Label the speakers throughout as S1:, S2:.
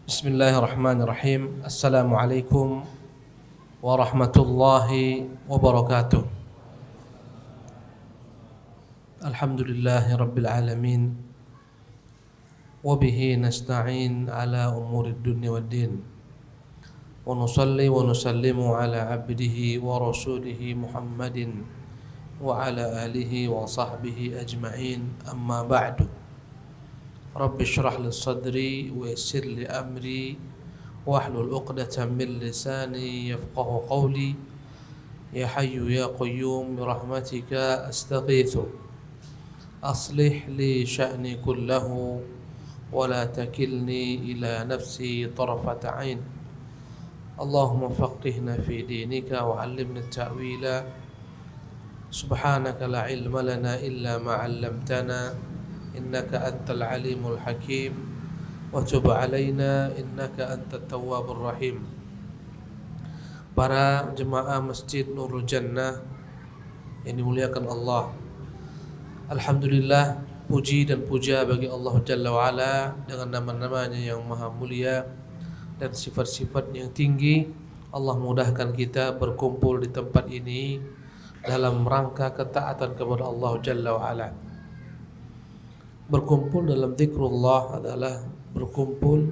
S1: Bismillahirrahmanirrahim. Assalamualaikum warahmatullahi wabarakatuh. Alhamdulillahi rabbil alamin. Wabihi nasta'in ala umurid dunya waddin. Wa nusalli wa nusallimu ala abdihi wa rasulihi Muhammadin wa ala alihi wa sahbihi ajma'in. Amma ba'du. Rabbi syrah li sadri wa yassir li amri wahlul 'uqdatam min lisani yafqahu qawli. Ya hayyu ya qayyum bi rahmatika astaghitsu. Aslih li sya'ni kullahu wa la takilni ila nafsi tarfata 'ain. Allahumma faqihna fi dinika wa 'allimna at-ta'wila. Subhanaka la ilma lana illa ma 'allamtana innaka antal alimul hakim wa tub alaina innaka antat tawwabur rahim. Para jemaah Masjid Nurul Jannah yang dimuliakan Allah, alhamdulillah, puji dan puja bagi Allah Jalla wa Ala dengan nama-namanya yang maha mulia dan sifat-sifat yang tinggi. Allah mudahkan kita berkumpul di tempat ini dalam rangka ketaatan kepada Allah Jalla wa Ala. Berkumpul dalam zikrullah adalah berkumpul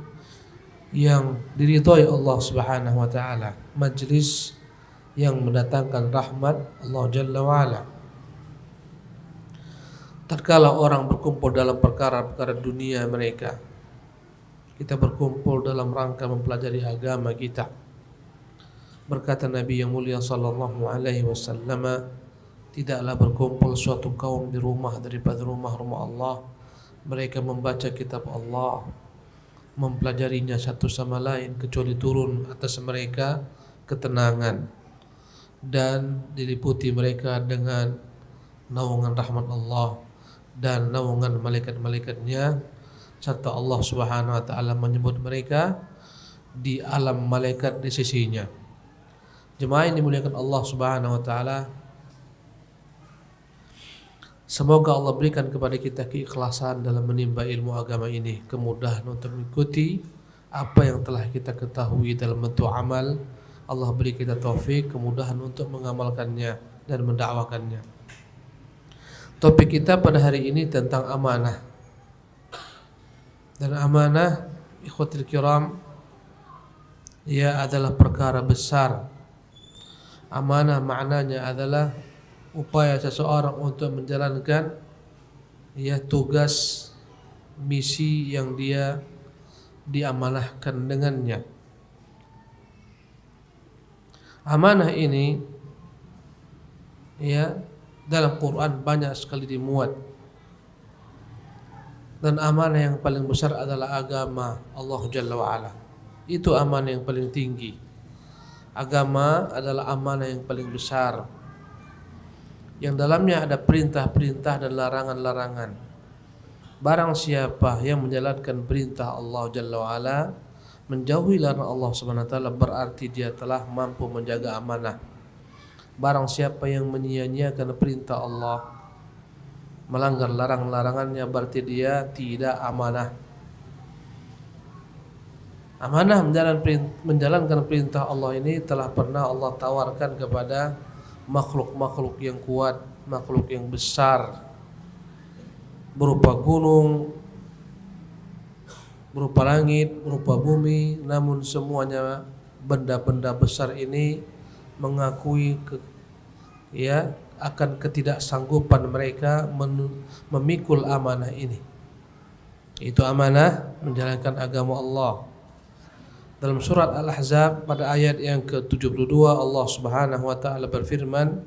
S1: yang diridhai Allah Subhanahu wa taala, majlis yang mendatangkan rahmat Allah Jalla wa Ala. Tatkala orang berkumpul dalam perkara-perkara dunia mereka, kita berkumpul dalam rangka mempelajari agama kita. Berkata Nabi yang mulia sallallahu alaihi wasallam, tidaklah berkumpul suatu kaum di rumah daripada rumah-rumah Allah, mereka membaca kitab Allah, mempelajarinya satu sama lain, kecuali turun atas mereka ketenangan dan diliputi mereka dengan naungan rahmat Allah dan naungan malaikat-malaikatnya, serta Allah Subhanahu wa taala menyebut mereka di alam malaikat di sisinya. Jemaah yang dimuliakan Allah Subhanahu wa taala, semoga Allah berikan kepada kita keikhlasan dalam menimba ilmu agama ini, kemudahan untuk mengikuti apa yang telah kita ketahui dalam bentuk amal. Allah beri kita taufik, kemudahan untuk mengamalkannya dan mendakwakannya. Topik kita pada hari ini tentang amanah. Dan amanah, ikhwatul kiram, ia adalah perkara besar. Amanah maknanya adalah upaya seseorang untuk menjalankan tugas misi yang dia diamanahkan dengannya. Amanah ini dalam Quran banyak sekali dimuat. Dan amanah yang paling besar adalah agama Allah Jalla wa Ala. Itu amanah yang paling tinggi. Agama adalah amanah yang paling besar, yang dalamnya ada perintah-perintah dan larangan-larangan. Barang siapa yang menjalankan perintah Allah Jalla wa Ala, menjauhi larangan Allah Subhanahu wa taala, berarti dia telah mampu menjaga amanah. Barang siapa yang menyia-nyiakan perintah Allah, melanggar larangan-larangannya, berarti dia tidak amanah. Amanah menjalankan perintah Allah ini telah pernah Allah tawarkan kepada makhluk-makhluk yang kuat, makhluk yang besar, berupa gunung, berupa langit, berupa bumi. Namun semuanya benda-benda besar ini mengakui akan ketidaksanggupan mereka memikul amanah ini. Itu amanah menjalankan agama Allah. Dalam surat Al-Ahzab pada ayat yang ke-72, Allah Subhanahu wa taala berfirman,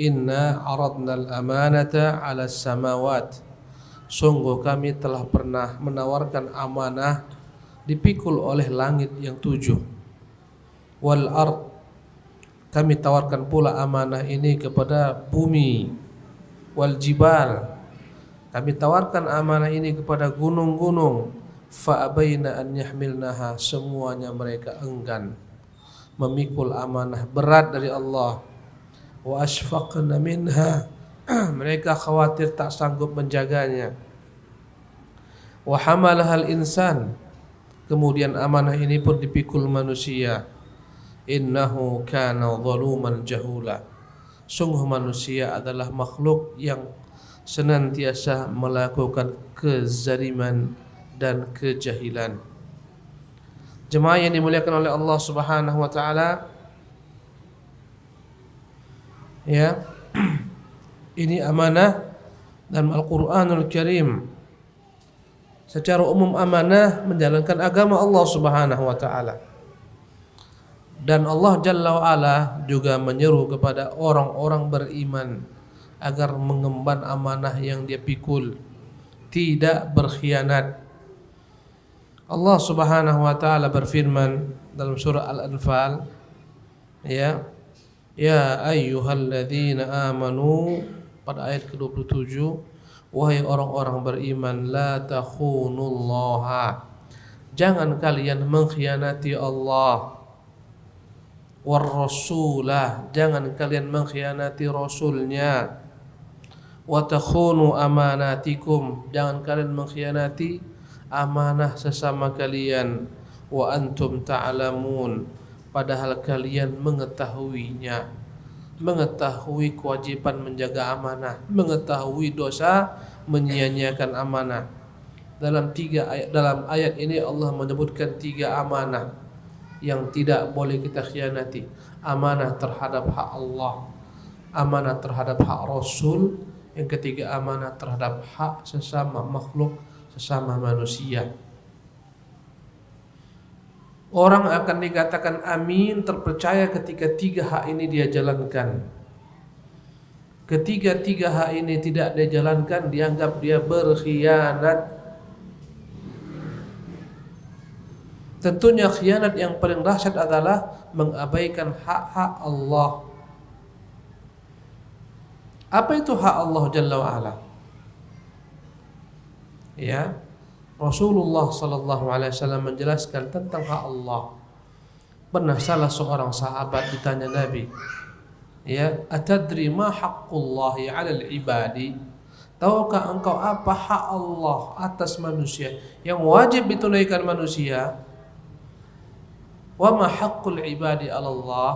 S1: "Inna 'aradnal amanata 'alas samawat." Sungguh kami telah pernah menawarkan amanah dipikul oleh langit yang 7. Wal ard, kami tawarkan pula amanah ini kepada bumi. Wal jibal, kami tawarkan amanah ini kepada gunung-gunung. Fa abaina an yahmilnaha, semuanya mereka enggan memikul amanah berat dari Allah. Wa ashfaqna minha, mereka khawatir tak sanggup menjaganya. Wa hamalahal insan, Kemudian amanah ini pun dipikul manusia. Innahu kana zaluman jahula. Sungguh manusia adalah makhluk yang senantiasa melakukan kezaliman dan kejahilan. Jemaah yang dimuliakan oleh Allah Subhanahu wa taala, ya. Ini amanah dalam Al-Qur'anul Karim. Secara umum amanah menjalankan agama Allah Subhanahu wa taala. Dan Allah Jalla wa Ala juga menyeru kepada orang-orang beriman agar mengemban amanah yang dia pikul, tidak berkhianat. Allah Subhanahu wa taala berfirman dalam surah Al-Anfal, ya ayyuhalladzina amanu, pada ayat ke-27, wahai orang-orang beriman, la takhunullaha, jangan kalian mengkhianati Allah, war rasulah, jangan kalian mengkhianati rasulnya, wa takhunu amanatikum, jangan kalian mengkhianati amanah sesama kalian, wa antum ta'lamun, padahal kalian mengetahuinya, mengetahui kewajiban menjaga amanah, mengetahui dosa menyia-nyiakan amanah. Dalam ayat ini Allah menyebutkan 3 amanah yang tidak boleh kita khianati. Amanah terhadap hak Allah, amanah terhadap hak Rasul, yang ketiga amanah terhadap hak sesama makhluk, sesama manusia. Orang akan dikatakan amin, terpercaya ketika 3 hak ini dia jalankan. Ketika 3 hak ini tidak dia jalankan, dianggap dia berkhianat. Tentunya khianat yang paling dahsyat adalah mengabaikan hak-hak Allah. Apa itu hak Allah Jalla wa Ala? Ya, Rasulullah sallallahu alaihi wasallam menjelaskan tentang hak Allah. Pernah salah seorang sahabat ditanya Nabi, ya, atadri ma haqqullahi 'alal ibadi? Tahukah engkau apa hak Allah atas manusia yang wajib ditunaikan manusia? Wa ma haqqul ibadi 'ala Allah?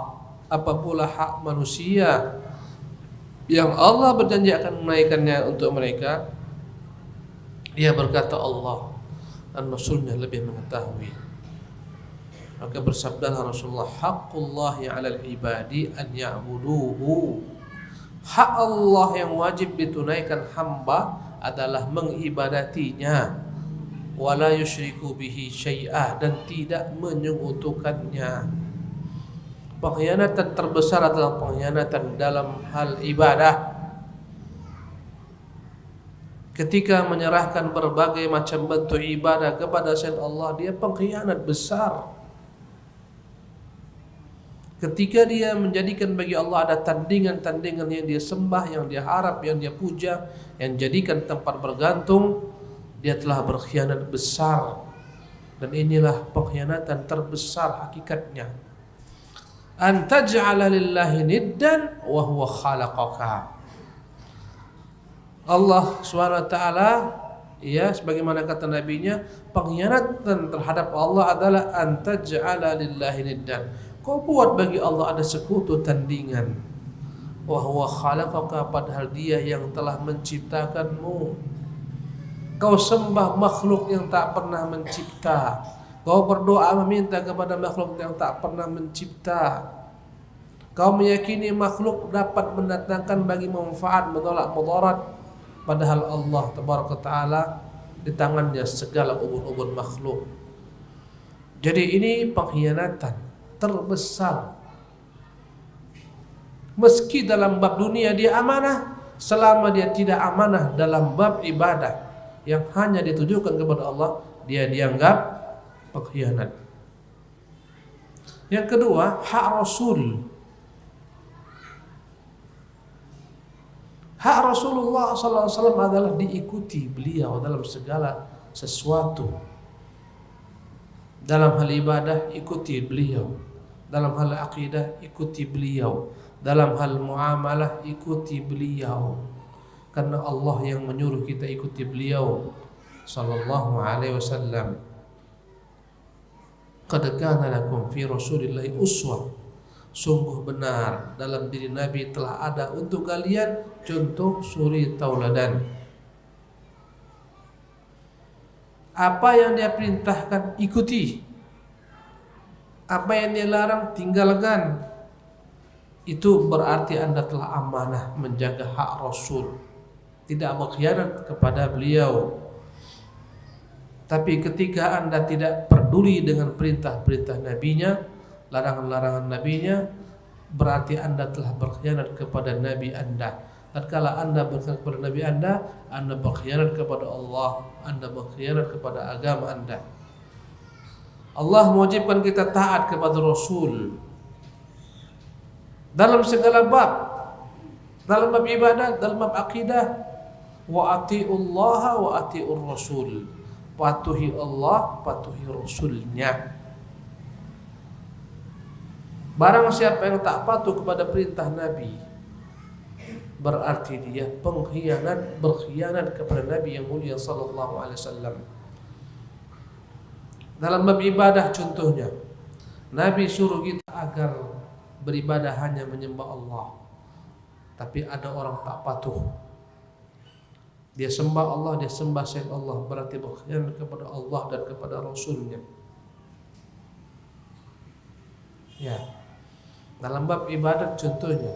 S1: Apa pula hak manusia yang Allah berjanji akan menunaikannya untuk mereka? Dia berkata Allah dan Rasulnya lebih mengetahui. Maka bersabdalah Rasulullah, haqqullahi 'alal ibadi an ya'buduhu. Hak Allah yang wajib ditunaikan hamba adalah mengibadatinya, wala yusyriku bihi syai'ah, dan tidak menyekutukannya. Pengkhianatan terbesar adalah pengkhianatan dalam hal ibadah. Ketika menyerahkan berbagai macam bentuk ibadah kepada selain Allah, dia pengkhianat besar. Ketika dia menjadikan bagi Allah ada tandingan-tandingan yang dia sembah, yang dia harap, yang dia puja, yang jadikan tempat bergantung, dia telah berkhianat besar. Dan inilah pengkhianatan terbesar hakikatnya. An taj'ala lillahi niddan wa huwa khalaqaka. Allah SWT, ya, sebagaimana kata nabinya, pengkhianatan terhadap Allah adalah antaj'ala lillahi niddan. Kau buat bagi Allah ada sekutu tandingan. Wa huwa khalaqaka, padahal Dia yang telah menciptakanmu. Kau sembah makhluk yang tak pernah mencipta. Kau berdoa meminta kepada makhluk yang tak pernah mencipta. Kau meyakini makhluk dapat mendatangkan bagi manfaat, menolak mudarat. Padahal Allah Tabaraka Ta'ala di tangannya segala ubun-ubun makhluk. Jadi ini pengkhianatan terbesar. Meski dalam bab dunia dia amanah, selama dia tidak amanah dalam bab ibadah yang hanya ditujukan kepada Allah, dia dianggap pengkhianat. Yang kedua, hak Rasul. Hak Rasulullah SAW adalah diikuti beliau dalam segala sesuatu. Dalam hal ibadah, ikuti beliau. Dalam hal akidah, ikuti beliau. Dalam hal muamalah, ikuti beliau. Karena Allah yang menyuruh kita ikuti beliau sallallahu alaihi wasallam. Qad kana lakum fi Rasulillahi uswah. Sungguh benar dalam diri Nabi telah ada untuk kalian contoh suri tauladan. Apa yang dia perintahkan ikuti, apa yang dia larang tinggalkan. Itu berarti Anda telah amanah menjaga hak Rasul, tidak berkhianat kepada beliau. Tapi ketika Anda tidak peduli dengan perintah-perintah Nabinya, larangan-larangan Nabinya, berarti Anda telah berkhianat kepada Nabi Anda. Tatkala Anda berkhianat kepada Nabi Anda berkhianat kepada Allah, Anda berkhianat kepada agama Anda. Allah mewajibkan kita taat kepada Rasul dalam segala bab, dalam bab ibadah, dalam bab akidah. Wa atiullaha wa atiur rasul. Patuhi Allah, patuhi Rasulnya. Barang siapa yang tak patuh kepada perintah Nabi, berarti dia berkhianat kepada Nabi yang mulia sallallahu alaihi wasallam. Dalam bab ibadah contohnya, Nabi suruh kita agar beribadah hanya menyembah Allah. Tapi ada orang tak patuh. Dia sembah Allah, dia sembah selain Allah, berarti berkhianat kepada Allah dan kepada Rasulnya. Ya. Dalam bab ibadat contohnya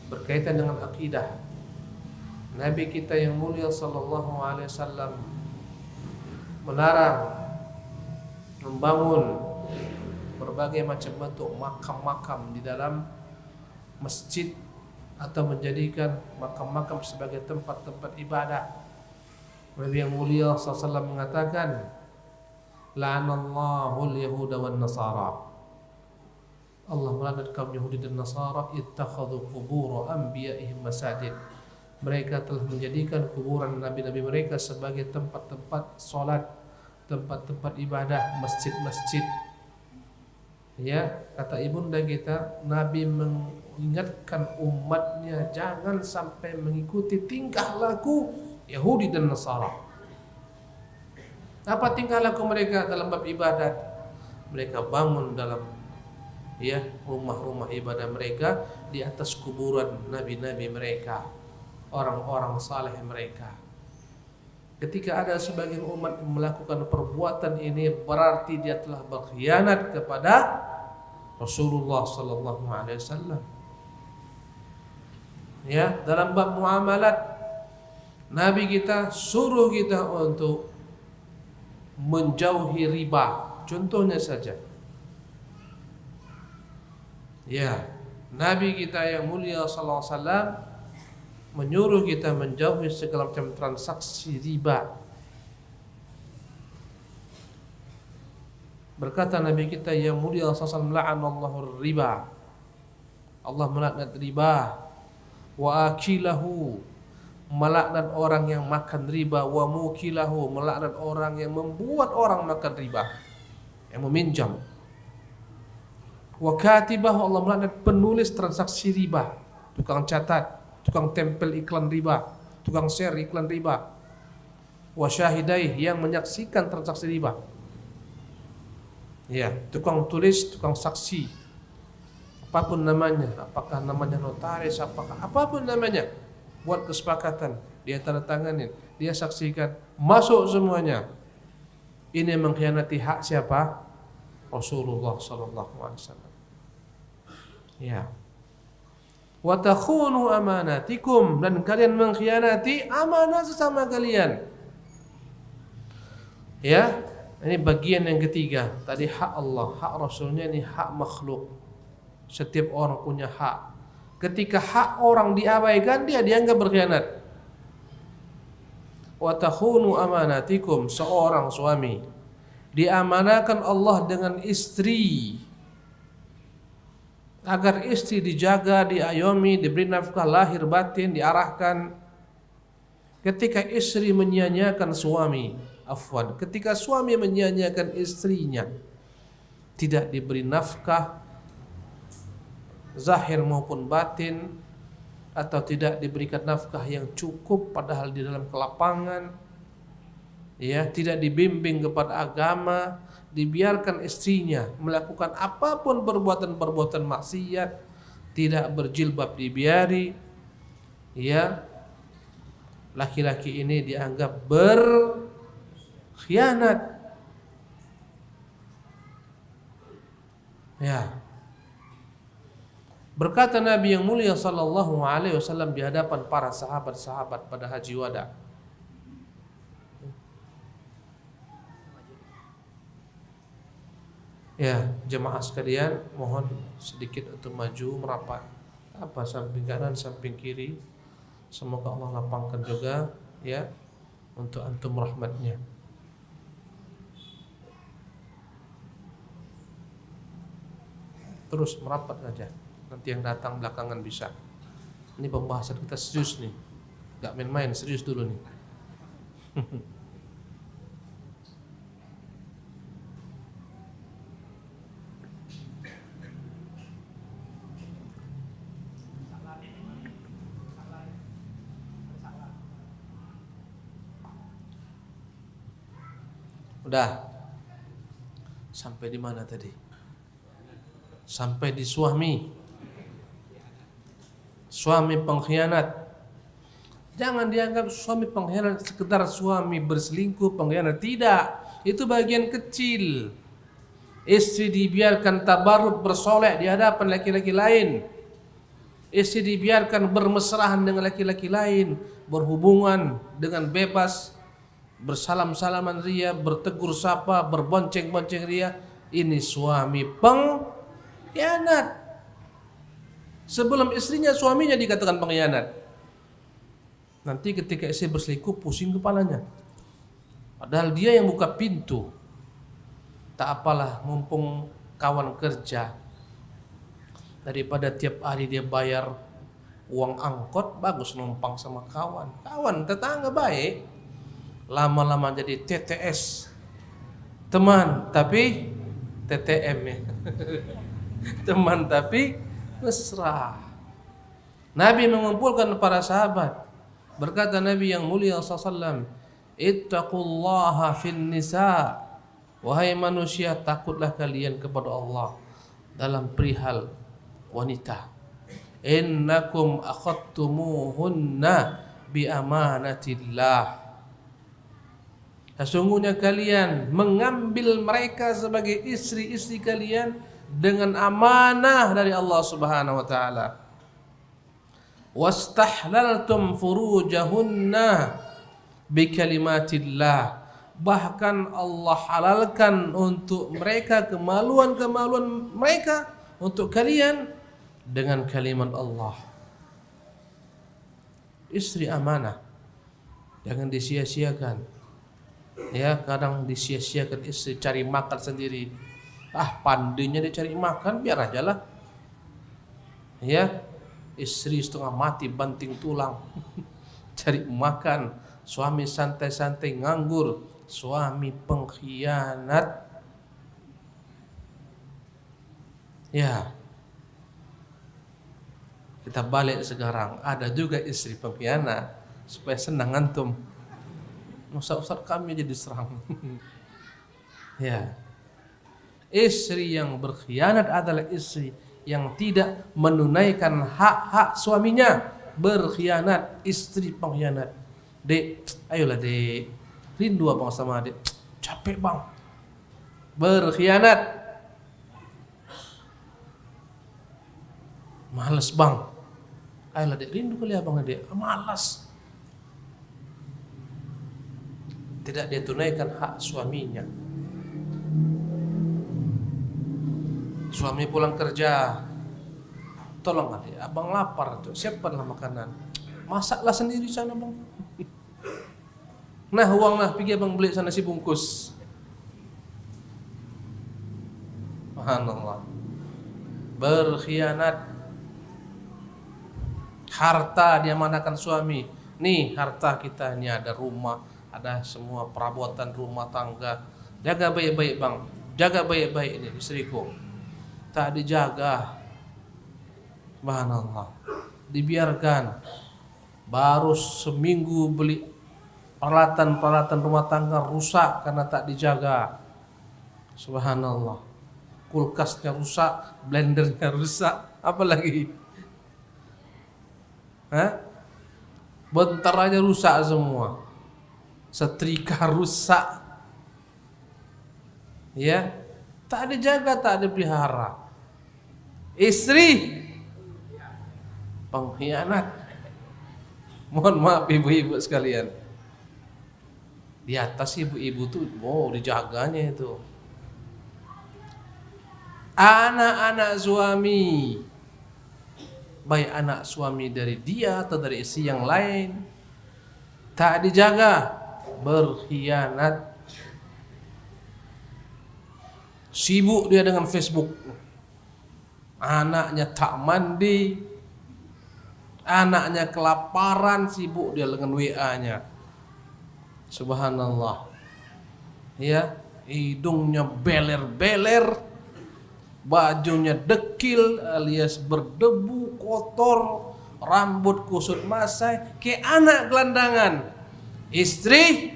S1: berkaitan dengan akidah, Nabi kita yang mulia sallallahu alaihi wasallam melarang membangun berbagai macam bentuk makam-makam di dalam masjid atau menjadikan makam-makam sebagai tempat-tempat ibadah. Nabi yang mulia sallallahu alaihi wasallam mengatakan, la'anallahu al-yahuda wan nasara. Allah melaknat kaum Yahudi dan Nasara, ittakhadhu qubur anbiya'ihim masajid. Mereka telah menjadikan kuburan nabi-nabi mereka sebagai tempat-tempat salat, tempat-tempat ibadah, masjid-masjid. Ya, kata ibunda kita, Nabi mengingatkan umatnya jangan sampai mengikuti tingkah laku Yahudi dan Nasara. Apa tingkah laku mereka dalam bab ibadat? Mereka bangun dalam rumah-rumah ibadah mereka di atas kuburan nabi-nabi mereka, orang-orang saleh mereka. Ketika ada sebagian umat yang melakukan perbuatan ini, berarti dia telah berkhianat kepada Rasulullah sallallahu alaihi wasallam. Ya, dalam bab muamalat, Nabi kita suruh kita untuk menjauhi riba. Contohnya saja, ya, Nabi kita yang mulia sallallahu alaihi wasallam menyuruh kita menjauhi segala macam transaksi riba. Berkata Nabi kita yang mulia sallallahu alaihi wasallam, la'anallahu riba. Allah melaknat riba. Wa akilahu, melaknat orang yang makan riba. Wa mukilahu, melaknat orang yang membuat orang makan riba, yang meminjam. Wa katibahu, Allah melaknat penulis transaksi riba, tukang catat, tukang tempel iklan riba, tukang share iklan riba. Wa syahidai, yang menyaksikan transaksi riba. Ya, tukang tulis, tukang saksi, apapun namanya, apakah namanya notaris, apapun namanya, buat kesepakatan, dia tanda tanganin, dia saksikan, masuk semuanya. Ini mengkhianati hak siapa? Rasulullah sallallahu alaihi wasallam. Ya. Wa takhunu amanatikum, dan kalian mengkhianati amanah sesama kalian. Ya, ini bagian yang ketiga. Tadi hak Allah, hak Rasulnya, ini hak makhluk. Setiap orang punya hak. Ketika hak orang diabaikan, dia dianggap berkhianat. Wa takhunu amanatikum, seorang suami diamanahkan Allah dengan istri, agar istri dijaga, diayomi, diberi nafkah lahir batin, diarahkan. Ketika istri menyia-nyiakan ketika suami menyia-nyiakan istrinya, tidak diberi nafkah zahir maupun batin, atau tidak diberikan nafkah yang cukup padahal di dalam kelapangan, ya, tidak dibimbing kepada agama, dibiarkan istrinya melakukan apapun perbuatan-perbuatan maksiat, tidak berjilbab dibiari, ya, laki-laki ini dianggap berkhianat. Ya. Berkata Nabi yang mulia sallallahu alaihi wasallam di hadapan para sahabat-sahabat pada Haji Wada. Ya, jemaah sekalian, mohon sedikit untuk maju merapat. Apa samping kanan, samping kiri. Semoga Allah lapangkan juga, ya, untuk antum rahmatnya. Terus merapat saja. Nanti yang datang belakangan bisa. Ini pembahasan kita serius nih, gak main-main, serius dulu nih. Udah. Sampai di mana tadi? Sampai di suami. Suami pengkhianat. Jangan dianggap suami pengkhianat sekedar suami berselingkuh, pengkhianat. Tidak. Itu bagian kecil. Istri dibiarkan tabarruk bersolek di hadapan laki-laki lain. Istri dibiarkan bermesrahan dengan laki-laki lain, berhubungan dengan bebas, bersalam-salaman ria, bertegur sapa, berbonceng-bonceng ria. Ini suami pengkhianat. Sebelum istrinya, suaminya dikatakan pengkhianat. Nanti ketika istri berselingkuh, pusing kepalanya. Padahal dia yang buka pintu. Tak apalah, mumpung kawan kerja. Daripada tiap hari dia bayar uang angkot, bagus numpang sama kawan. Kawan, tetangga baik. Lama-lama jadi TTS. Teman, tapi TTM ya. Teman tapi mesra. Nabi mengumpulkan para sahabat. Berkata Nabi yang mulia sallallahu, ittaqullaha fin nisa. Wahai manusia, takutlah kalian kepada Allah dalam perihal wanita. Innakum akhadtumuhunna bi amanatillah. Sesungguhnya kalian mengambil mereka sebagai istri-istri kalian dengan amanah dari Allah Subhanahu wa taala. Wastahlaltum furujahunna bikalimatillah. Bahkan Allah halalkan untuk mereka kemaluan-kemaluan mereka untuk kalian dengan kalimat Allah. Istri amanah, jangan disia-siakan. Ya, kadang disia-siakan istri, cari makan sendiri. Pandainya dia cari makan, biar aja lah. Ya, istri setengah mati banting tulang cari makan, suami santai-santai nganggur, suami pengkhianat. Ya, kita balik sekarang, ada juga istri pengkhianat supaya senang antum. Ustaz kami jadi serang. Ya, istri yang berkhianat adalah istri yang tidak menunaikan hak-hak suaminya. Berkhianat, istri pengkhianat. Dek, ayolah dek, rindu abang sama adik. Capek bang. Berkhianat. Males bang. Ayolah dek, rindu kali abang adik. Malas. Tidak dia tunaikan hak suaminya. Suami pulang kerja, tolong adik, abang lapar tuh, siapkanlah makanan. Masaklah sendiri sana bang. Nah uang lah, pergi abang beli sana si bungkus. Subhanallah. Berkhianat. Harta diamanahkan suami. Nih harta kita, ini ada rumah, ada semua perabotan rumah tangga. Jaga baik-baik bang, jaga baik-baik ini istriku. Tak dijaga, subhanallah, dibiarkan. Baru seminggu beli peralatan rumah tangga rusak karena tak dijaga. Subhanallah. Kulkasnya rusak, blendernya rusak, apalagi? Hah? Bentar aja rusak semua. Setrika rusak. Ya, tak dijaga, tak dipelihara. Istri pengkhianat. Mohon maaf ibu-ibu sekalian. Di atas ibu-ibu tuh, dijaganya itu. Anak-anak suami, baik anak suami dari dia atau dari istri yang lain, tak dijaga, berkhianat. Sibuk dia dengan Facebook. Anaknya tak mandi, anaknya kelaparan, sibuk dia dengan WA-nya. Subhanallah. Ya, hidungnya beler-beler, bajunya dekil alias berdebu, kotor, rambut kusut masai, kayak anak gelandangan. Istri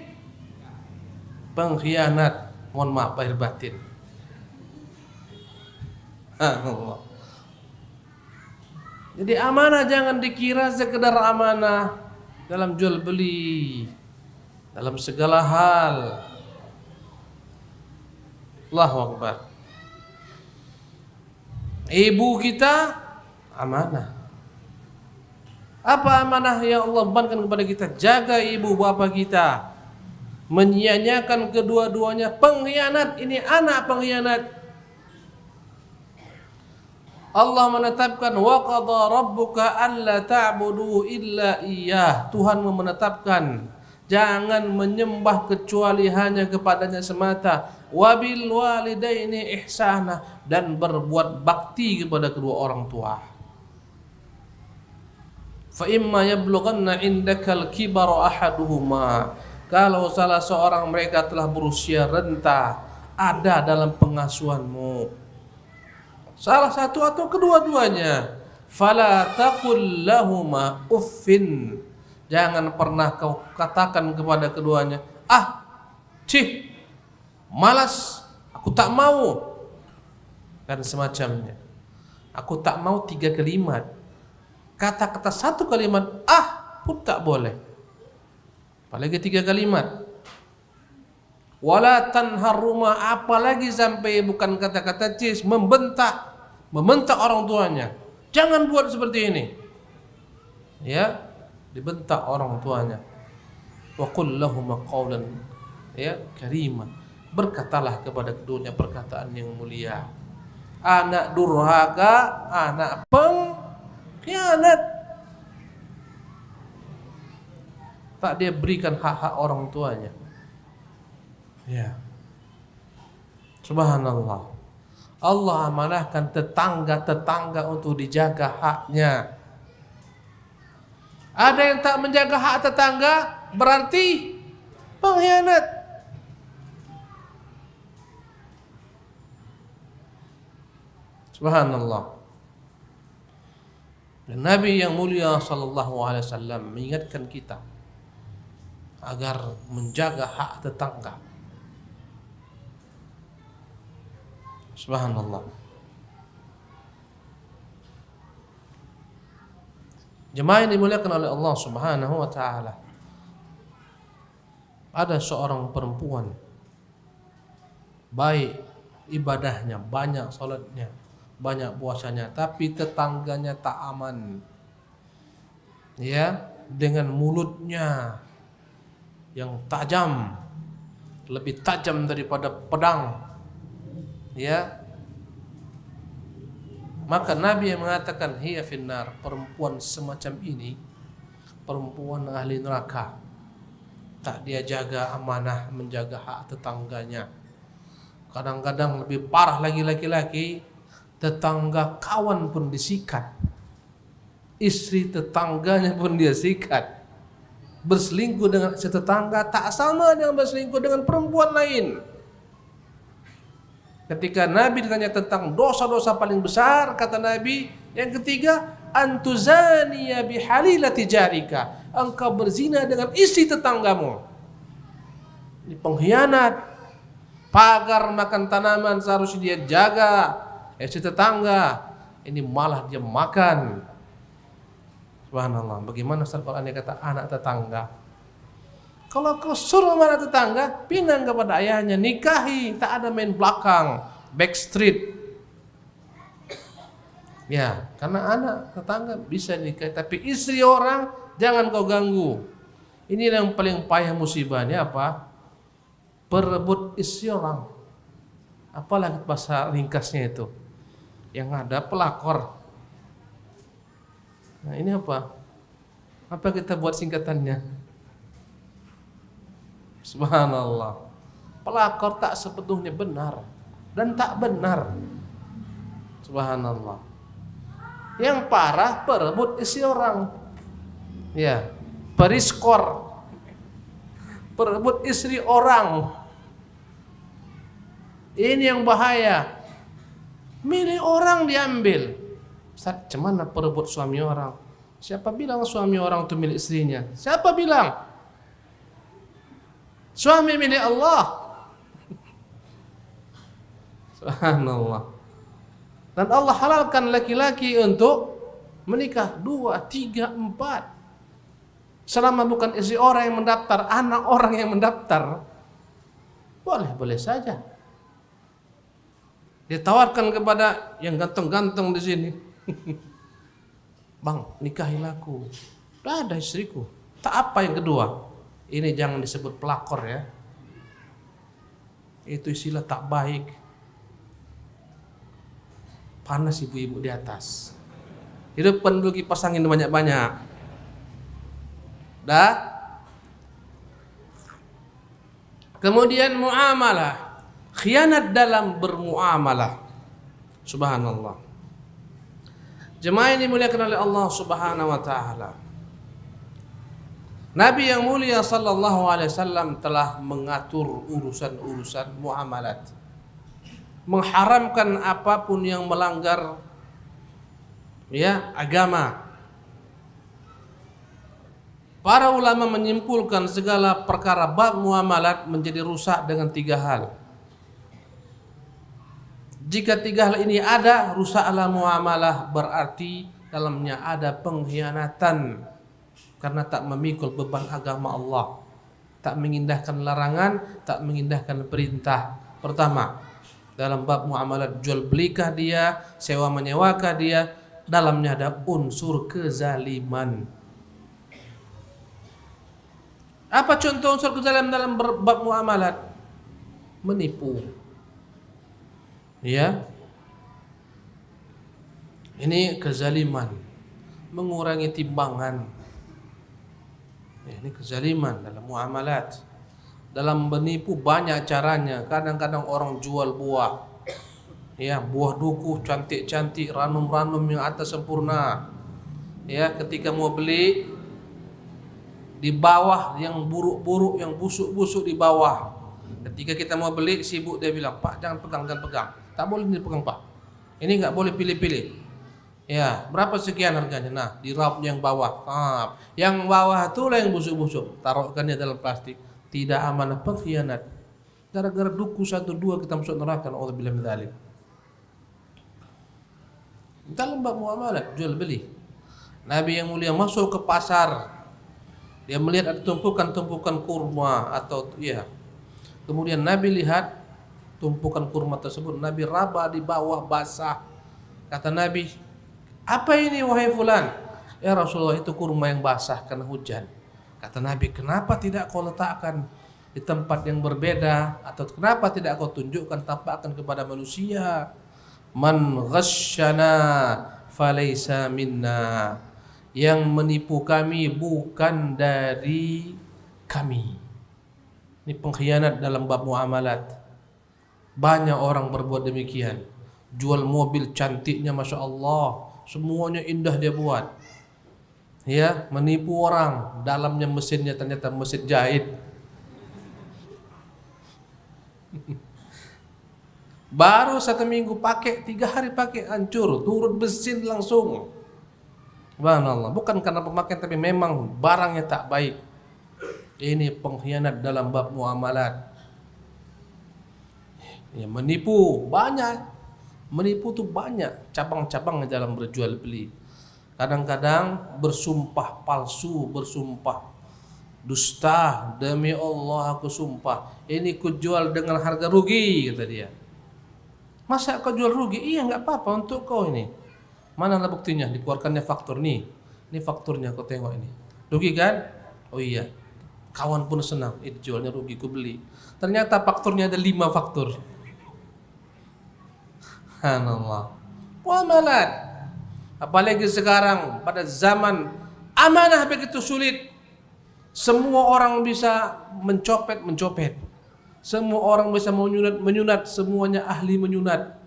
S1: pengkhianat, mohon maaf lahir batin. Allah. Jadi amanah jangan dikira sekedar amanah dalam jual beli, dalam segala hal. Allahu Akbar. Ibu kita amanah. Apa amanah yang Allah bebankan kepada kita? Jaga ibu bapak kita. Menyia-nyiakan kedua-duanya, pengkhianat. Ini anak pengkhianat. Allah menetapkan wa qadha rabbuka alla ta'budu illa iyyah. Tuhan menetapkan jangan menyembah kecuali hanya kepadanya semata. Wabil walidaini ihsana, dan berbuat bakti kepada kedua orang tua. Fa imma yablughanna indakal kibara ahaduhuma, kalau salah seorang mereka telah berusia renta, ada dalam pengasuhanmu, salah satu atau kedua-duanya, fala taqul lahuma uffin, jangan pernah kau katakan kepada keduanya, cih, malas, aku tak mau, dan semacamnya. Aku tak mau 3 kalimat. Kata-kata 1 kalimat pun tak boleh, apalagi 3 kalimat. Wala tanharuma, apalagi sampai bukan kata-kata cis, membentak orang tuanya. Jangan buat seperti ini. Ya, dibentak orang tuanya. Wa qul lahum qawlan karima, berkatalah kepada keduanya perkataan yang mulia. Anak durhaka, anak pengkhianat, tak dia berikan hak-hak orang tuanya. Ya, subhanallah. Allah amanahkan tetangga-tetangga untuk dijaga haknya. Ada yang tak menjaga hak tetangga, berarti pengkhianat. Subhanallah. Dan Nabi yang mulia sallallahu alaihi wasallam mengingatkan kita agar menjaga hak tetangga. Subhanallah. Jemaah yang dimuliakan oleh Allah Subhanahu wa taala. Ada seorang perempuan baik ibadahnya, banyak salatnya, banyak puasanya, tapi tetangganya tak aman. Ya, dengan mulutnya yang tajam, lebih tajam daripada pedang. Ya, maka Nabi yang mengatakan hiya finnar, perempuan semacam ini perempuan ahli neraka. Tak dia jaga amanah, menjaga hak tetangganya. Kadang-kadang lebih parah lagi laki-laki, tetangga kawan pun disikat, istri tetangganya pun dia sikat. Berselingkuh dengan tetangga tak sama dengan berselingkuh dengan perempuan lain. Ketika Nabi ditanya tentang dosa-dosa paling besar, kata Nabi, yang ketiga, antuzaniya bihalilati jarika, engkau berzina dengan istri tetanggamu. Ini pengkhianat. Pagar makan tanaman seharusnya dia jaga, si tetangga, ini malah dia makan. Subhanallah. Bagaimana Ustaz kalau anda kata anak tetangga? Kalau kau suruh anak tetangga, pinang kepada ayahnya, nikahi, tak ada main belakang, backstreet. Ya, karena anak tetangga bisa nikahi, tapi istri orang jangan kau ganggu. Ini yang paling payah musibahnya apa? Perebut istri orang. Apalagi bahasa ringkasnya itu, yang ada pelakor. Nah ini apa? Apa kita buat singkatannya? Subhanallah. Pelakor tak sepenuhnya benar dan tak benar. Subhanallah. Yang parah perebut istri orang. Ya, periskor. Perebut istri orang. Ini yang bahaya. Milik orang diambil. Ustaz, gimana perebut suami orang? Siapa bilang suami orang itu milik istrinya? Siapa bilang? Suami milik Allah. Subhanallah. Dan Allah halalkan laki-laki untuk menikah 2, 3, 4. Selama bukan istri orang yang mendaftar, anak orang yang mendaftar, boleh saja. Ditawarkan kepada yang ganteng-ganteng di sini. Bang, nikahilah aku. Udah ada istriku. Tak apa yang kedua. Ini jangan disebut pelakor ya. Itu istilah tak baik. Panas ibu-ibu di atas. Hidupkan dulu kipas angin banyak-banyak. Dah. Kemudian muamalah. Khianat dalam bermuamalah. Subhanallah. Jemaah ini dimuliakan oleh Allah Subhanahu wa taala. Nabi yang mulia sallallahu alaihi wasallam telah mengatur urusan-urusan muamalat. Mengharamkan apapun yang melanggar agama. Para ulama menyimpulkan segala perkara bab muamalat menjadi rusak dengan 3 hal. Jika 3 hal ini ada, rusaklah muamalah, berarti dalamnya ada pengkhianatan karena tak memikul beban agama Allah, tak mengindahkan larangan, tak mengindahkan perintah. Pertama, dalam bab muamalat jual belikah dia, sewa menyewakah dia, dalamnya ada unsur kezaliman. Apa contoh unsur kezaliman dalam bab muamalat? Menipu. Ya. Ini kezaliman, mengurangi timbangan. Ini kezaliman dalam muamalat. Dalam menipu banyak caranya. Kadang-kadang orang jual buah. Ya, buah duku cantik-cantik, ranum-ranum yang atas sempurna. Ya, ketika mau beli di bawah yang buruk-buruk, yang busuk-busuk di bawah. Ketika kita mau beli, sibuk dia bilang, "Pak, jangan pegang, jangan pegang." Tak boleh dipegang, Pak. Ini enggak boleh pilih-pilih. Ya, berapa sekian harganya? Nah, di raup yang bawah. Yang bawah itulah yang busuk-busuk. Taruhkannya dalam plastik. Tidak amanah, pengkhianat. Gara-gara duku 1-2 kita masuk neraka. Auzubillahi min dzalik. Dalam bab muamalat, jual beli. Nabi yang mulia masuk ke pasar. Dia melihat ada tumpukan-tumpukan kurma atau Kemudian Nabi lihat tumpukan kurma tersebut, Nabi raba di bawah basah. Kata Nabi, "Apa ini wahai fulan?" "Ya Rasulullah, itu kurma yang basah karena hujan." Kata Nabi, "Kenapa tidak kau letakkan di tempat yang berbeda, atau kenapa tidak kau tunjukkan, tampakkan kepada manusia? Man ghasyana falaysa minna." Yang menipu kami bukan dari kami. Ini pengkhianat dalam bab muamalat. Banyak orang berbuat demikian. Jual mobil cantiknya Masya Allah, semuanya indah dia buat. Ya, menipu orang. Dalamnya mesinnya ternyata mesin jahit. Baru 1 minggu pakai, 3 hari pakai hancur, turun mesin langsung. Subhanallah. Bukan karena pemakaian, tapi memang barangnya tak baik. Ini pengkhianat dalam bab muamalat. Ya, menipu banyak. Menipu tuh banyak cabang-cabang dalam berjual beli. Kadang-kadang bersumpah palsu, bersumpah dusta, demi Allah aku sumpah ini kujual dengan harga rugi, kata dia. Masa kau jual rugi? Iya, nggak apa-apa untuk kau ini. Manalah buktinya? Dikeluarkannya faktur nih. Ini fakturnya, kau tengok ini. Rugi kan? Oh iya. Kawan pun senang. Jualnya rugi, ku beli. Ternyata fakturnya ada 5 faktur. Subhanallah. Muamalat. Apalagi sekarang pada zaman amanah begitu sulit. Semua orang bisa mencopet. Semua orang bisa menyunat, semuanya ahli menyunat.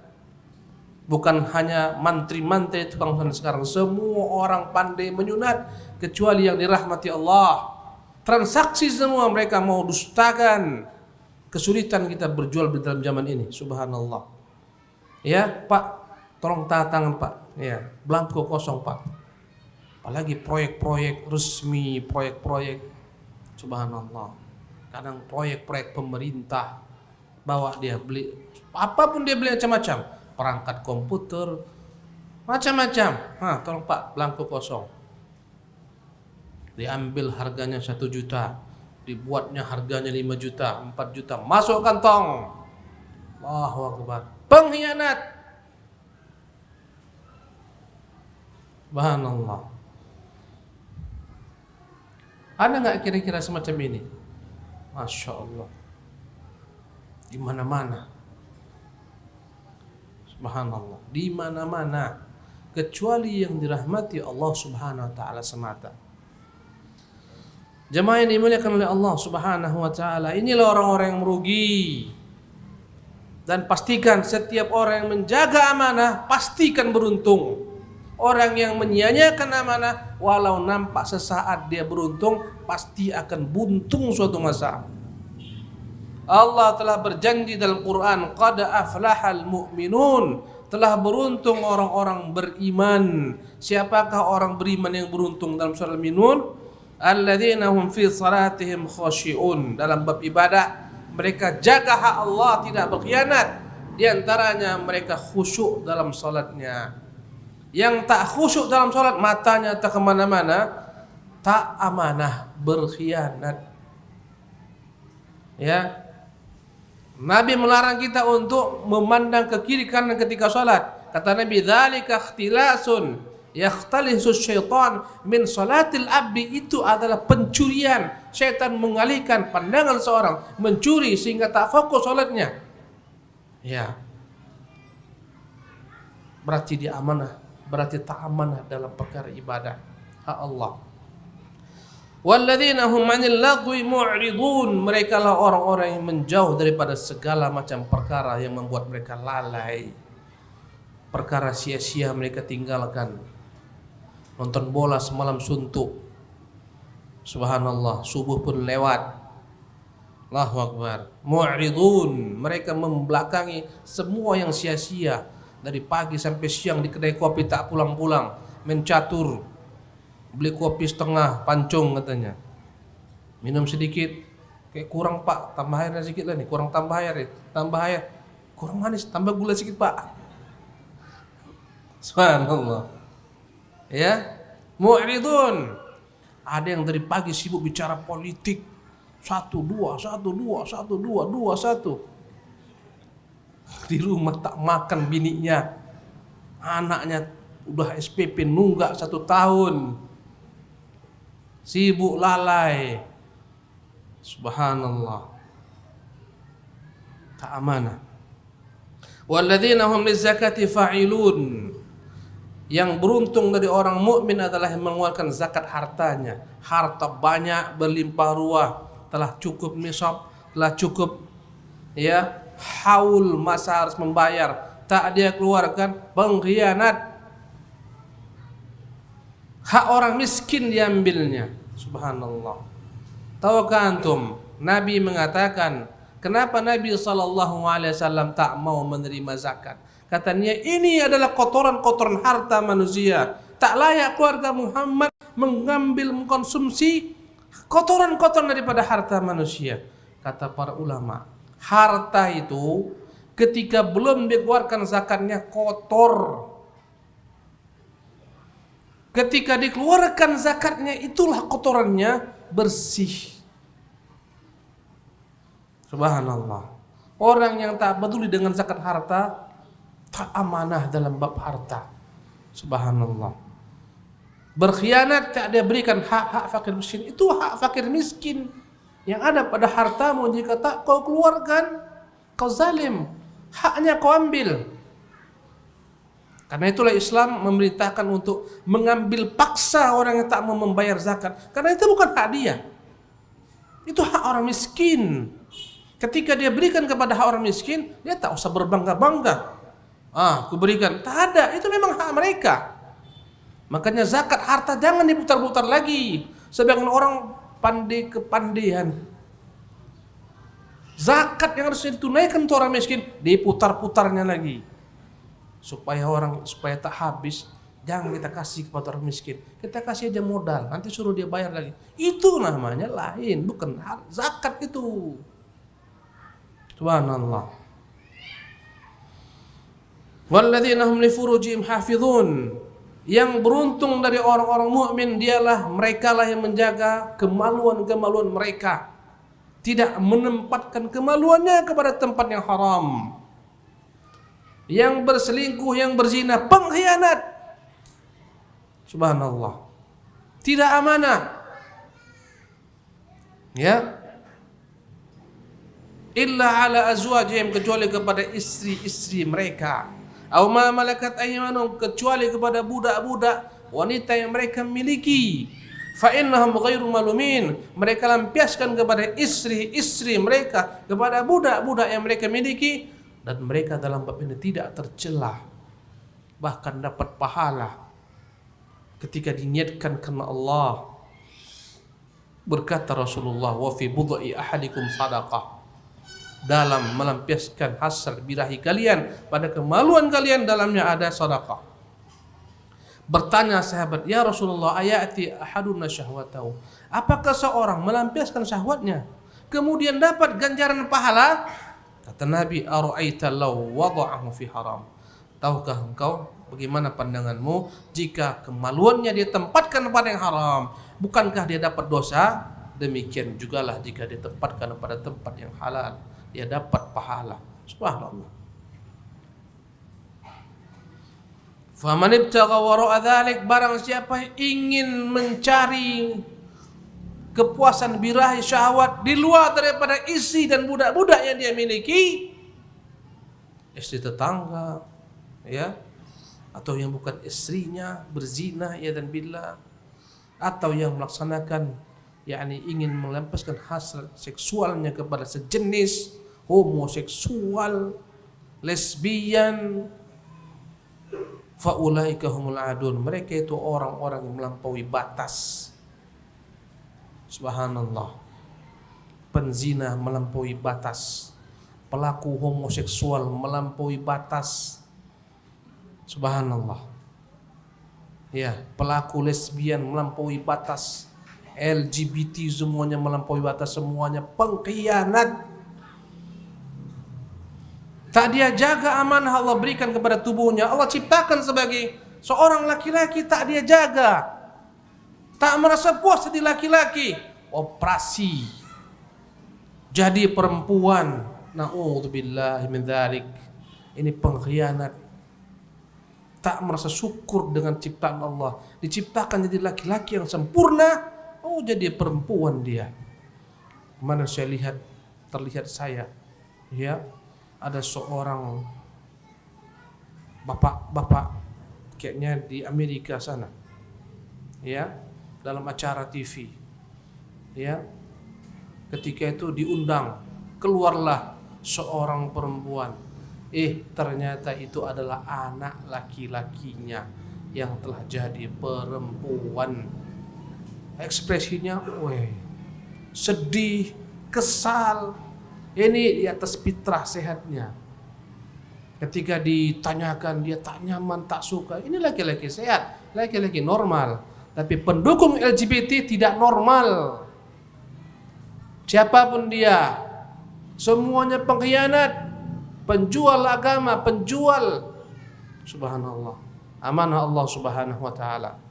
S1: Bukan hanya mantri-mantri tukang sunat sekarang, semua orang pandai menyunat kecuali yang dirahmati Allah. Transaksi semua mereka mau dustakan. Kesulitan kita berjual di dalam zaman ini, subhanallah. Ya, Pak, tolong tanda tangan, Pak. Ya, blanko kosong, Pak. Apalagi proyek-proyek resmi, proyek-proyek, subhanallah. Kadang proyek-proyek pemerintah, bawa dia beli apapun, dia beli macam-macam, perangkat komputer, macam-macam. Tolong Pak, blanko kosong. Diambil harganya 1 juta, dibuatnya harganya 5 juta, 4 juta, masuk kantong. Allahu Akbar. Pengkhianat. Subhanallah. Ada nggak kira-kira semacam ini? Masya Allah. Di mana-mana. Subhanallah. Di mana-mana. Kecuali yang dirahmati Allah Subhanahu wa taala semata. Jemaah yang dimuliakan oleh Allah Subhanahu wa taala, inilah orang-orang yang merugi. Dan pastikan setiap orang yang menjaga amanah pastikan beruntung. Orang yang menyia-nyiakan amanah walau nampak sesaat dia beruntung, pasti akan buntung suatu masa. Allah telah berjanji dalam Quran, qad aflahal mu'minun, telah beruntung orang-orang beriman. Siapakah orang beriman yang beruntung dalam surah Al-Mu'minun? Alladzina hum fi salatihim khashi'un. Dalam bab ibadah mereka jaga hak Allah, tidak berkhianat. Di antaranya mereka khusyuk dalam salatnya. Yang tak khusyuk dalam salat, matanya tak kemana-mana, tak amanah, berkhianat. Ya, Nabi melarang kita untuk memandang ke kiri kanan ketika salat. Kata Nabi, dzalika ikhtilasun yakhtalisu syaitan min salatil abdi, itu adalah pencurian. Syaitan mengalihkan pandangan seorang, mencuri sehingga tak fokus salatnya. Ya. Berarti dia amanah, berarti tak amanah dalam perkara ibadah hak Allah. Walladzina hum 'anil lagwi mu'ridun, mereka lah orang-orang yang menjauh daripada segala macam perkara yang membuat mereka lalai. Perkara sia-sia mereka tinggalkan. Nonton bola semalam suntuk. Subhanallah, subuh pun lewat. Allahu Akbar. Mu'ridun, mereka membelakangi semua yang sia-sia. Dari pagi sampai siang di kedai kopi tak pulang-pulang, main catur. Beli kopi setengah pancung katanya. Minum sedikit, kayak kurang Pak, tambah airnya sedikit lah nih, kurang tambah air ya. Tambah air, kurang manis, tambah gula sedikit Pak. Subhanallah. Ya, mu'ridun. Ada yang dari pagi sibuk bicara politik. 1-2, 1-2, 1-2, 2-1. Di rumah tak makan bininya. Anaknya udah SPP nunggak 1 tahun. Sibuk lalai. Subhanallah. Tak amanah. Walladzina hum lizakati fa'ilun. Yang beruntung dari orang mukmin adalah yang mengeluarkan zakat hartanya. Harta banyak berlimpah ruah, telah cukup nisab, telah cukup ya haul masa harus membayar, tak dia keluarkan, pengkhianat. Hak orang miskin diambilnya. Subhanallah. Tahukah antum, Nabi mengatakan, kenapa Nabi SAW tak mau menerima zakat? Katanya ini adalah kotoran-kotoran harta manusia. Tak layak keluarga Muhammad mengambil, mengkonsumsi kotoran-kotoran daripada harta manusia. Kata para ulama, harta itu ketika belum dikeluarkan zakatnya kotor. Ketika dikeluarkan zakatnya, itulah kotorannya bersih. Subhanallah. Orang yang tak peduli dengan zakat harta, tak amanah dalam bab harta. Subhanallah. Berkhianat, tak dia berikan hak-hak fakir miskin. Itu hak fakir miskin yang ada pada hartamu. Jika tak kau keluarkan, kau zalim. Haknya kau ambil. Karena itulah Islam memerintahkan untuk mengambil paksa orang yang tak mau membayar zakat. Karena itu bukan hak dia. Itu hak orang miskin. Ketika dia berikan kepada hak orang miskin, dia tak usah berbangga-bangga. Aku berikan. Tak ada, itu memang hak mereka. Makanya zakat harta jangan diputar-putar lagi. Sebagian orang pandai kepandian. Zakat yang harusnya ditunaikan untuk orang miskin, diputar-putarnya lagi. Supaya tak habis, jangan kita kasih kepada orang miskin. Kita kasih aja modal, nanti suruh dia bayar lagi. Itu namanya lain, bukan zakat itu. Subhanallah. Walladzina hum li furujihim hafizun. Yang beruntung dari orang-orang mukmin dialah mereka lah yang menjaga kemaluan-kemaluan mereka. Tidak menempatkan kemaluannya kepada tempat yang haram. Yang berselingkuh, yang berzina, pengkhianat. Subhanallah. Tidak amanah. Ya. Illa ala azwajihim, kecuali kepada istri-istri mereka. Aw ma malakat aymanuhum, kecuali kepada budak-budak wanita yang mereka miliki. Fa innahum ghairu malumin, mereka lampiaskan kepada istri-istri mereka, kepada budak-budak yang mereka miliki, dan mereka dalam bab ini tidak tercela, bahkan dapat pahala ketika diniatkan karena Allah. Berkata Rasulullah, wa fi bud'i ahadikum sadaqah, dalam melampiaskan hasil birahi kalian, pada kemaluan kalian dalamnya ada sedekah. Bertanya sahabat, ya Rasulullah, ayati ahaduna syahwatahu, apakah seorang melampiaskan syahwatnya kemudian dapat ganjaran pahala? Kata Nabi, ara'aita law wada'ahu fi haram, tahukah engkau bagaimana pandanganmu jika kemaluannya dia tempatkan pada yang haram, bukankah dia dapat dosa? Demikian jugalah jika ditempatkan pada tempat yang halal, dia dapat pahala. Subhanallah. Faman ibtagha wara'a dzalik, barang siapa ingin mencari kepuasan birahi syahwat di luar daripada istri dan budak-budak yang dia miliki, istri tetangga, ya, atau yang bukan istrinya berzina, ya dan billah, atau yang melaksanakan, yakni ingin melampiaskan hasil seksualnya kepada sejenis, homoseksual, lesbian, faulaika humul adun, mereka itu orang-orang yang melampaui batas. Subhanallah. Penzina melampaui batas, pelaku homoseksual melampaui batas. Subhanallah. Ya, pelaku lesbian melampaui batas, LGBT semuanya melampaui batas, semuanya pengkhianat. Tak dia jaga amanah Allah berikan kepada tubuhnya. Allah ciptakan sebagai seorang laki-laki, tak dia jaga. Tak merasa puas jadi laki-laki, operasi jadi perempuan. Na'udzubillahi min dzalik. Ini pengkhianat. Tak merasa syukur dengan ciptaan Allah. Diciptakan jadi laki-laki yang sempurna, jadi perempuan dia. Kemana saya lihat, terlihat saya, ya, ada seorang bapak-bapak kayaknya di Amerika sana, ya, dalam acara TV, ya, ketika itu diundang, keluarlah seorang perempuan, ternyata itu adalah anak laki-lakinya yang telah jadi perempuan. Ekspresinya, sedih, kesal. Ini di atas fitrah sehatnya. Ketika ditanyakan, dia tak nyaman, tak suka. Ini laki-laki sehat, laki-laki normal. Tapi pendukung LGBT tidak normal. Siapapun dia, semuanya pengkhianat. penjual agama, penjual. Subhanallah. Amanah Allah Subhanahu wa taala.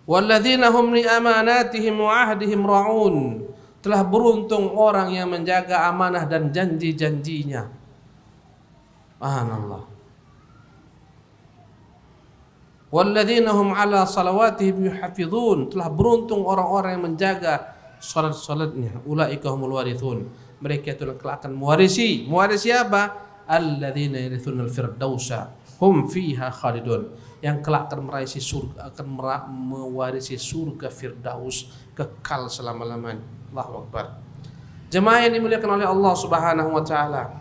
S1: Walladzina hum li amanatihim wa ahdihim ra'un. Telah beruntung orang yang menjaga amanah dan janji-janjinya. Subhanallah. Walladzina hum ala salawatihim yuhafizun. Telah beruntung orang-orang yang menjaga salat-salatnya. Ulaika humul warithun. Mereka itu akan mewarisi. Mewarisi apa? Alladzina yarithunal firdausa hum fiha khalidun. Yang kelak akan mewarisi surga, akan mewarisi surga Firdaus kekal selama-lamanya. Allahu Akbar. Jemaah yang dimuliakan oleh Allah Subhanahu wa taala.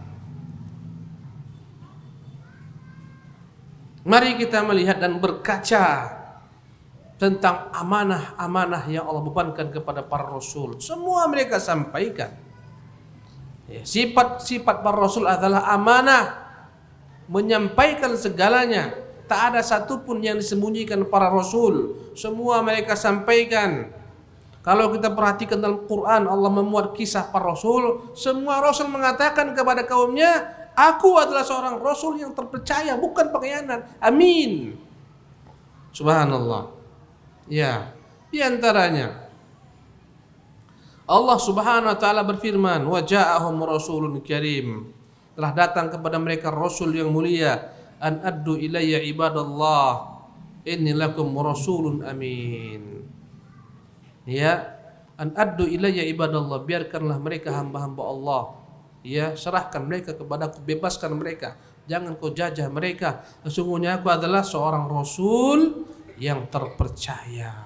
S1: Mari kita melihat dan berkaca tentang amanah-amanah yang Allah bebankan kepada para rasul. Semua mereka sampaikan. Ya, sifat-sifat para rasul adalah amanah, menyampaikan segalanya. Tak ada satupun yang disembunyikan para rasul. Semua mereka sampaikan. Kalau kita perhatikan dalam Quran, Allah memuat kisah para rasul. Semua rasul mengatakan kepada kaumnya, aku adalah seorang rasul yang terpercaya, bukan pengkhianat. Amin. Subhanallah. Ya, di antaranya Allah Subhanahu wa taala berfirman, wa ja'ahum rasulun karim. Telah datang kepada mereka rasul yang mulia. An addu ilayya ibadallah inni lakum rasulun amin. Ya, an addu ilayya ibadallah, biarkanlah mereka hamba-hamba Allah. Ya, serahkan mereka kepadaku, bebaskan mereka, jangan kau jajah mereka. Sesungguhnya aku adalah seorang rasul yang terpercaya.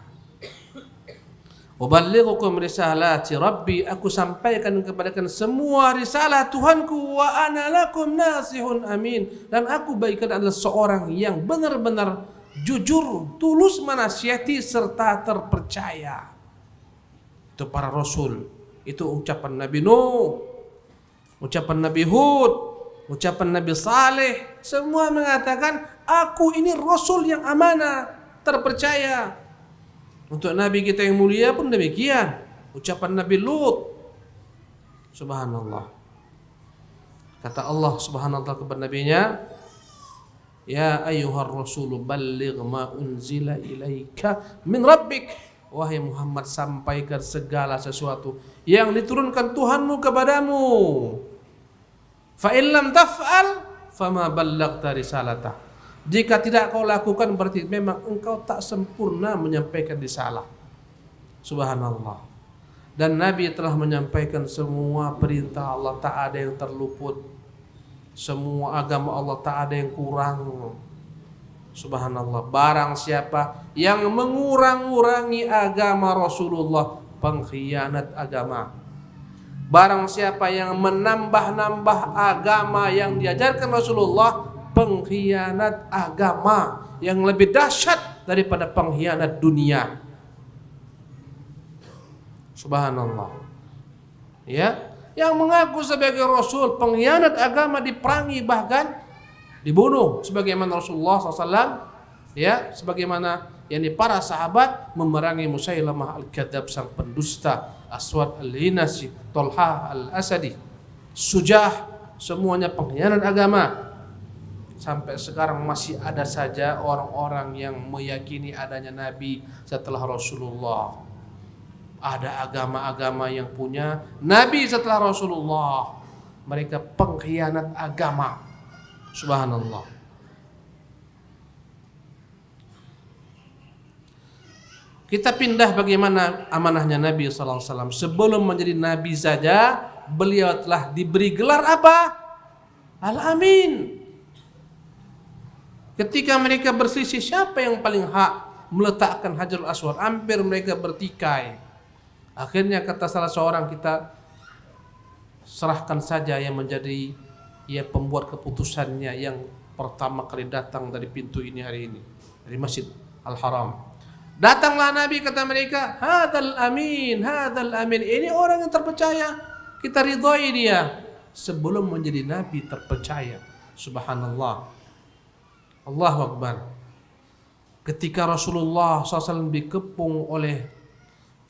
S1: Uballighukum risalati Rabbi, aku sampaikan kepada kalian semua risalah Tuhanku. Wa ana lakum nasihun amin, dan aku bagikan adalah seorang yang benar-benar jujur, tulus menasihati serta terpercaya. Itu para rasul. Itu ucapan Nabi Nuh, ucapan Nabi Hud, ucapan Nabi Saleh. Semua mengatakan aku ini rasul yang amanah, terpercaya. Untuk Nabi kita yang mulia pun demikian. Ucapan Nabi Lut. Subhanallah. Kata Allah Subhanahu wa ta'ala kepada nabinya, ya ayyuhar rasulu balligh ma unzila ilaika min rabbik. Wahai Muhammad, sampaikan segala sesuatu yang diturunkan Tuhanmu kepadamu. Fa in lam taf'al fama ballaghta risalatah. Jika tidak kau lakukan berarti memang engkau tak sempurna menyampaikan risalah. Subhanallah. Dan Nabi telah menyampaikan semua perintah Allah, tak ada yang terluput. Semua agama Allah tak ada yang kurang. Subhanallah. Barang siapa yang mengurang-urangi agama Rasulullah, pengkhianat agama. Barang siapa yang menambah-nambah agama yang diajarkan Rasulullah, pengkhianat agama yang lebih dahsyat daripada pengkhianat dunia. Subhanallah. Ya, yang mengaku sebagai rasul, pengkhianat agama diperangi, bahkan dibunuh, sebagaimana Rasulullah SAW. Ya, sebagaimana yakni para sahabat memerangi Musailamah al-Kadzab, sang pendusta, Aswad al-Hinasi, Tolha al-Asadi, Sujah, semuanya pengkhianat agama. Sampai sekarang masih ada saja orang-orang yang meyakini adanya Nabi setelah Rasulullah. Ada agama-agama yang punya Nabi setelah Rasulullah. Mereka pengkhianat agama. Subhanallah. Kita pindah bagaimana amanahnya Nabi SAW. Sebelum menjadi Nabi saja, beliau telah diberi gelar apa? Al-Amin. Ketika mereka berselisih siapa yang paling hak meletakkan Hajarul Aswad, hampir mereka bertikai. Akhirnya kata salah seorang, kita serahkan saja yang menjadi pembuat keputusannya yang pertama kali datang dari pintu ini hari ini, dari Masjid Al-Haram. Datanglah Nabi, kata mereka, hadzal amin, hadzal amin. Ini orang yang terpercaya, kita ridhoi dia. Sebelum menjadi Nabi terpercaya. Subhanallah. Allahu Akbar. Ketika Rasulullah SAW dikepung oleh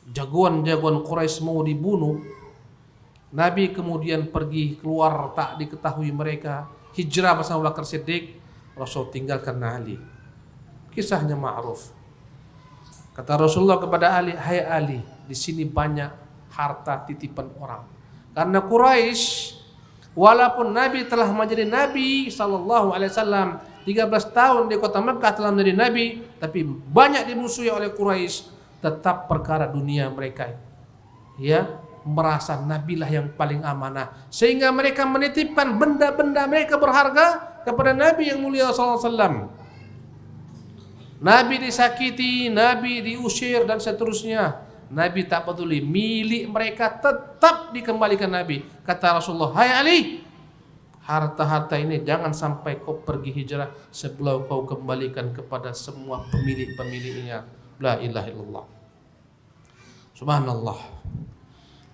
S1: jagoan-jagoan Quraisy mau dibunuh, Nabi kemudian pergi keluar tak diketahui mereka, hijrah bersama Abu Bakar Siddiq, Rasul tinggalkan Ali. Kisahnya ma'ruf. Kata Rasulullah kepada Ali, "Hai Ali, di sini banyak harta titipan orang." Karena Quraisy, walaupun Nabi telah menjadi Nabi sallallahu alaihi wasallam 13 tahun di kota Mekah telah menjadi Nabi, tapi banyak dimusuhi oleh Quraisy. Tetap perkara dunia mereka, ya, merasa Nabi lah yang paling amanah, sehingga mereka menitipkan benda-benda mereka berharga kepada Nabi yang mulia sallallahu alaihi wasallam. Nabi disakiti, Nabi diusir dan seterusnya. Nabi tak peduli, milik mereka tetap dikembalikan Nabi. Kata Rasulullah, "Hai Ali, harta-harta ini jangan sampai kau pergi hijrah sebelum kau kembalikan kepada semua pemilik-pemiliknya." La ilaha illallah. Subhanallah.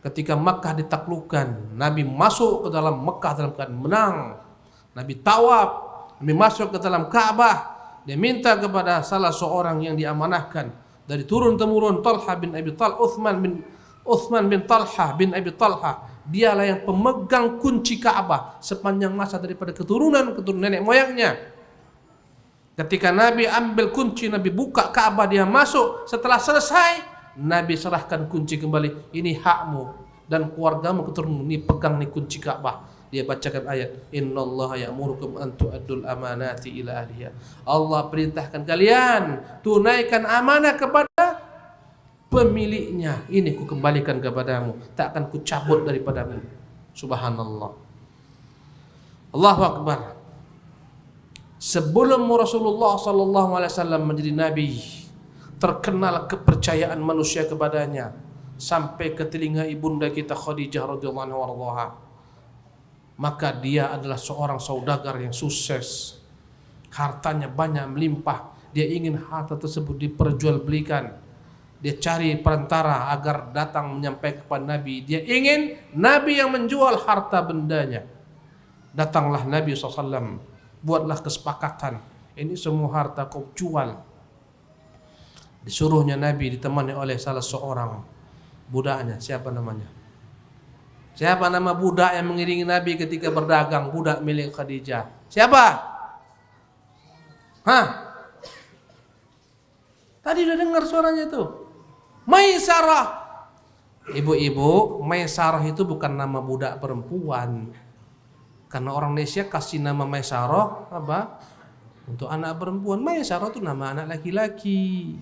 S1: Ketika Makkah ditaklukkan, Nabi masuk ke dalam Makkah dalam keadaan menang. Nabi tawaf, Nabi masuk ke dalam Ka'bah. Dia minta kepada salah seorang yang diamanahkan dari turun temurun Talha bin Abi Talha, Uthman bin Talha bin Abi Talha. Dialah yang pemegang kunci Ka'bah sepanjang masa daripada keturunan nenek moyangnya. Ketika Nabi ambil kunci, Nabi buka Ka'bah, dia masuk. Setelah selesai, Nabi serahkan kunci kembali. "Ini hakmu dan keluargamu keturunan, ini pegang nih kunci Ka'bah." Dia bacakan ayat, "Innallaha ya'murukum an tu'addul amanati ila ahliha." Allah perintahkan kalian tunaikan amanah kepada pemiliknya. Ini ku kembalikan kepadamu, tak akan ku cabut daripadamu. Subhanallah. Allahu Akbar. Sebelum Rasulullah sallallahu alaihi wasallam menjadi nabi, terkenal kepercayaan manusia kepadanya sampai ke telinga ibunda kita Khadijah radhiyallahu anha. Maka dia adalah seorang saudagar yang sukses. Hartanya banyak melimpah. Dia ingin harta tersebut diperjualbelikan. Dia cari perantara agar datang menyampaikan kepada Nabi. Dia ingin Nabi yang menjual harta bendanya. Datanglah Nabi SAW. Buatlah kesepakatan. Ini semua harta kau jual. Disuruhnya Nabi ditemani oleh salah seorang budaknya. Siapa namanya? Siapa nama budak yang mengiringi Nabi ketika berdagang? Budak milik Khadijah. Siapa? Hah? Tadi udah dengar suaranya itu. Maisarah. Ibu-ibu, Maisarah itu bukan nama budak perempuan. Karena orang Indonesia kasih nama Maisarah apa? Untuk anak perempuan. Maisarah itu nama anak laki-laki.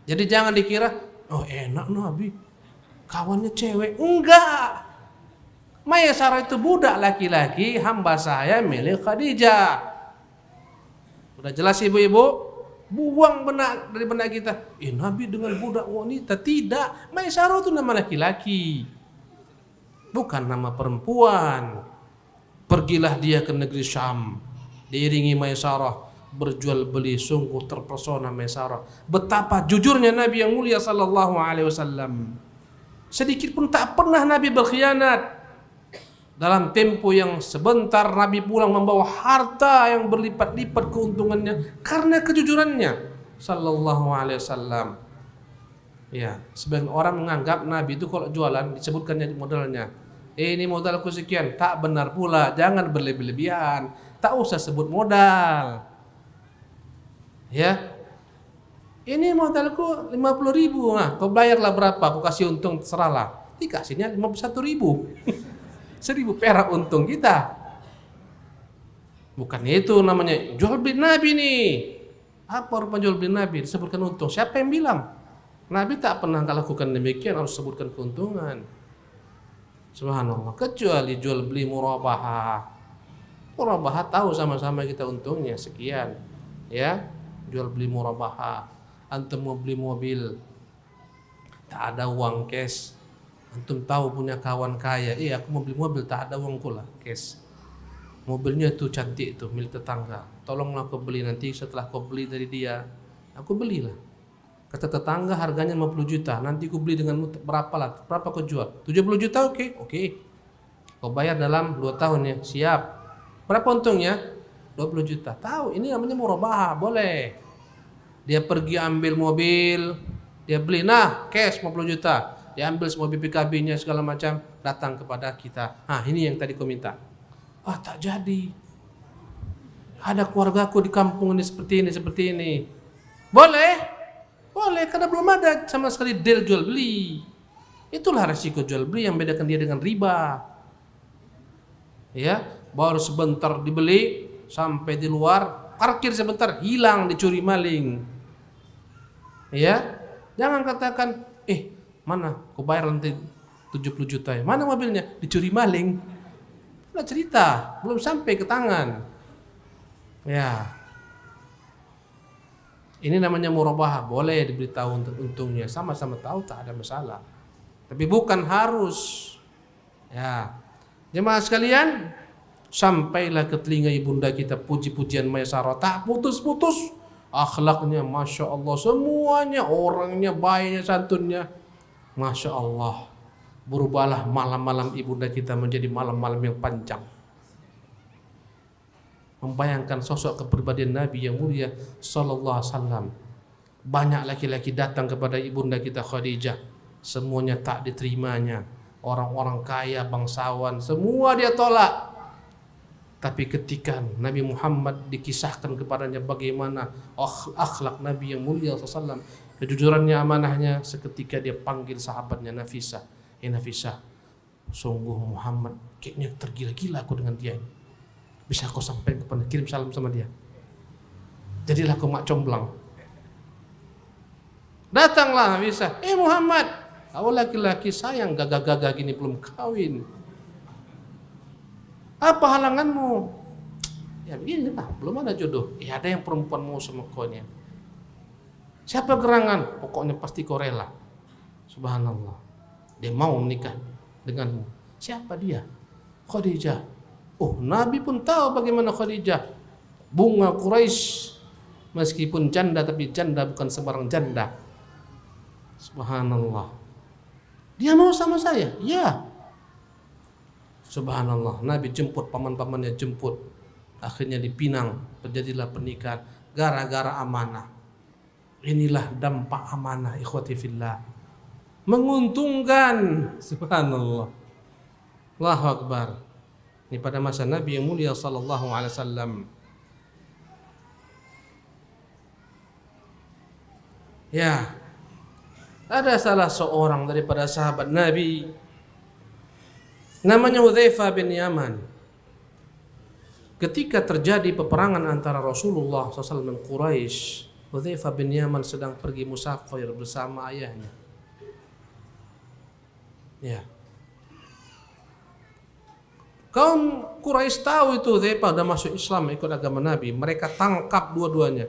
S1: Jadi jangan dikira, oh enak Nabi, kawannya cewek. Enggak. Maisarah itu budak laki-laki, hamba saya milik Khadijah. Udah jelas ibu-ibu? Buang benak dari benak kita. Nabi dengan budak wanita. Tidak. Maisarah itu nama laki-laki, bukan nama perempuan. Pergilah dia ke negeri Syam, diiringi Maisarah. Berjual beli, sungguh terpesona Maisarah. Betapa jujurnya Nabi yang mulia sallallahu alaihi wasallam. Sedikit pun tak pernah Nabi berkhianat. Dalam tempo yang sebentar Nabi pulang membawa harta yang berlipat-lipat keuntungannya karena kejujurannya sallallahu alaihi wasallam. Ya, sebagian orang menganggap Nabi itu kalau jualan disebutkannya modalnya. Ini modalku sekian. Tak benar pula. Jangan berlebih-lebihan. Tak usah sebut modal. Ya. Ini modalku 50.000. Nah, kau bayarlah berapa? Aku kasih untung, terserahlah. Dikasihnya 51.000. 1.000 perak untung kita. Bukan itu namanya jual beli Nabi nih. Apa rupa jual beli Nabi? Disebutkan untung. Siapa yang bilang? Nabi tak pernah lakukan demikian, harus sebutkan keuntungan. Subhanallah. Kecuali jual beli murabahah. Murabahah tahu sama-sama kita untungnya sekian. Ya, jual beli murabahah. Antum mau beli mobil, tak ada uang cash. Antum tahu punya kawan kaya, aku mau beli mobil, tak ada uang pula cash. Mobilnya itu cantik itu, milik tetangga. Tolonglah kau beli, nanti setelah kau beli dari dia, aku belilah. Kata tetangga harganya 50 juta, nanti kau beli dengan berapa lah? Berapa kau jual? 70 juta, oke. Kau bayar dalam 2 tahun ya, siap. Berapa untungnya? 20 juta. Tahu, ini namanya murabahah, boleh. Dia pergi ambil mobil, dia beli, nah cash 50 juta. diambil semua BPKB-nya segala macam, datang kepada kita. Ini yang tadi kau minta. Tak jadi. Ada keluargaku di kampung ini seperti ini. Boleh, karena belum ada sama sekali deal jual beli. Itulah resiko jual beli yang bedakan dia dengan riba. Ya, baru sebentar dibeli, sampai di luar, parkir sebentar, hilang, dicuri maling. Ya, jangan katakan, mana kau bayar nanti 70 juta ya. Mana mobilnya? Dicuri maling. Udah cerita, belum sampai ke tangan. Ya. Ini namanya murabahah, boleh diberitahu untungnya, sama-sama tahu tak ada masalah. Tapi bukan harus. Ya. Jemaah sekalian, sampailah ke telinga ibunda kita puji-pujian Maisarah, tak putus-putus. Akhlaknya Masya Allah, semuanya, orangnya, baiknya, santunnya, Masya Allah. Berubahlah malam-malam ibunda kita menjadi malam-malam yang panjang, membayangkan sosok kepribadian Nabi yang mulia sallallahu alaihi wasallam. Banyak laki-laki datang kepada ibunda kita Khadijah, semuanya tak diterimanya. Orang-orang kaya, bangsawan, semua dia tolak. Tapi ketika Nabi Muhammad dikisahkan kepadanya bagaimana akhlak Nabi yang mulia sallallahu alaihi wasallam, kejujurannya, amanahnya, seketika dia panggil sahabatnya Nafisah. Nafisah, sungguh Muhammad kayaknya tergila-gila aku dengan dia. Bisa kau sampaikan kepada, kirim salam sama dia. Jadilah kau mak comblang. Datanglah Nafisah, Muhammad, kau laki-laki sayang gagah-gagah gini belum kawin. Apa halanganmu? Ya begini lah, belum ada jodoh. Ada yang perempuan mau sama kau nya. Siapa gerangan? Pokoknya pasti kau rela. Subhanallah. Dia mau menikah denganmu. Siapa dia? Khadijah. Nabi pun tahu bagaimana Khadijah. Bunga Quraisy. Meskipun janda, tapi janda bukan sembarang janda. Subhanallah. Dia mau sama saya? Ya. Subhanallah. Nabi jemput, paman-pamannya jemput. Akhirnya dipinang. Terjadilah pernikahan. Gara-gara amanah. Inilah dampak amanah, ikhwati fillah. Menguntungkan. Subhanallah. Allahu Akbar. Ini pada masa Nabi yang mulia sallallahu alaihi wasallam. Ya. Ada salah seorang daripada sahabat Nabi, namanya Hudzaifah bin Yaman. Ketika terjadi peperangan antara Rasulullah SAW dan Quraisy, Hudzaifah bin Yaman sedang pergi musafir bersama ayahnya. Ya. Kaum Quraisy tahu itu Hudzaifah sudah masuk Islam, ikut agama Nabi. Mereka tangkap dua-duanya.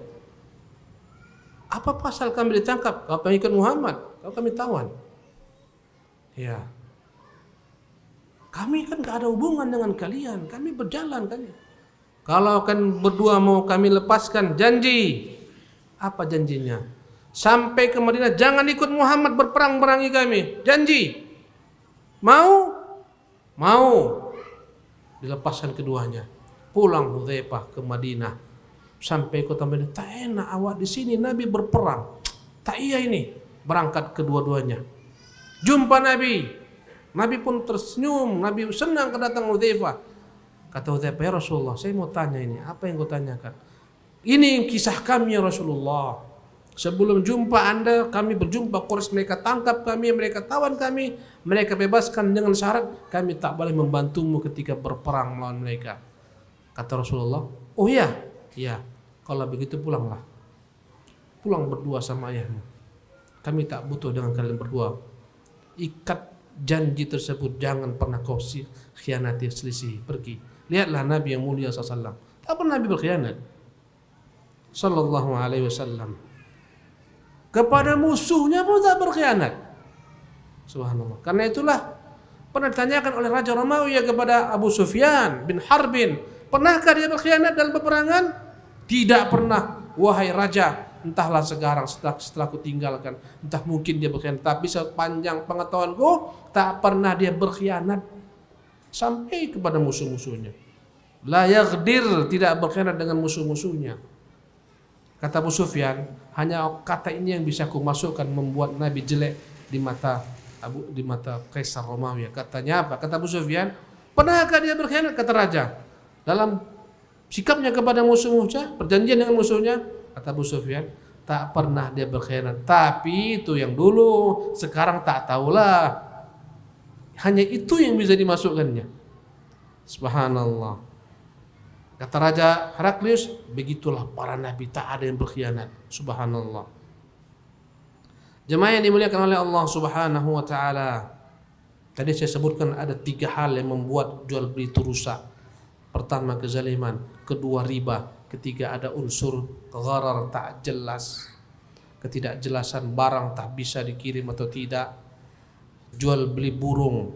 S1: Apa pasal kami ditangkap? Kau pengikut Muhammad, kau kami tawan. Ya. Kami kan gak ada hubungan dengan kalian. Kami berjalan kami. Kalau kan berdua mau kami lepaskan, janji. Apa janjinya? Sampai ke Madinah jangan ikut Muhammad berperang merangi kami. Janji. Mau? Mau. Dilepaskan keduanya. Pulang Hudzaifah ke Madinah. Sampai kota Madinah, tak enak awak di sini, Nabi berperang. Tak iya ini. Berangkat kedua-duanya. Jumpa Nabi. Nabi pun tersenyum. Nabi senang kedatangan Hudzaifah. Kata Hudzaifah, ya Rasulullah, saya mau tanya ini. Apa yang kau tanyakan? Ini kisah kami ya Rasulullah. Sebelum jumpa Anda, kami berjumpa Quraisy, mereka tangkap kami, mereka tawan kami, mereka bebaskan dengan syarat kami tak boleh membantumu ketika berperang melawan mereka. Kata Rasulullah, oh iya, iya. Kalau begitu pulanglah. Pulang berdua sama ayahmu. Kami tak butuh dengan kalian berdua. Ikat janji tersebut, jangan pernah kau khianati, selisih, pergi. Lihatlah Nabi yang mulia SAW. Tak pernah Nabi berkhianat. Sallallahu alaihi wasallam. Kepada musuhnya pun tak berkhianat. Subhanallah. Karena itulah pernah ditanyakan oleh Raja Romawi kepada Abu Sufyan bin Harbin, pernahkah dia berkhianat dalam peperangan? Tidak pernah. Wahai raja, entahlah sekarang setelah aku tinggalkan, entah mungkin dia berkhianat, tapi sepanjang pengetahuanku tak pernah dia berkhianat sampai kepada musuh-musuhnya. La yaghdir, tidak berkhianat dengan musuh-musuhnya. Kata Abu Sufyan, hanya kata ini yang bisa aku masukkan membuat Nabi jelek di mata di mata Kaisar Romawi. Katanya apa? Kata Abu Sufyan, pernahkah dia berkhianat? Kata raja. Dalam sikapnya kepada musuh-musuhnya, perjanjian dengan musuhnya, kata Abu Sufyan, tak pernah dia berkhianat. Tapi itu yang dulu, sekarang tak tahulah. Hanya itu yang bisa dimasukkannya. Subhanallah. Kata Raja Heraklius, begitulah para nabi, tak ada yang berkhianat. Subhanallah. Jemaah yang dimuliakan oleh Allah Subhanahu wa taala. Tadi saya sebutkan ada 3 hal yang membuat jual beli itu rusak. Pertama, kezaliman, kedua, riba, ketiga, ada unsur gharar, tak jelas, ketidakjelasan barang tak bisa dikirim atau tidak. Jual beli burung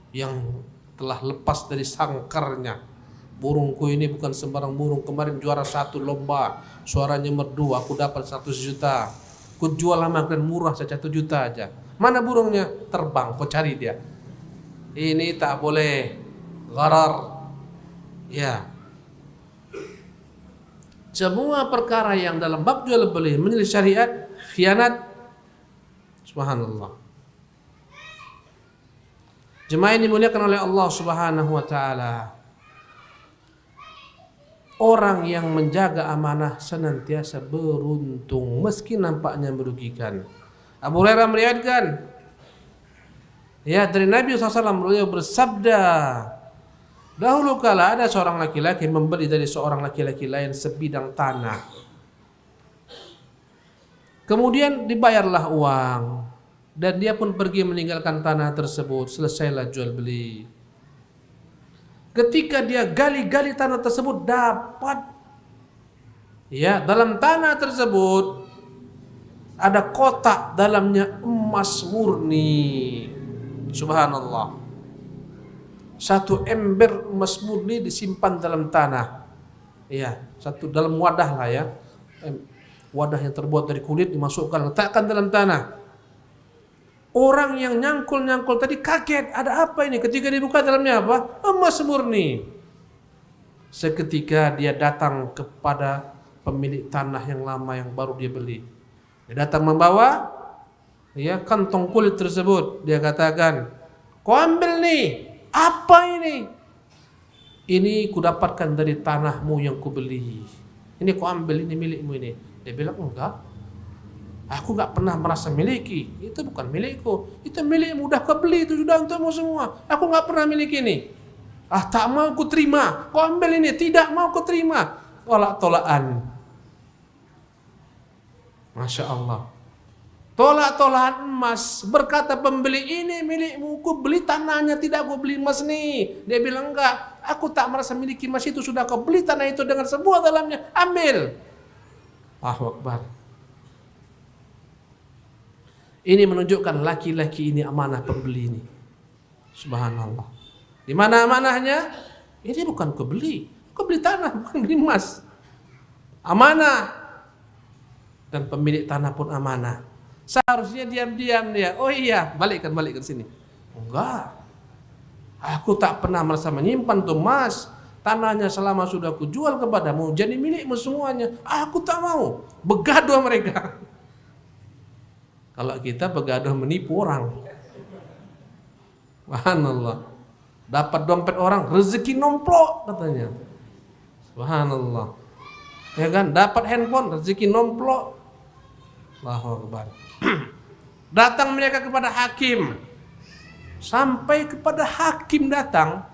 S1: yang telah lepas dari sangkarnya. Burungku ini bukan sembarang burung, kemarin juara 1 lomba, suaranya merdu, aku dapat 100 juta. Ku jual lama dan murah saja 1 juta aja. Mana burungnya? Terbang, kau cari dia. Ini tak boleh. Gharar. Ya. Semua perkara yang dalam bab jual beli menyelisih syariat, khianat. Subhanallah. Jemaah yang dimuliakan oleh Allah Subhanahu wa taala. Orang yang menjaga amanah senantiasa beruntung meski nampaknya merugikan. Abu Hurairah meriwayatkan, ya, dari Nabi SAW beliau bersabda, dahulu kala ada seorang laki-laki membeli dari seorang laki-laki lain sebidang tanah. Kemudian dibayarlah uang dan dia pun pergi meninggalkan tanah tersebut. Selesailah jual beli. Ketika dia gali-gali tanah tersebut, dapat, ya, dalam tanah tersebut ada kotak, dalamnya emas murni. Subhanallah. 1 ember emas murni disimpan dalam tanah. Ya, satu dalam wadah lah ya. Wadah yang terbuat dari kulit dimasukkan, letakkan dalam tanah. Orang yang nyangkul-nyangkul tadi kaget, ada apa ini? Ketika dibuka, dalamnya apa? Emas murni. Seketika dia datang kepada pemilik tanah yang lama yang baru dia beli. Dia datang membawa, ya, kantong kulit tersebut. Dia katakan, kau ambil nih, apa ini? Ini kudapatkan dari tanahmu yang kubeli. Ini kau ambil, ini milikmu ini. Dia bilang, enggak. Aku enggak pernah merasa miliki. Itu bukan milikku. Itu milikmu, udah kau beli, itu sudah untukmu semua. Aku enggak pernah miliki ini. Ah, tak mau ku terima. Kau ambil ini, tidak mau ku terima. Tolak-tolakan. Masya Allah. Tolak-tolakan emas. Berkata pembeli, ini milikmu, ku beli tanahnya, tidak ku beli emas nih. Dia bilang, enggak, aku tak merasa miliki emas itu, sudah kau beli tanah itu dengan semua dalamnya, ambil. Allahu Akbar. Ini menunjukkan laki-laki ini amanah pembeli ini. Subhanallah. Di mana amanahnya? Ini bukan kau beli tanah, bukan beli emas. Amanah. Dan pemilik tanah pun amanah. Seharusnya diam-diam dia. Oh iya, balik ke sini. Enggak. Aku tak pernah merasa menyimpan tuh emas. Tanahnya selama sudah aku jual kepadamu, jadi milikmu semuanya. Aku tak mau. Begaduh mereka. Kalau kita begaduh menipu orang. Subhanallah. Dapat dompet orang, rezeki nomplok katanya. Subhanallah. Ya kan, dapat handphone, rezeki nomplok. Allahu Akbar. Datang mereka kepada hakim. Sampai kepada hakim datang.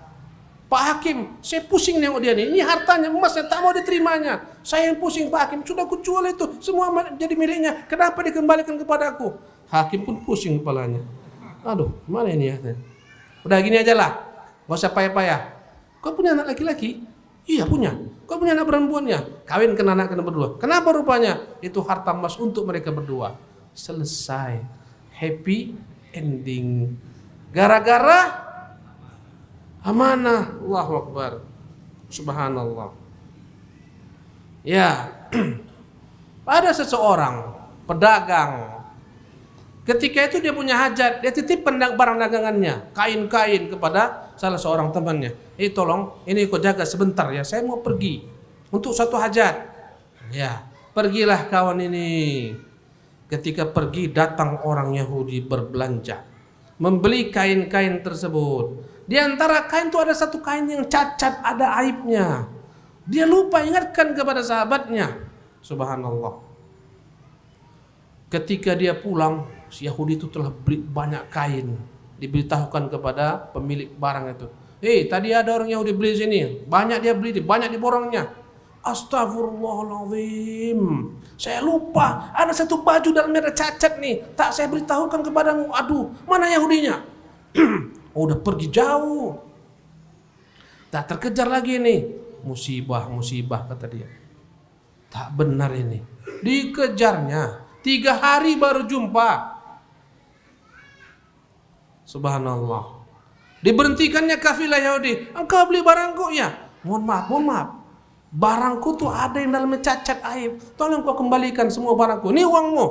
S1: Pak Hakim, saya pusing nengok dia nih. Ini hartanya, emasnya tak mau diterimanya. Saya yang pusing Pak Hakim. Sudah kujual itu, semua jadi miliknya. Kenapa dikembalikan kepadaku? Hakim pun pusing kepalanya. Aduh, mana ini ya? Udah gini aja lah, gak usah payah-payah. Kau punya anak laki-laki? Iya punya. Kau punya anak perempuannya? Kawinkan anak kena berdua. Kenapa rupanya? Itu harta emas untuk mereka berdua. Selesai. Happy ending. Gara-gara amanah. Allahu Akbar. Subhanallah. Ya. Ada seseorang pedagang. Ketika itu dia punya hajat, dia titipkan barang dagangannya, kain-kain kepada salah seorang temannya. Tolong, ini kau jaga sebentar ya, saya mau pergi untuk satu hajat. Ya, pergilah kawan ini. Ketika pergi, datang orang Yahudi berbelanja. membeli kain-kain tersebut. Di antara kain itu ada satu kain yang cacat, ada aibnya. Dia lupa ingatkan kepada sahabatnya. Subhanallah. Ketika dia pulang, si Yahudi itu telah beli banyak kain. Diberitahukan kepada pemilik barang itu. Tadi ada orang Yahudi beli sini. Banyak dia beli, banyak diborongnya. Astagfirullahaladzim. Saya lupa, ada satu baju dalamnya ada cacat nih. Tak saya beritahukan kepadamu. Aduh, mana Yahudinya? Udah pergi jauh. Tak terkejar lagi nih. Musibah kata dia. Tak benar ini. Dikejarnya 3 hari baru jumpa. Subhanallah. Diberhentikannya kafilah Yahudi. Engkau beli barangku ya? Mohon maaf. Barangku tuh ada yang dalamnya cacat aib. Tolong kau kembalikan semua barangku. Ini uangmu.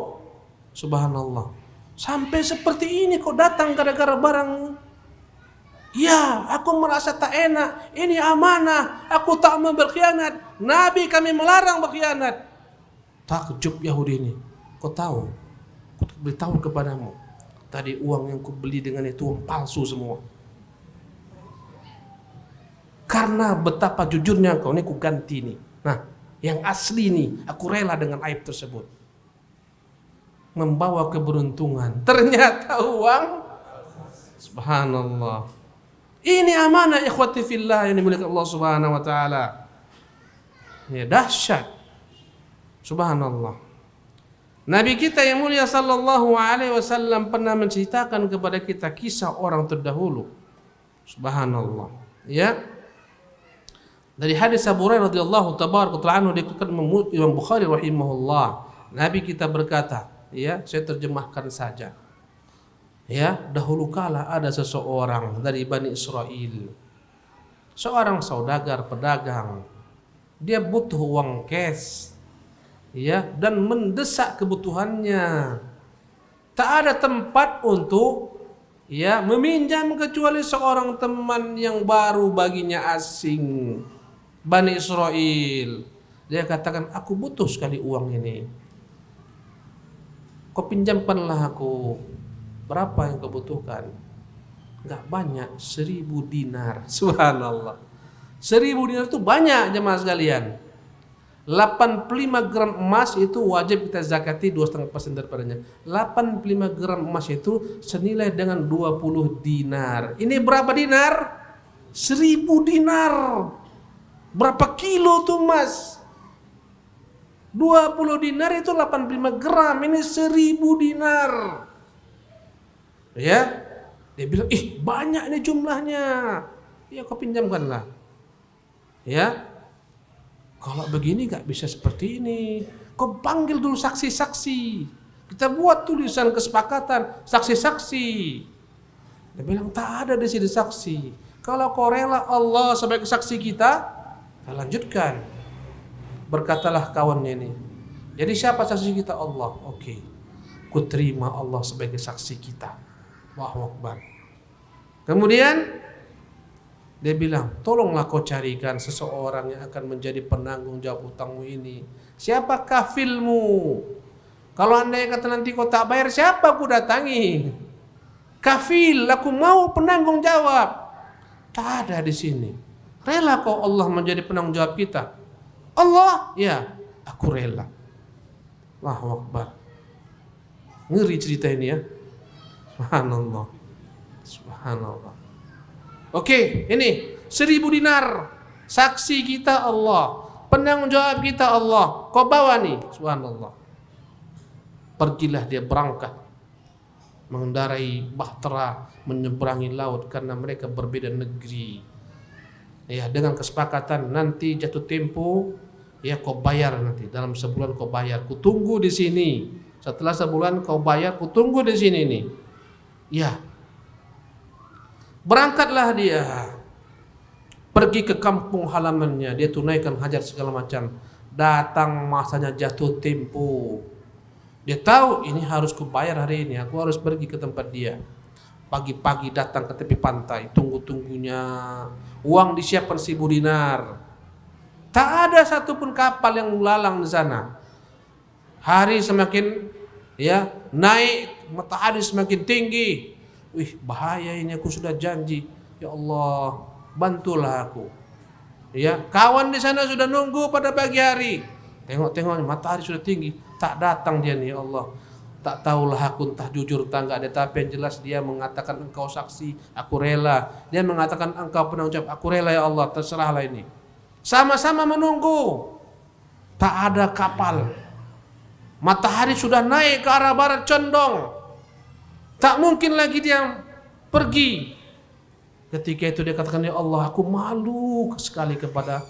S1: Subhanallah. Sampai seperti ini kau datang gara-gara barangmu. Ya, aku merasa tak enak. Ini amanah. Aku tak mau berkhianat. Nabi kami melarang berkhianat. Takjub Yahudi ini. Kau tahu? Aku beritahu kepadamu. Tadi uang yang ku beli dengan itu uang palsu semua. Karena betapa jujurnya kau ini ku ganti nih. Nah, yang asli nih, aku rela dengan aib tersebut. Membawa keberuntungan. Ternyata uang. Subhanallah. Ini amanah ikhwati fillah yang dimiliki Allah Subhanahu wa taala. Ya, dahsyat. Subhanallah. Nabi kita yang mulia sallallahu alaihi wasallam pernah menceritakan kepada kita kisah orang terdahulu. Subhanallah. Ya. Dari hadis Abu Hurairah radhiyallahu tabaraka anhu dikutip Imam Bukhari rahimahullah. Nabi kita berkata, ya, saya terjemahkan saja. Ya, dahulu kala ada seseorang dari Bani Israel. Seorang saudagar, pedagang. Dia butuh uang cash. Ya, dan mendesak kebutuhannya. Tak ada tempat untuk meminjam kecuali seorang teman yang baru baginya asing. Bani Israel. Dia katakan, aku butuh sekali uang ini. Kau pinjamkanlah aku. Berapa yang kau butuhkan? Enggak banyak, 1000 dinar. Subhanallah. 1000 dinar itu banyak jemaah sekalian. 85 gram emas itu wajib kita zakati 2,5% daripadanya. 85 gram emas itu senilai dengan 20 dinar. Ini berapa dinar? 1000 dinar. Berapa kilo tuh emas? 20 dinar itu 85 gram. Ini 1000 dinar. Ya, dia bilang, banyak nih jumlahnya. Ya, kau pinjamkanlah. Ya, kalau begini gak bisa seperti ini. Kau panggil dulu saksi-saksi. Kita buat tulisan kesepakatan saksi-saksi. Dia bilang, tak ada di sini saksi. Kalau kau rela Allah sebagai saksi kita lanjutkan. Berkatalah kawannya ini, jadi siapa saksi kita? Allah. Oke, ku terima Allah sebagai saksi kita. Allahu Akbar. Kemudian dia bilang, tolonglah kau carikan seseorang yang akan menjadi penanggung jawab utangmu ini. Siapa kafilmu? Kalau andai kata nanti kau tak bayar, siapa aku datangi? Kafil, aku mau penanggung jawab. Tak ada di sini. Rela kau Allah menjadi penanggung jawab kita? Allah, ya, aku rela. Allahu Akbar. Ngeri cerita ini ya. Subhanallah. Subhanallah. Oke, ini 1000 dinar. Saksi kita Allah, penanggung jawab kita Allah. Kau bawa nih. Subhanallah. Pergilah dia berangkat, mengendarai bahtera, menyeberangi laut karena mereka berbeda negeri. Ya, dengan kesepakatan nanti jatuh tempo, ya kau bayar nanti dalam sebulan kau bayar. Ku tunggu di sini. Setelah sebulan kau bayar, ku tunggu di sini nih. Ya. Berangkatlah dia. Pergi ke kampung halamannya, dia tunaikan hajat segala macam. Datang masanya jatuh tempo. Dia tahu ini harus kubayar hari ini, aku harus pergi ke tempat dia. Pagi-pagi datang ke tepi pantai, tunggu-tunggunya. Uang disiapkan 1000 dinar. Tak ada satupun kapal yang lalang di sana. Hari semakin naik, matahari semakin tinggi. Wih, bahaya ini, aku sudah janji. Ya Allah, bantulah aku. Ya, kawan di sana sudah nunggu pada pagi hari. Tengok-tengok matahari sudah tinggi, tak datang dia nih. Ya Allah, tak tahulah aku entah jujur entah enggak ada, tapi yang jelas dia mengatakan engkau saksi, aku rela. Dia mengatakan engkau penanggung jawab, aku rela ya Allah, terserahlah ini. Sama-sama menunggu. Tak ada kapal. Matahari sudah naik ke arah barat condong. Tak mungkin lagi dia pergi. Ketika itu dia katakan, ya Allah, aku malu sekali kepada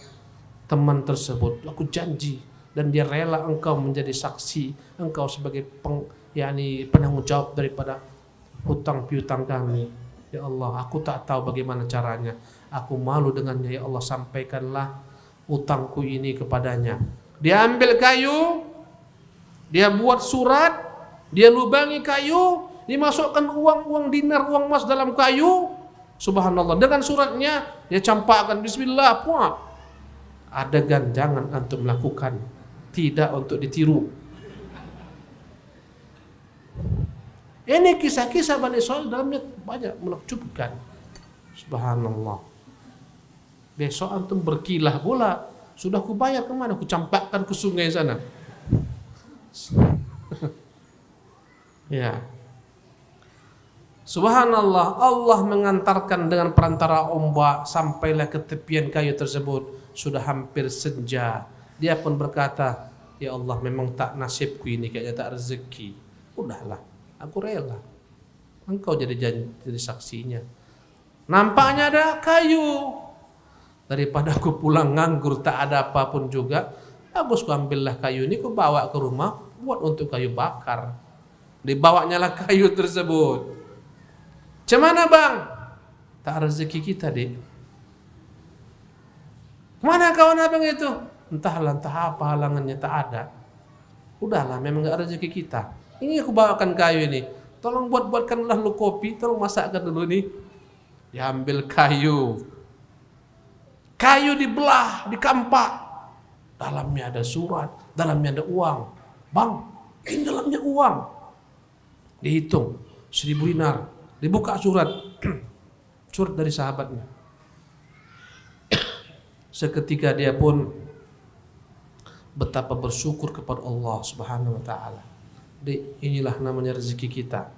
S1: teman tersebut. Aku janji, dan dia rela engkau menjadi saksi, engkau sebagai penanggung jawab daripada hutang piutang kami. Ya Allah, aku tak tahu bagaimana caranya. Aku malu dengannya. Ya Allah, sampaikanlah hutangku ini kepadanya. Dia ambil kayu, dia buat surat, dia lubangi kayu, dimasukkan uang dinar, uang emas dalam kayu. Subhanallah, dengan suratnya dia campakkan bismillah, puak. Adegan jangan antum lakukan, tidak untuk ditiru. Ini kisah-kisah Bani Israil dalamnya banyak menakjubkan. Subhanallah. Besok antum berkilah bola, sudah kubayar kemana? Ku campakkan ke sungai sana. Ya. Subhanallah, Allah mengantarkan dengan perantara ombak sampailah ke tepian kayu tersebut. Sudah hampir senja. Dia pun berkata, ya Allah, memang tak nasibku ini, kayaknya tak rezeki. Udahlah, aku rela. Engkau jadi saksinya. Nampaknya ada kayu. Daripada aku pulang nganggur tak ada apapun juga, bagus ku ambillah kayu ini, ku bawa ke rumah buat untuk kayu bakar. Dibawanya lah kayu tersebut. Cemana bang? Tak rezeki kita, Dek. Mana kawan abang itu? Entahlah, entah apa halangannya, tak ada. Udahlah, memang gak rezeki kita. Ini aku bawakan kayu ini. Tolong buatkanlah lu kopi, tolong masakkan dulu nih. Diambil kayu. Kayu dibelah, dikampak. Dalamnya ada surat, dalamnya ada uang. Bang, ini dalamnya uang. Dihitung, 1000 dinar. Dibuka surat dari sahabatnya. Seketika dia pun betapa bersyukur kepada Allah Subhanahu wa taala. Inilah namanya rezeki kita.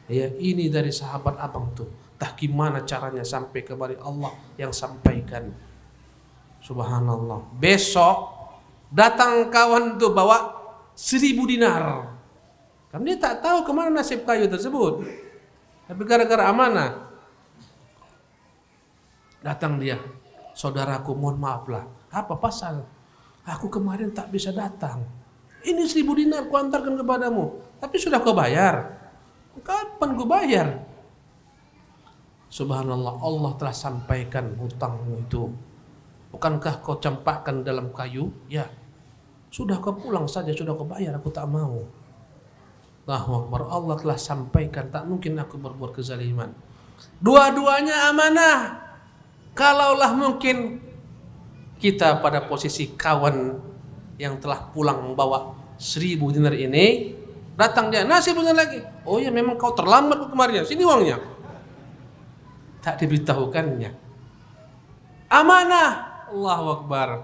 S1: Ya, ini dari sahabat abang tuh. Entah gimana caranya sampai kepada Allah yang sampaikan. Subhanallah. Besok datang kawan tuh bawa 1000 dinar. Karena dia tak tahu kemana nasib kayu tersebut. Tapi gara-gara amanah, datang dia, saudaraku mohon maaflah. Apa pasal? Aku kemarin tak bisa datang. Ini 1000 dinar ku antarkan kepadamu. Tapi sudah kau bayar. Kapan ku bayar? Subhanallah, Allah telah sampaikan hutangmu itu. Bukankah kau campakkan dalam kayu? Ya. Sudah kau pulang saja, sudah kau bayar, aku tak mau. Allahu Akbar, Allah telah sampaikan, tak mungkin aku berbuat kezaliman. Dua-duanya amanah. Kalaulah mungkin kita pada posisi kawan yang telah pulang membawa 1000 dinar ini, datang dia, nah 1000 dinar lagi. Oh ya, memang kau terlambat kemarin, sini uangnya. Tak diberitahukannya. Amanah. Allahu Akbar.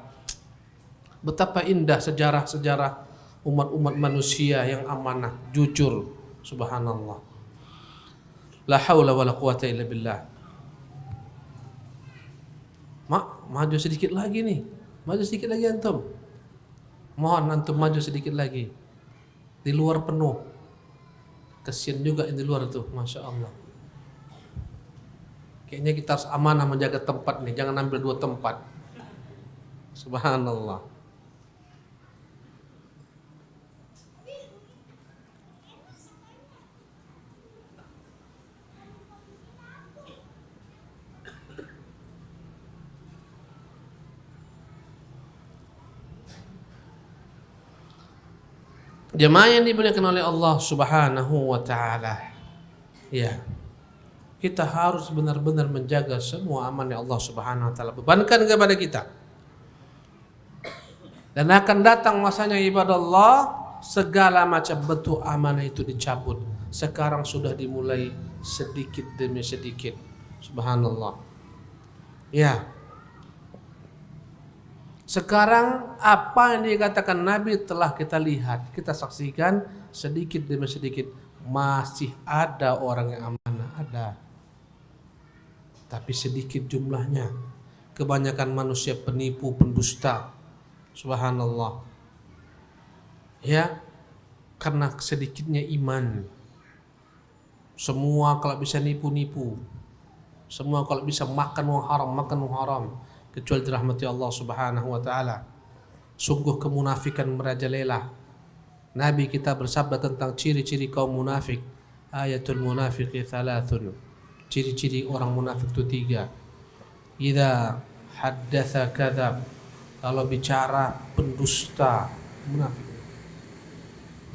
S1: Betapa indah sejarah-sejarah umat-umat manusia yang amanah, jujur. Subhanallah. La haula wala quwata illa billah. Maju sedikit lagi nih. Maju sedikit lagi antum. Mohon antum maju sedikit lagi. Di luar penuh. Kesian juga yang di luar tuh, Masya Allah. Kayaknya kita harus amanah menjaga tempat nih. Jangan ambil 2 tempat. Subhanallah. Jemaah yang dimuliakan oleh Allah Subhanahu wa taala. Ya. Kita harus benar-benar menjaga semua amanah Allah Subhanahu wa taala bebankan kepada kita. Dan akan datang masanya ibadah Allah, segala macam bentuk amanah itu dicabut. Sekarang sudah dimulai sedikit demi sedikit. Subhanallah. Ya. Sekarang apa yang dikatakan Nabi telah kita lihat, kita saksikan sedikit demi sedikit. Masih ada orang yang amanah, ada. Tapi sedikit jumlahnya. Kebanyakan manusia penipu, pendusta. Subhanallah. Ya, karena sedikitnya iman. Semua kalau bisa nipu-nipu. Semua kalau bisa makan uang haram. Kecuali dirahmati Allah Subhanahu wa taala. Sungguh kemunafikan merajalela. Nabi kita bersabda tentang ciri-ciri kaum munafik. Ayatul munafiqi thalathun. Ciri-ciri orang munafik itu 3. Idza haddatsa kadzab. Kalau bicara pendusta, munafik.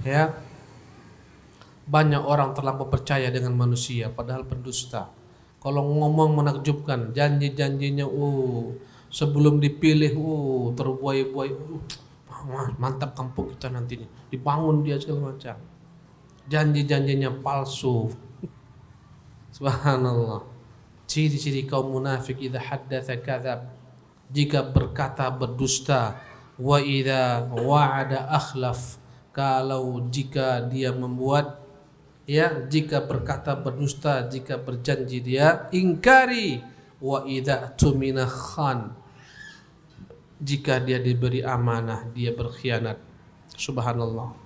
S1: Ya. Banyak orang terlampau percaya dengan manusia padahal pendusta. Kalau ngomong menakjubkan, janji-janjinya sebelum dipilih terbuai-buai, mantap kampung kita nanti nih, dibangun dia segala macam. Janji-janjinya palsu. Subhanallah. Ciri-ciri kaum munafik, idza haddatsa kadzab, jika berkata berdusta, wa idza wa'ada akhlaf, kalau jika dia membuat, jika berkata berdusta, jika berjanji dia ingkari, wa idza tumina khan, jika dia diberi amanah dia berkhianat. Subhanallah.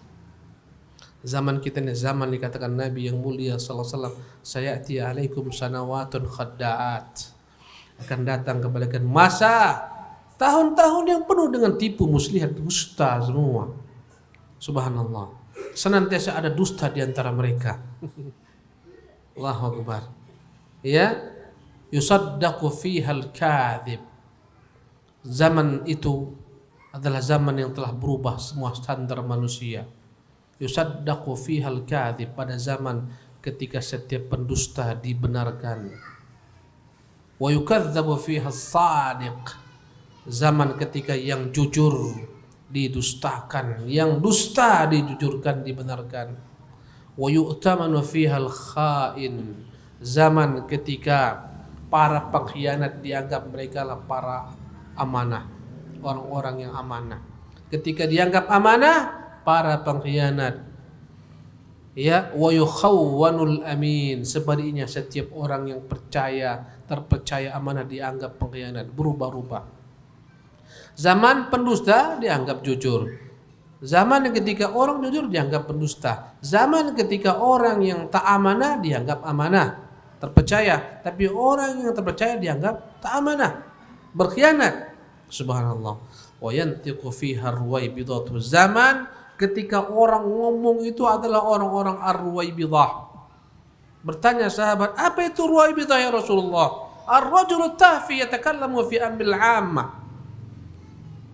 S1: Zaman kita ini zaman dikatakan Nabi yang mulia sallallahu alaihi wasallam, sayati alaikum sanawatun khadda'at, akan datang kepada kalian masa tahun-tahun yang penuh dengan tipu muslihat, dusta semua. Subhanallah. Senantiasa ada dusta di antara mereka. Allahu Akbar. Ya, yusaddaqu fihal kadzib. Zaman itu adalah zaman yang telah berubah semua standar manusia. Yusaddaqu fihal kadzib, pada zaman ketika setiap pendusta dibenarkan. Wa yukadzdzabu fihas shadiq, zaman ketika yang jujur didustakan, yang dusta dijujurkan, dibenarkan. Wa yu'tamanu fihal khain, zaman ketika para pengkhianat dianggap mereka lah para amanah, orang-orang yang amanah. Ketika dianggap amanah, para pengkhianat. Ya, wa yukhawwanul amin, sebaliknya setiap orang yang terpercaya amanah dianggap pengkhianat, berubah-ubah. Zaman pendusta dianggap jujur. Zaman ketika orang jujur dianggap pendusta. Zaman ketika orang yang tak amanah dianggap amanah, terpercaya. Tapi orang yang terpercaya dianggap tak amanah, berkhianat. Subhanallah. Wa yantiqu fiha ar-ruwaybidatu, zaman ketika orang ngomong itu adalah orang-orang ar-ruwaybidah. Bertanya sahabat, apa itu ruwaybidah ya Rasulullah? Ar-rajulu tahfi yatakallamu fi amril 'ammah.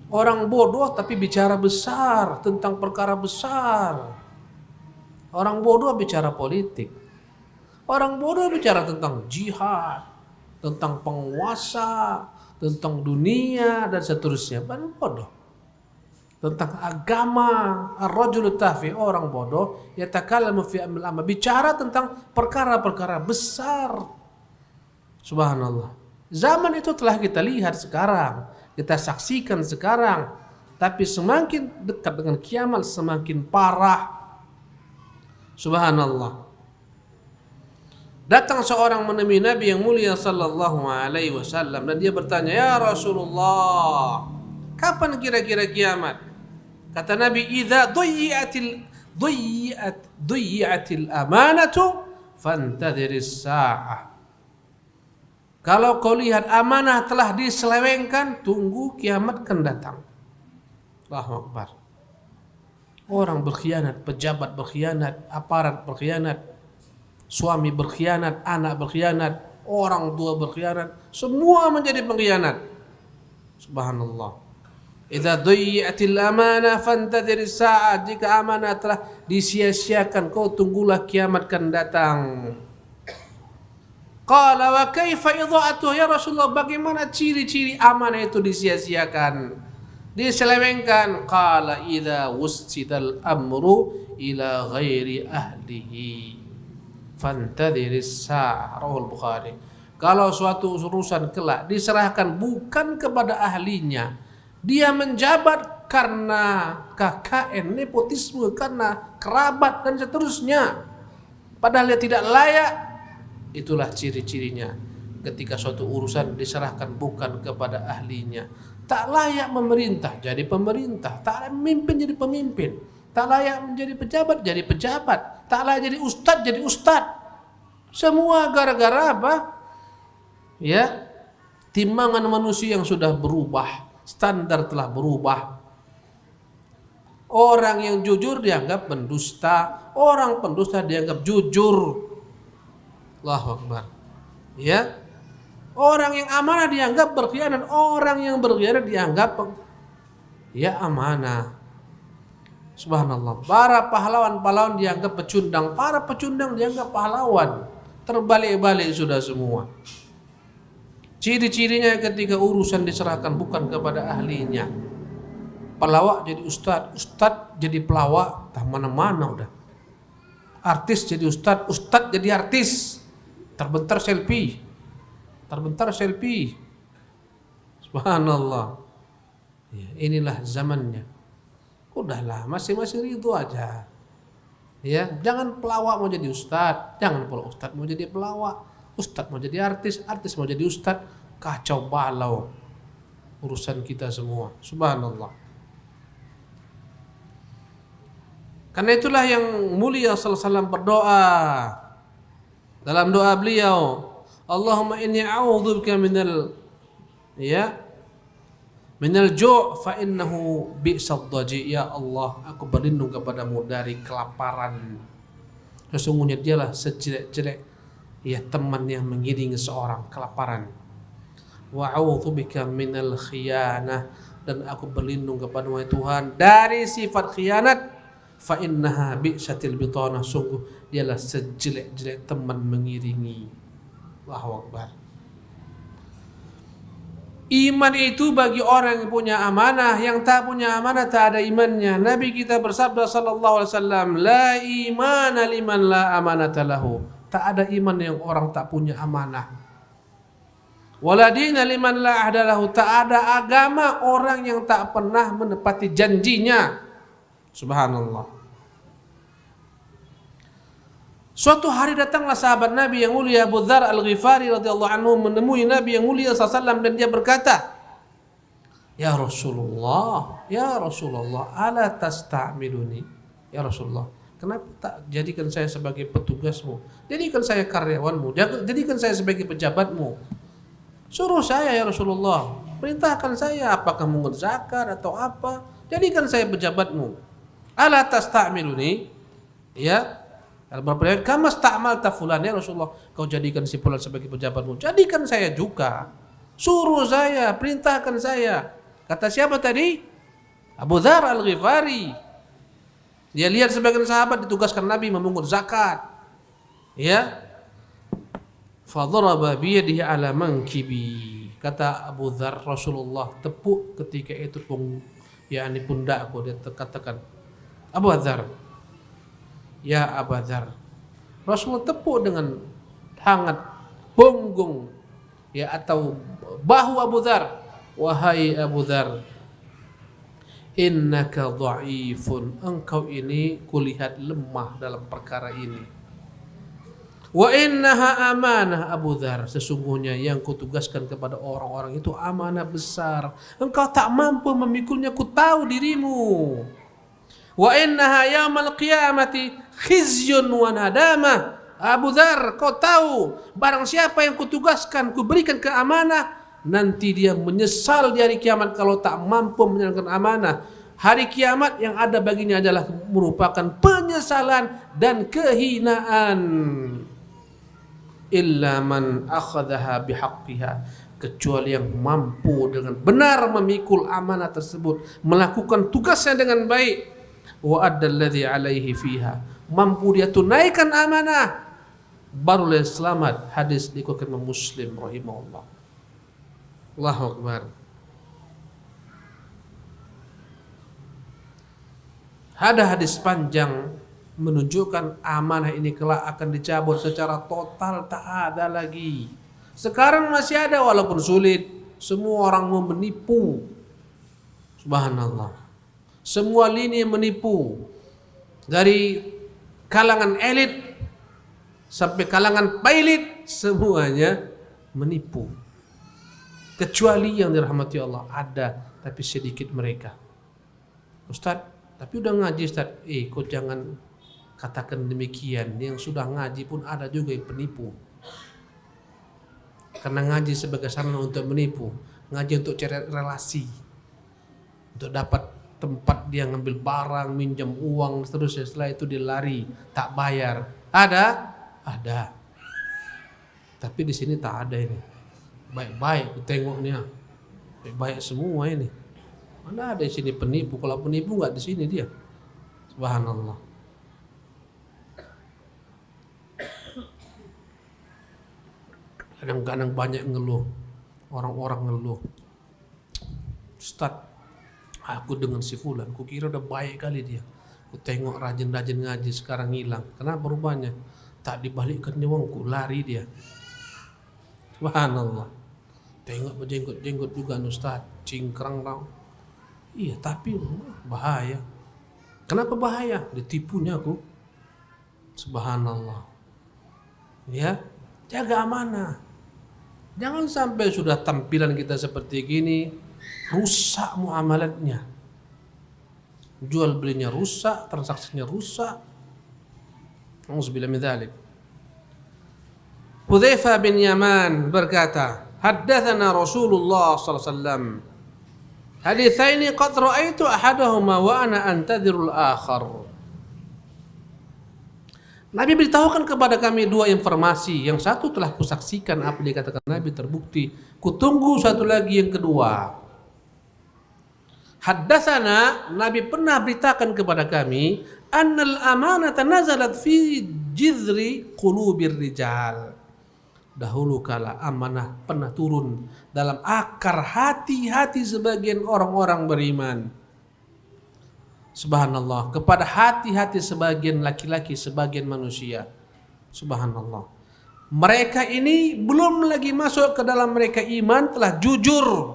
S1: Orang bodoh tapi bicara besar tentang perkara besar. Orang bodoh bicara politik. Orang bodoh bicara tentang jihad, tentang penguasa, tentang dunia dan seterusnya. Orang bodoh. Tentang agama. Ar-rajulu tahfi, orang bodoh, yatakallamu fi amril 'ammah, bicara tentang perkara-perkara besar. Subhanallah. Zaman itu telah kita lihat sekarang, kita saksikan sekarang, tapi semakin dekat dengan kiamat semakin parah. Subhanallah. Datang seorang menemui Nabi yang mulia sallallahu alaihi wasallam dan dia bertanya, "Ya Rasulullah, kapan kira-kira kiamat?" Kata Nabi, "Idza dhuyyatil amanatu fantadhiris sa'ah." Kalau kau lihat amanah telah diselewengkan, tunggu kiamat akan datang. Allahu Akbar. Orang berkhianat, pejabat berkhianat, aparat berkhianat, suami berkhianat, anak berkhianat, orang tua berkhianat, semua menjadi pengkhianat. Subhanallah. Idza dhuyyatil amanah fantadhiris sa'ah, jika amanah telah disia-siakan, kau tunggulah kiamat akan datang. Qala wa kaifa idha'atuhu ya Rasulullah, bagaimana ciri-ciri amanah itu disia-siakan, diselewengkan? Qala idza wussidal amru ila ghairi ahlihi, fantadhiris sa'ah, rawahul Bukhari. Kalau suatu urusan kelak diserahkan bukan kepada ahlinya, dia menjabat karena KKN, nepotisme, karena kerabat dan seterusnya, padahal dia tidak layak, itulah ciri-cirinya. Ketika suatu urusan diserahkan bukan kepada ahlinya, tak layak memerintah jadi pemerintah, tak layak memimpin jadi pemimpin, tak layak menjadi pejabat jadi pejabat, tak layak jadi ustadz jadi ustadz. Semua gara-gara apa? Ya, timbangan manusia yang sudah berubah, standar telah berubah. Orang yang jujur dianggap pendusta, orang pendusta dianggap jujur. Allahu Akbar. Ya. Orang yang amanah dianggap berkhianat, orang yang berkhianat dianggap ya amanah. Subhanallah. Para pahlawan-pahlawan dianggap pecundang, para pecundang dianggap pahlawan. Terbalik-balik sudah semua. Ciri-cirinya ketika urusan diserahkan bukan kepada ahlinya. Pelawak jadi ustadz, ustadz jadi pelawak, tak mana-mana udah. Artis jadi ustadz, ustadz jadi artis. Terbentar selfie. Subhanallah. Ya, inilah zamannya. Udahlah, masing-masing ridho aja. Ya, jangan pelawak mau jadi ustadz, jangan pula ustadz mau jadi pelawak, ustadz mau jadi artis, artis mau jadi ustadz, kacau balau urusan kita semua. Subhanallah. Karena itulah yang mulia sallallahu alaihi wasallam berdoa dalam doa beliau, Allahumma inni a'udzubika minal ju' fa innahu bi'sad daji. Ya Allah, aku berlindung kepadamu dari kelaparan. Sesungguhnya dialah sejelek-jelek teman yang mengiringi seorang, kelaparan. Wa a'udzubika minal khiyanah, dan aku berlindung kepadamu ya Tuhan dari sifat khianat. Fa innaha bi'satil bitanah, sungguh dialah sejelek-jelek teman mengiringi. Allahu Akbar. Iman itu bagi orang yang punya amanah, yang tak punya amanah tak ada imannya. Nabi kita bersabda sallallahu alaihi wasallam, la imana liman la amanata lahu. Tak ada iman yang orang tak punya amanah. Wala dina liman la ahda lahu. Tak ada agama orang yang tak pernah menepati janjinya. Subhanallah. Suatu hari datanglah sahabat Nabi yang mulia Abu Dzar Al-Ghifari radhiyallahu anhu menemui Nabi yang mulia SAW dan dia berkata, Ya Rasulullah, ala tasta'miluni? Ya Rasulullah, kenapa tak jadikan saya sebagai petugasmu? Jadikan saya karyawanmu, jadikan saya sebagai pejabatmu. Suruh saya ya Rasulullah, perintahkan saya apakah mengut zakat atau apa, jadikan saya pejabatmu. Ala tasta'miluni? Ya. Kama sta'malta fulan, ya Rasulullah, kau jadikan si fulan sebagai pejabatmu, jadikan saya juga, suruh saya, perintahkan saya. Kata siapa tadi? Abu Dzar Al-Ghifari. Dia lihat sebagian sahabat ditugaskan Nabi memungut zakat. Ya. Fadaraba biyadihi ala mankibi. Kata Abu Dzar, Rasulullah tepuk ketika itu pundakku. Dia katakan, Abu Dzar, ya Abu Dzar. Rasulullah tepuk dengan hangat punggung atau bahu Abu Dzar. Wahai Abu Dzar, innaka dha'ifun, engkau ini kulihat lemah dalam perkara ini. Wa innaha amanah Abu Dzar, sesungguhnya yang kutugaskan kepada orang-orang itu amanah besar. Engkau tak mampu memikulnya, ku tahu dirimu. Wa innaha yaumal qiyamati khizyun wa nadamah. Abu Dzar, kau tahu barang siapa yang kutugaskan, kuberikan ke amanah, nanti dia menyesal di hari kiamat kalau tak mampu menjalankan amanah. Hari kiamat yang ada baginya adalah merupakan penyesalan dan kehinaan. Illa man akhadhaha bihaqqiha, kecuali yang mampu dengan benar memikul amanah tersebut, melakukan tugasnya dengan baik. Wa addalladzi alaihi fiha, mampu dia tunaikan amanah, barulah selamat. Hadis dikeluarkan Muslim rahimahullah. Allahu Akbar. Ada hadis panjang
S2: menunjukkan amanah ini kelak akan dicabut secara total, tak ada lagi. Sekarang masih ada walaupun sulit. Semua orang mau menipu. Subhanallah. Semua lini menipu. Dari kalangan elit sampai kalangan pailit, semuanya menipu. Kecuali yang dirahmati Allah, ada tapi sedikit mereka. Ustaz, tapi udah ngaji Ustaz. Kau jangan katakan demikian. Yang sudah ngaji pun ada juga yang penipu. Karena ngaji sebagai sarana untuk menipu, ngaji untuk cari relasi, untuk dapat tempat dia ngambil barang, minjam uang, seterusnya. Setelah itu dia lari, tak bayar. Ada. Tapi di sini tak ada ini. Baik-baik, ku tengoknya. Baik-baik semua ini. Mana ada di sini penipu? Kalau penipu nggak di sini dia. Subhanallah. Kadang-kadang banyak ngeluh, orang-orang ngeluh, Ustaz, aku dengan si fulan, ku kira udah baik kali dia, ku tengok rajin-rajin ngaji, sekarang hilang. Kenapa rupanya? Tak dibalikkan uangku, lari dia. Subhanallah. Tengok berjenggot-jenggot juga Ustaz, cingkrang tau. Iya, tapi bahaya. Kenapa bahaya? Ditipunya aku. Subhanallah. Ya, jaga amanah. Jangan sampai sudah tampilan kita seperti gini, rusak muamalatnya. Jual belinya rusak, transaksinya rusak. Auzubillahi min dzalik. Hudzaifah bin Yaman berkata, haddatsana Rasulullah sallallahu alaihi wasallam. Haditsaini qad ra'aitu ahadahuma wa ana antadhirul akhar. Nabi beritahukan kepada kami dua informasi. Yang satu telah kusaksikan apa dikatakan Nabi, terbukti. Kutunggu satu lagi yang kedua. Haddatsana, Nabi pernah beritakan kepada kami, annal amanata nazalat fi jizri qulubir rijal. Dahulu kala amanah pernah turun dalam akar hati-hati sebagian orang-orang beriman. Subhanallah, kepada hati-hati sebagian laki-laki, sebagian manusia. Subhanallah. Mereka ini belum lagi masuk ke dalam mereka iman, telah jujur.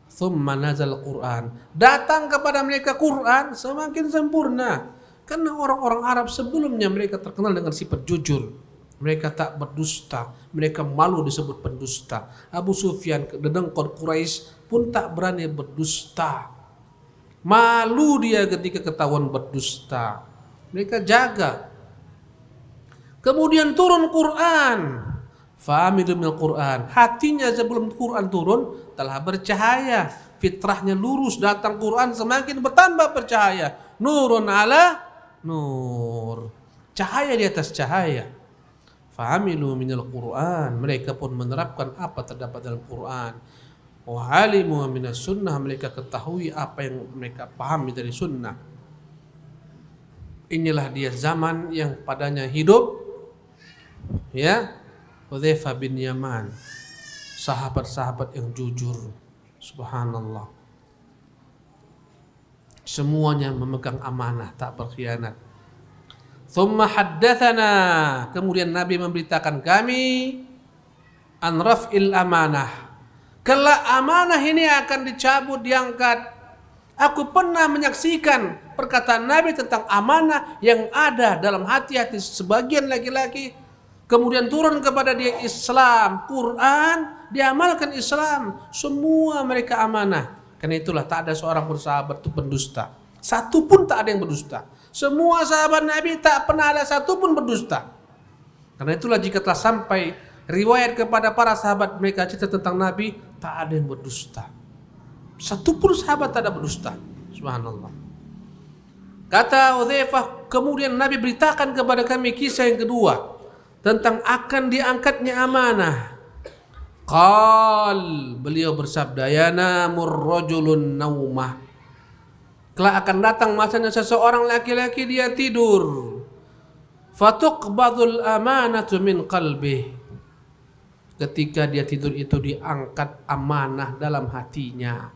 S2: Thumma nazal Quran. Datang kepada mereka Quran semakin sempurna. Karena orang-orang Arab sebelumnya mereka terkenal dengan sifat jujur. Mereka tak berdusta. Mereka malu disebut pendusta. Abu Sufyan, dedengkot Quraisy pun tak berani berdusta. Malu dia ketika ketahuan berdusta. Mereka jaga. Kemudian turun Quran. Fahamidu minal Quran. Hatinya sebelum Quran turun telah bercahaya. Fitrahnya lurus. Datang Quran semakin bertambah bercahaya. Nurun ala nur. Cahaya di atas cahaya. Fahamilu minal Quran. Mereka pun menerapkan apa terdapat dalam Quran. Wa'alimu minas sunnah, mereka ketahui apa yang mereka pahami dari sunnah. Inilah dia zaman yang padanya hidup, ya, Hudzaifah bin Yaman, sahabat-sahabat yang jujur. Subhanallah. Semuanya memegang amanah, tak berkhianat. Thumma haddatsana, kemudian Nabi memberitakan kami an raf'il amanah. Kelak amanah ini akan dicabut, diangkat. Aku pernah menyaksikan perkataan Nabi tentang amanah yang ada dalam hati-hati sebagian laki-laki. Kemudian turun kepada dia Islam, Quran, diamalkan Islam. Semua mereka amanah. Karena itulah tak ada seorang bersahabat itu pendusta. Satu pun tak ada yang berdusta. Semua sahabat Nabi tak pernah ada satu pun berdusta. Karena itulah jika telah sampai riwayat kepada para sahabat, mereka cerita tentang Nabi, tak ada yang berdusta. Satu pun sahabat tak ada berdusta. Subhanallah. Kata Hudzaifah, kemudian Nabi beritakan kepada kami kisah yang kedua tentang akan diangkatnya amanah. Beliau bersabda, yanamur rajulun naumah. Kelak akan datang masanya seseorang laki-laki dia tidur. Fatuqbadul amanatu min qalbih. Ketika dia tidur itu diangkat amanah dalam hatinya.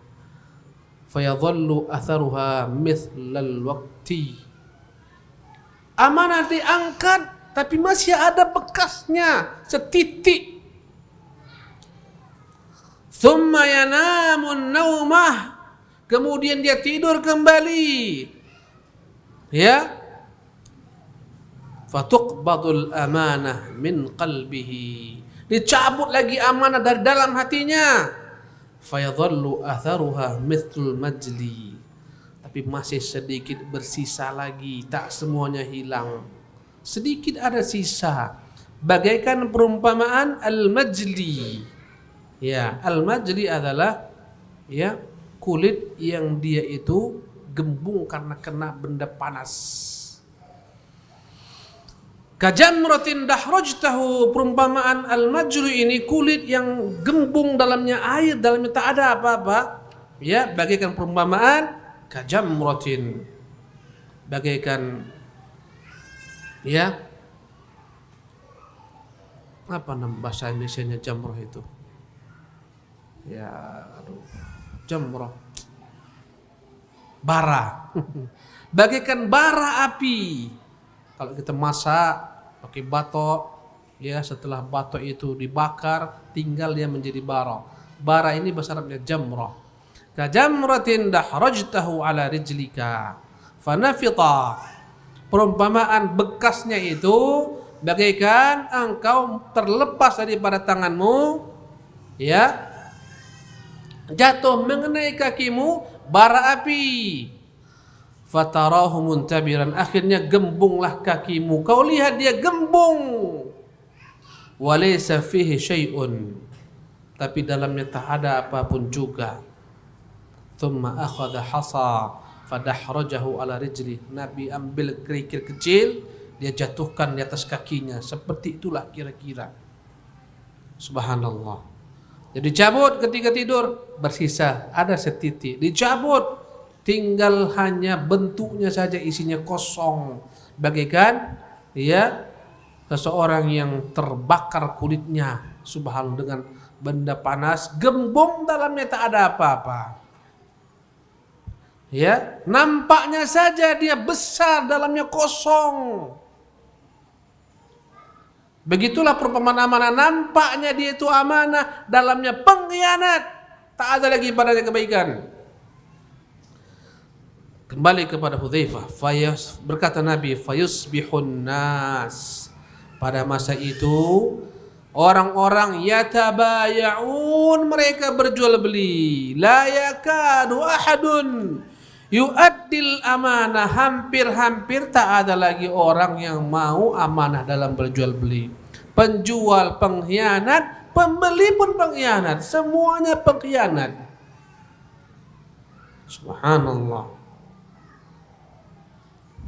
S2: Fayadhallu atharuha mithlal waqti. Amanah diangkat, tapi masih ada bekasnya setitik. Thumma yanamun naumah, kemudian dia tidur kembali. Ya, fatuqbadul amanah min qalbihi, dicabut lagi amanah dari dalam hatinya. Fayadhallu atharuha mithlul majli, tapi masih sedikit bersisa lagi, tak semuanya hilang, sedikit ada sisa, bagaikan perumpamaan al-majli. Ya, al-majli adalah ya kulit yang dia itu gembung karena kena benda panas. Kajamratin dahrajtahu, perumpamaan al-majli ini kulit yang gembung dalamnya air, dalamnya tak ada apa-apa. Ya, bagaikan perumpamaan kajamratin, bagaikan ya apa nama bahasa Indonesianya jamrah itu? Ya, aduh, jamrah. Bara. Bagaikan bara api. Kalau kita masak pakai batok, ya setelah batok itu dibakar, tinggal dia menjadi bara. Bara ini bahasa Arabnya jamrah. Ka jamratin dahrajtahu ala rijlika fanafita. Perumpamaan bekasnya itu bagaikan engkau terlepas daripada tanganmu, ya, jatuh mengenai kakimu bara api. Fatarahu muntabiran, akhirnya gembunglah kakimu, kau lihat dia gembung. Walaysa fihi syai'un, tapi dalamnya tak ada apapun juga. Thumma akhadha hasa fadahrajahu ala rijli, Nabi ambil kerikil kecil, dia jatuhkan di atas kakinya, seperti itulah kira-kira. Subhanallah. Jadi cabut ketika tidur, bersisa ada setitik, dicabut, tinggal hanya bentuknya saja, isinya kosong, bagaikan ya seseorang yang terbakar kulitnya, subhanallah, dengan benda panas, gembung dalamnya tak ada apa-apa. Ya, nampaknya saja dia besar, dalamnya kosong. Begitulah perumpamaan amanah, nampaknya dia itu amanah, dalamnya pengkhianat, tak ada lagi padanya kebaikan. Kembali kepada Hudzaifah, berkata Nabi, fayusbihun nas, pada masa itu orang-orang yatabayaun, mereka berjual beli, la yakadu ahadun yu'addil amanah, hampir-hampir tak ada lagi orang yang mau amanah dalam berjual beli. Penjual pengkhianat, pembeli pun pengkhianat, semuanya pengkhianat. Subhanallah.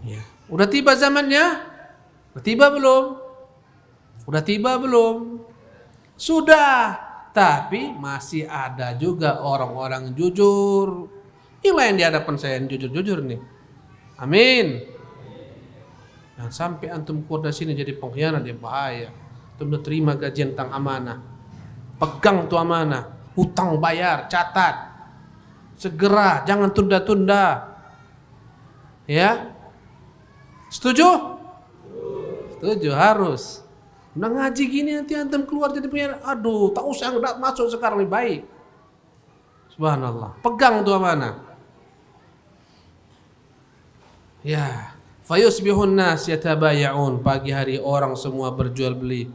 S2: Ya, udah tiba zamannya? Udah tiba belum? Udah tiba belum? Sudah, tapi masih ada juga orang-orang jujur. Inilah yang di hadapan saya yang jujur-jujur nih. Amin. Jangan sampai antum keluar dari sini jadi pengkhianat, ya bahaya. Antum udah terima gajian tentang amanah, pegang tuh amanah, hutang bayar, catat, segera, jangan tunda-tunda. Ya, setuju? Setuju, harus. Udah ngaji gini nanti antum keluar jadi pengkhianat, aduh, tak usah, enggak masuk sekarang, lebih baik. Subhanallah, pegang tuh amanah. Ya, fayusbihun nas yatabayaun, pagi hari orang semua berjual beli.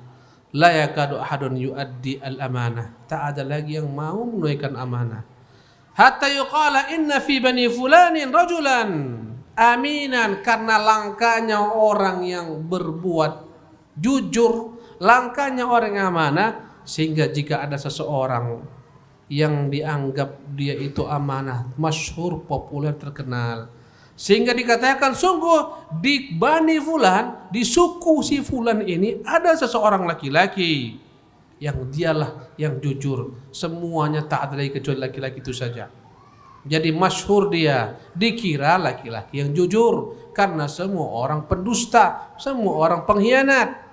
S2: La yakadu ahadun yuaddi al-amanah, tak ada lagi yang mau menunaikan amanah. Hatta yuqala inna fi bani fulanin rajulan aminan, karena langkanya orang yang berbuat jujur, langkanya orang yang amanah, sehingga jika ada seseorang yang dianggap dia itu amanah, masyhur, populer, terkenal, sehingga dikatakan sungguh di Bani Fulan, di suku si Fulan ini ada seseorang laki-laki yang dialah yang jujur, semuanya tak ada lagi kecuali laki-laki itu saja. Jadi masyhur dia, dikira laki-laki yang jujur, karena semua orang pendusta, semua orang pengkhianat.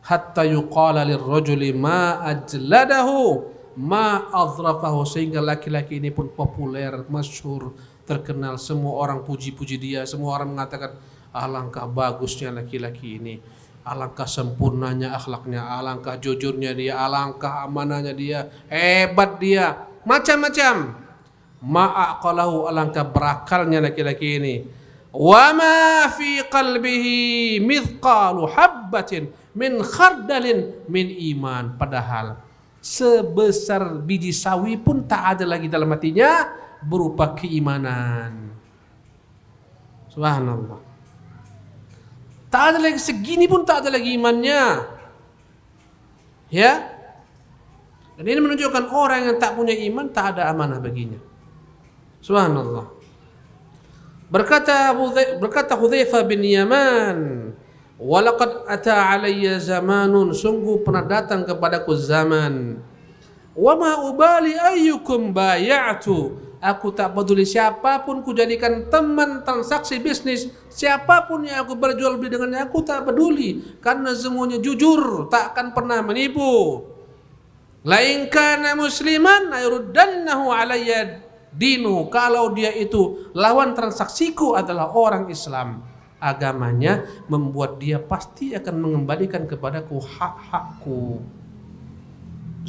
S2: Hatta yuqala lirrajuli ma ajladahu ma adzrafahu, sehingga laki-laki ini pun populer, masyhur, terkenal, semua orang puji-puji dia, semua orang mengatakan, alangkah bagusnya laki-laki ini, alangkah sempurnanya akhlaknya, alangkah jujurnya dia, alangkah amanahnya dia, hebat dia, macam-macam. Ma'aqalahu, alangkah berakalnya laki-laki ini. Wa ma fi qalbihi mithqalu habbatin min khardalin min iman. Padahal sebesar biji sawi pun tak ada lagi dalam hatinya berupa keimanan. Subhanallah. Tak ada lagi segini pun tak ada lagi imannya. Ya. Dan ini menunjukkan orang yang tak punya iman tak ada amanah baginya. Subhanallah. Berkata Hudzaifah bin Yaman, "Walaqad ata alayya zamanun, sungguh pernah datang kepadaku zaman. Wa ma ubali ayyukum bay'atu, aku tak peduli siapapun ku jadikan teman transaksi bisnis, siapapun yang aku berjual beli dengannya aku tak peduli, karena semuanya jujur, tak akan pernah menipu. La in kana musliman ayurdannahu alayya dinu, kalau dia itu lawan transaksiku adalah orang Islam, agamanya membuat dia pasti akan mengembalikan kepadaku hak-hakku."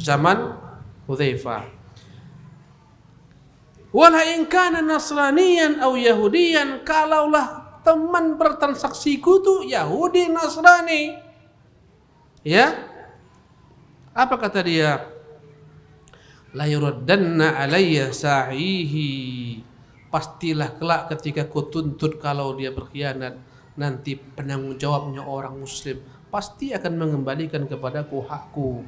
S2: Zaman Hudzaifah. Wala in kana nasraniyan aw yahudiyan, kalaulah teman bertransaksiku tu Yahudi Nasrani, ya, apa kata dia? La yuraddanna alayya sa'ihi, pastilah kelak ketika ku tuntut kalau dia berkhianat, nanti penanggung jawabnya orang muslim pasti akan mengembalikan kepadaku hakku.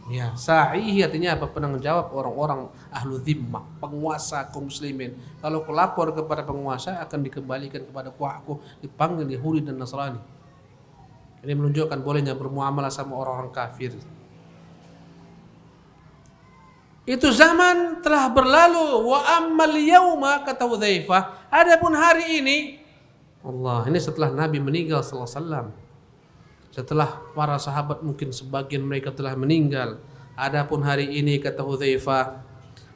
S2: Ya, sa'ihi artinya apa? Penanggung jawab orang-orang ahlu dhimmah, penguasa kaum muslimin. Kalau ku lapor kepada penguasa akan dikembalikan kepadaku hakku, dipanggil Yahudi dan Nasrani. Ini menunjukkan bolehnya bermuamalah sama orang-orang kafir. Itu zaman telah berlalu. Wa ammal yauma, kata Hudzaifah, adapun hari ini, Allah, ini setelah Nabi meninggal sallallahu alaihi wasallam, setelah para sahabat mungkin sebagian mereka telah meninggal. Adapun hari ini, kata Hudzaifah,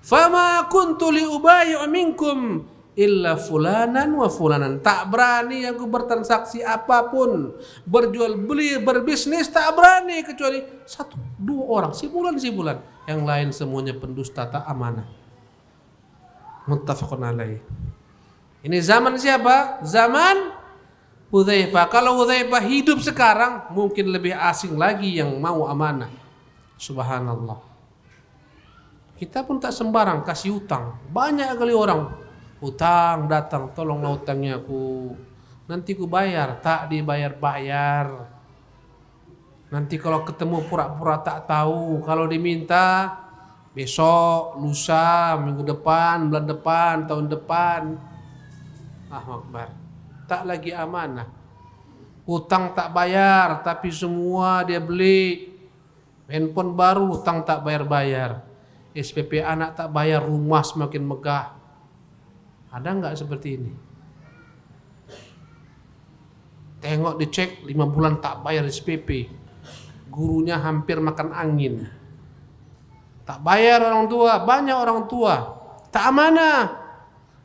S2: fama kuntu li ubayyi'u minkum illa fulanan wa fulanan, tak berani aku bertransaksi apapun, berjual beli, berbisnis, tak berani kecuali 1-2 orang, sebulan, yang lain semuanya pendusta, tak amanah. Muttafaqun alaih. Ini zaman siapa? Zaman Hudzaifah. Kalau Hudzaifah hidup sekarang mungkin lebih asing lagi yang mau amanah. Subhanallah. Kita pun tak sembarang kasih utang. Banyak kali orang utang datang, tolonglah utangnya aku, nanti ku bayar, tak dibayar-bayar. Nanti kalau ketemu pura-pura tak tahu, kalau diminta besok, lusa, minggu depan, bulan depan, tahun depan. Akbar. Tak lagi amanah. Utang tak bayar, tapi semua dia beli. Handphone baru, utang tak bayar-bayar. SPP anak tak bayar, rumah semakin megah. Ada enggak seperti ini? Tengok dicek 5 bulan tak bayar SPP. Gurunya hampir makan angin. Tak bayar orang tua, banyak orang tua. Tak amanah.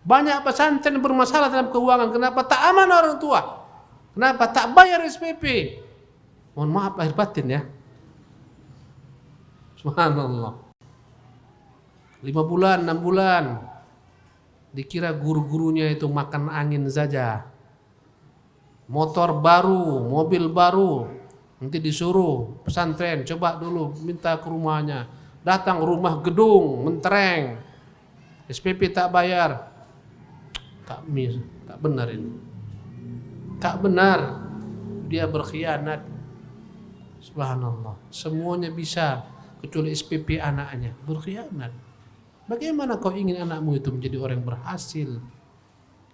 S2: Banyak pesantren bermasalah dalam keuangan. Kenapa? Tak amanah orang tua. Kenapa? Tak bayar SPP. Mohon maaf lahir batin ya. Subhanallah. 5 bulan, 6 bulan. Dikira guru-gurunya itu makan angin saja. Motor baru, mobil baru. Nanti disuruh pesantren, coba dulu minta ke rumahnya. Datang rumah gedung, mentereng. SPP tak bayar. Tak benar ini. Tak benar. Dia berkhianat. Subhanallah. Semuanya bisa kecuali SPP anaknya. Berkhianat. Bagaimana kau ingin anakmu itu menjadi orang yang berhasil?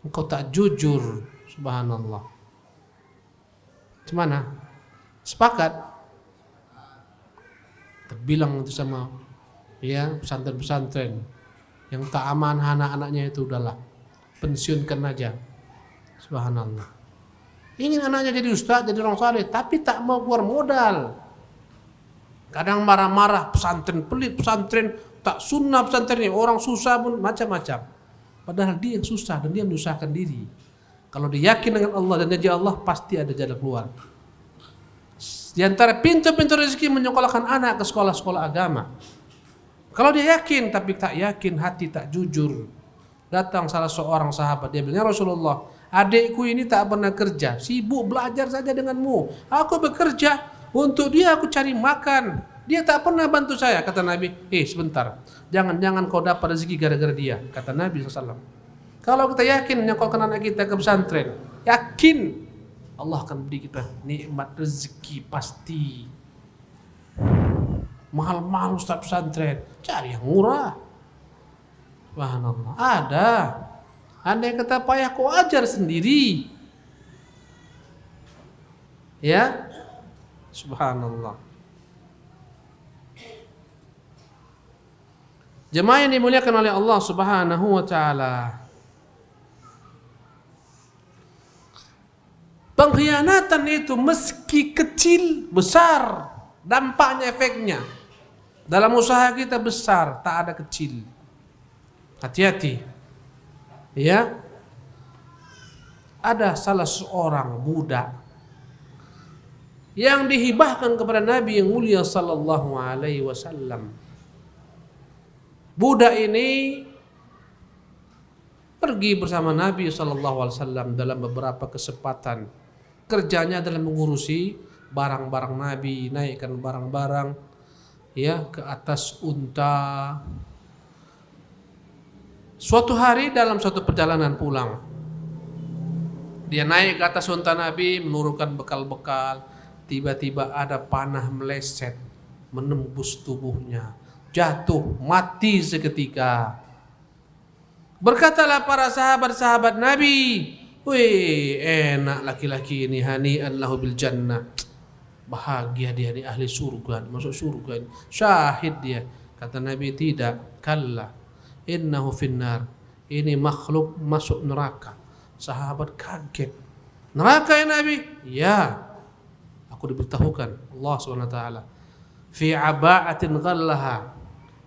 S2: Engkau tak jujur. Subhanallah. Gimana? Sepakat? Terbilang itu sama ya pesantren-pesantren yang tak aman anak-anaknya itu, udahlah pensiunkan aja. Subhanallah. Ingin anaknya jadi ustaz, jadi orang saleh, tapi tak mau keluar modal. Kadang marah-marah, pesantren pelit, pesantren tak sunnah, pesantren ini orang susah pun macam-macam. Padahal dia yang susah dan dia menyusahkan diri. Kalau dia yakin dengan Allah dan janji Allah, pasti ada jalan keluar. Di antara pintu-pintu rezeki menyekolahkan anak ke sekolah-sekolah agama. Kalau dia yakin tapi tak yakin, hati tak jujur. Datang salah seorang sahabat, dia bilang, "Ya Rasulullah, adikku ini tak pernah kerja, sibuk belajar saja denganmu. Aku bekerja, untuk dia aku cari makan. Dia tak pernah bantu saya." Kata Nabi, sebentar, jangan kau dapat rezeki gara-gara dia. Kata Nabi SAW, kalau kita yakin menyekolahkan anak kita ke pesantren, yakin Allah akan beri kita nikmat rezeki pasti. Mahal-mahal Ustaz pesantren, cari yang murah. Subhanallah, ada. Andai kata payah kau ajar sendiri. Ya, subhanallah. Jemaah yang dimuliakan oleh Allah Subhanahu wa taala. Pengkhianatan itu meski kecil, besar dampaknya, efeknya. Dalam usaha kita besar, tak ada kecil. Hati-hati. Ya. Ada salah seorang budak yang dihibahkan kepada Nabi yang mulia sallallahu alaihi wasallam. Budak ini pergi bersama Nabi sallallahu alaihi wasallam dalam beberapa kesempatan. Kerjanya adalah mengurusi barang-barang Nabi, naikkan barang-barang ya ke atas unta. Suatu hari dalam suatu perjalanan pulang, dia naik ke atas unta Nabi, menurunkan bekal-bekal. Tiba-tiba ada panah meleset, menembus tubuhnya, jatuh, mati seketika. Berkatalah para sahabat-sahabat Nabi, "Wih, enak laki-laki ini, hani'an lahu bil jannah. Bahagia dia di ahli surga, masuk surga ini. Syahid dia." Kata Nabi, "Tidak, kalla. Innahu finnar." Ini makhluk masuk neraka. Sahabat kaget. "Neraka ya Nabi?" "Ya. Aku diberitahukan Allah SWT. Fi aba'atin ghallaha."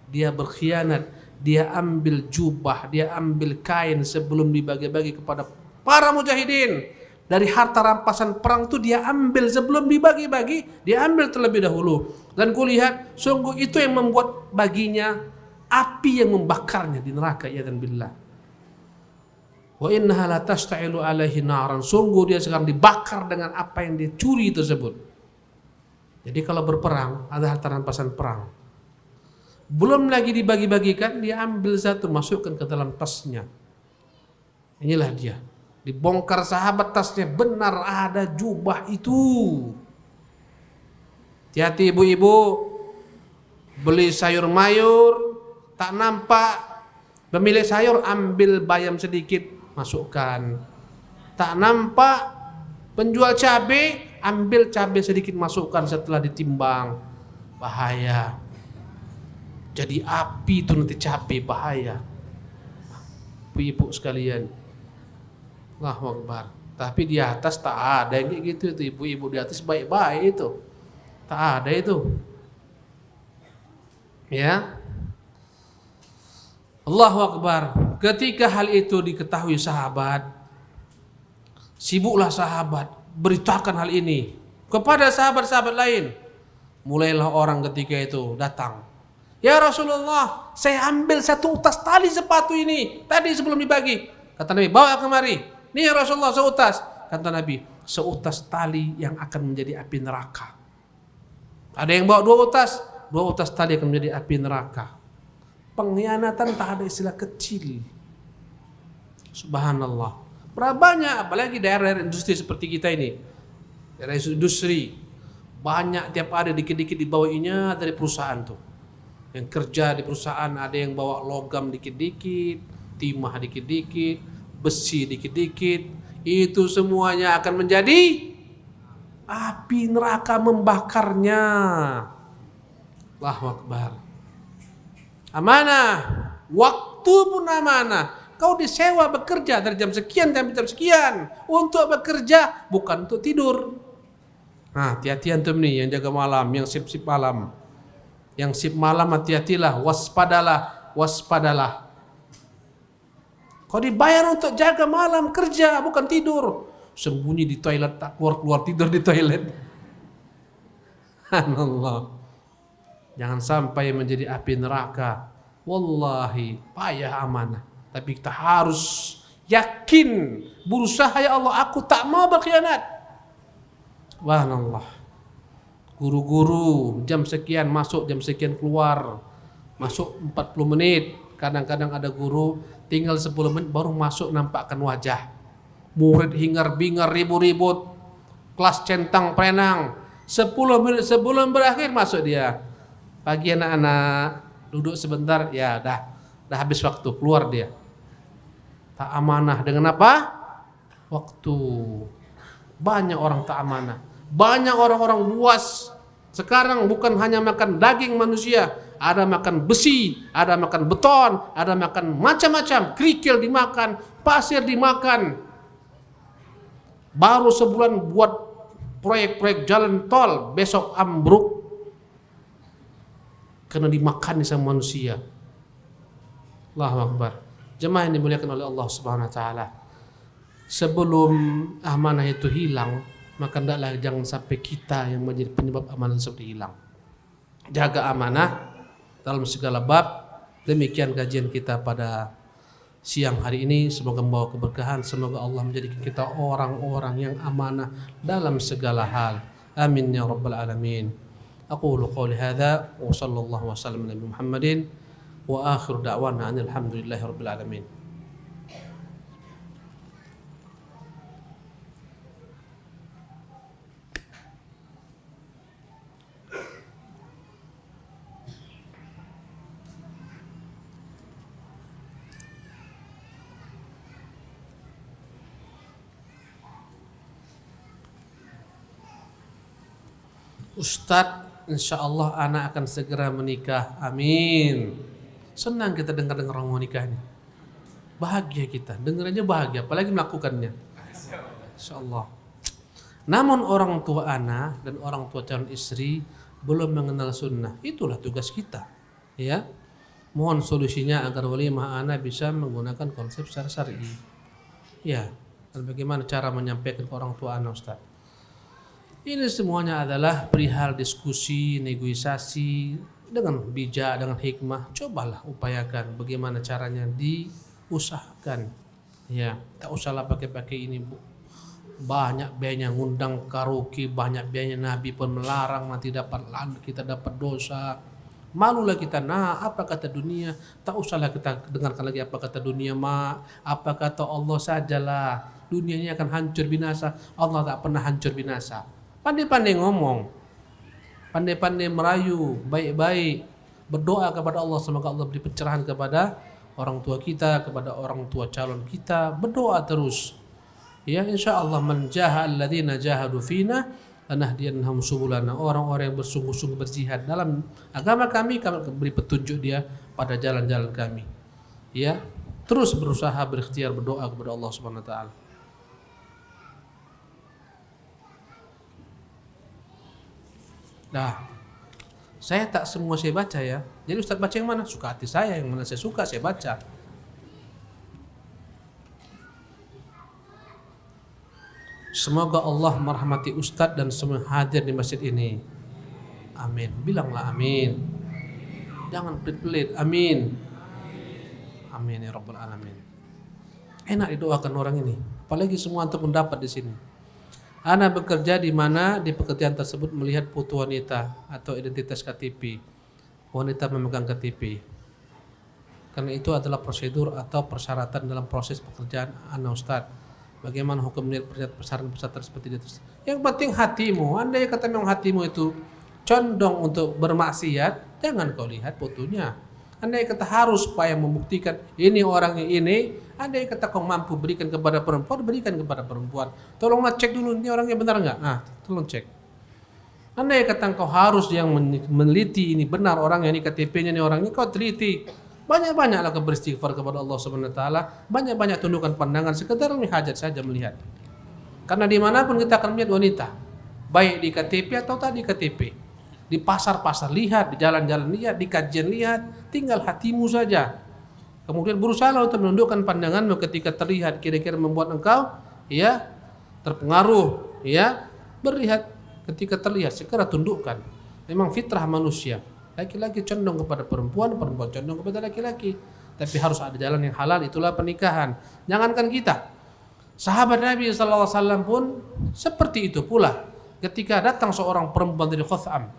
S2: Dia berkhianat, dia ambil jubah, dia ambil kain sebelum dibagi-bagi kepada para mujahidin. Dari harta rampasan perang itu dia ambil sebelum dibagi-bagi, dia ambil terlebih dahulu. Dan kulihat sungguh itu yang membuat baginya api yang membakarnya di neraka, ya dan billah. Wa innaha la tashta'ilu alaihi naran. Sungguh dia sekarang dibakar dengan apa yang dia curi tersebut. Jadi kalau berperang ada harta rampasan perang, belum lagi dibagi-bagikan, dia ambil satu, masukkan ke dalam tasnya. Inilah dia. Dibongkar sahabat tasnya, benar ada jubah itu. Hati-hati ibu-ibu, beli sayur mayur, tak nampak pemilik sayur, ambil bayam sedikit, masukkan. Tak nampak penjual cabai, ambil cabai sedikit, masukkan setelah ditimbang. Bahaya. Jadi api itu nanti cabai, bahaya. Ibu-ibu sekalian, Allahu Akbar. Tapi di atas tak ada yang kayak gitu itu. Ibu-ibu di atas baik-baik itu. Tak ada itu. Ya. Allahu Akbar. Ketika hal itu diketahui sahabat, sibuklah sahabat beritakan hal ini kepada sahabat-sahabat lain. Mulailah orang ketika itu datang. "Ya Rasulullah, saya ambil satu utas tali sepatu ini tadi sebelum dibagi." Kata Nabi, "Bawa kemari." "Nih ya Rasulullah, seutas." Kata Nabi, "Seutas tali yang akan menjadi api neraka." Ada yang bawa dua utas tali akan menjadi api neraka. Pengkhianatan tak ada istilah kecil. Subhanallah. Berapa banyak, apalagi daerah-daerah industri seperti kita ini. Daerah industri banyak, tiap hari dikit-dikit dibawainnya dari perusahaan tuh. Yang kerja di perusahaan ada yang bawa logam dikit-dikit, timah dikit-dikit, besi dikit-dikit. Itu semuanya akan menjadi api neraka membakarnya. Allahu Akbar. Amanah, waktu pun amanah. Kau disewa bekerja dari jam sekian sampai jam sekian untuk bekerja, bukan untuk tidur. Nah, hati-hati antum nih yang jaga malam, yang sip-sip malam. Yang sip malam hati-hatilah, waspadalah. Kau dibayar untuk jaga malam, kerja bukan tidur. Sembunyi di toilet, tak keluar-keluar, tidur di toilet. Allah. Jangan sampai menjadi api neraka. Wallahi payah amanah. Tapi kita harus yakin, berusaha, ya Allah, aku tak mau berkhianat. Subhanallah. Guru-guru jam sekian masuk, jam sekian keluar. Masuk 40 menit. Kadang-kadang ada guru tinggal 10 menit baru masuk nampakkan wajah. Murid hingar-bingar ribut-ribut. Kelas centang perenang. 10 menit sebelum berakhir masuk dia. Pagi anak-anak, duduk sebentar, ya dah habis waktu, keluar dia. Tak amanah dengan apa? Waktu. Banyak orang tak amanah. Banyak orang-orang buas. Sekarang bukan hanya makan daging manusia, ada makan besi, ada makan beton, ada makan macam-macam. Kerikil dimakan, pasir dimakan. Baru sebulan buat proyek-proyek jalan tol, besok ambruk karena dimakan sama manusia. Allahu Akbar. Jemaah yang dimuliakan oleh Allah Subhanahu wa taala. Sebelum amanah itu hilang, maka hendaklah jangan sampai kita yang menjadi penyebab amanah tersebut hilang. Jaga amanah dalam segala bab. Demikian kajian kita pada siang hari ini. Semoga membawa keberkahan. Semoga Allah menjadikan kita orang-orang yang amanah dalam segala hal. Amin ya rabbal alamin. Aqulu qawli hadza wa sallallahu wa sallam ala nabi Muhammadin wa akhir da'wana alhamdulillahi rabbil alamin. Ustadz, insya Allah anak akan segera menikah. Amin. Senang kita dengar orang mau nikah ini. Bahagia kita, dengar aja bahagia, apalagi melakukannya. Insya Allah. Namun orang tua anak dan orang tua calon istri belum mengenal sunnah. Itulah tugas kita. Ya, mohon solusinya agar walimah anak bisa menggunakan konsep secara syar'i. Ya, dan bagaimana cara menyampaikan ke orang tua anak, Ustaz? Ini semuanya adalah perihal diskusi, negosiasi dengan bijak, dengan hikmah. Cobalah upayakan bagaimana caranya diusahakan. Ya, tak usahlah pakai ini, Bu. Banyak biayanya ngundang karaoke, banyak biayanya, Nabi pun melarang, nanti kita dapat dosa. Malulah kita, apa kata dunia? Tak usahlah kita dengarkan lagi apa kata dunia, apa kata Allah sajalah. Dunianya akan hancur binasa. Allah tak pernah hancur binasa. Pandai-pandai ngomong, pandai-pandai merayu, baik-baik, berdoa kepada Allah, semoga Allah beri pencerahan kepada orang tua kita, kepada orang tua calon kita, berdoa terus. Ya, insyaallah man jahal alladzina jahadu fina lanahdiyannahum subulana. Orang-orang yang bersungguh-sungguh berjihad dalam agama kami beri petunjuk dia pada jalan-jalan kami. Ya, terus berusaha, berikhtiar, berdoa kepada Allah Subhanahu wa taala. Nah, saya tak semua saya baca ya. Jadi Ustaz baca yang mana? Suka hati saya, yang mana saya suka saya baca. Semoga Allah merahmati Ustaz dan semua hadir di masjid ini. Amin. Bilanglah amin. Jangan pelit-pelit. Amin. Amin ya rabbal alamin. Enak didoakan orang ini. Apalagi semua antum mendapat di sini. Ana bekerja di mana di pekerjaan tersebut melihat foto wanita atau identitas KTP. Wanita memegang KTP. Karena itu adalah prosedur atau persyaratan dalam proses pekerjaan ana Ustaz. Bagaimana hukum melihat persyaratan seperti itu? Yang penting hatimu. Andai kata memang hatimu itu condong untuk bermaksiat, jangan kau lihat fotonya. Andai kata harus supaya membuktikan ini orangnya ini, andai kata kau mampu berikan kepada perempuan, berikan kepada perempuan. Tolonglah cek dulu ini orangnya benar enggak? Tolong cek. Andai kata kau harus yang meneliti ini benar orangnya, ini KTP-nya ini orangnya, kau teliti. Banyak-banyaklah kau beristighfar kepada Allah Subhanahu wa taala, banyak-banyak tundukkan pandangan, sekedar hajat saja melihat. Karena dimanapun kita akan melihat wanita, baik di KTP atau tak di KTP. Di pasar-pasar lihat, di jalan-jalan lihat, di kajian lihat, tinggal hatimu saja. Kemudian berusaha untuk menundukkan pandanganmu ketika terlihat kira-kira membuat engkau ya terpengaruh, ya berlihat ketika terlihat segera tundukkan. Memang fitrah manusia. Laki-laki condong kepada perempuan, perempuan condong kepada laki-laki. Tapi harus ada jalan yang halal, itulah pernikahan. Jangankan kita, sahabat Nabi SAW pun seperti itu pula. Ketika datang seorang perempuan dari Khutham,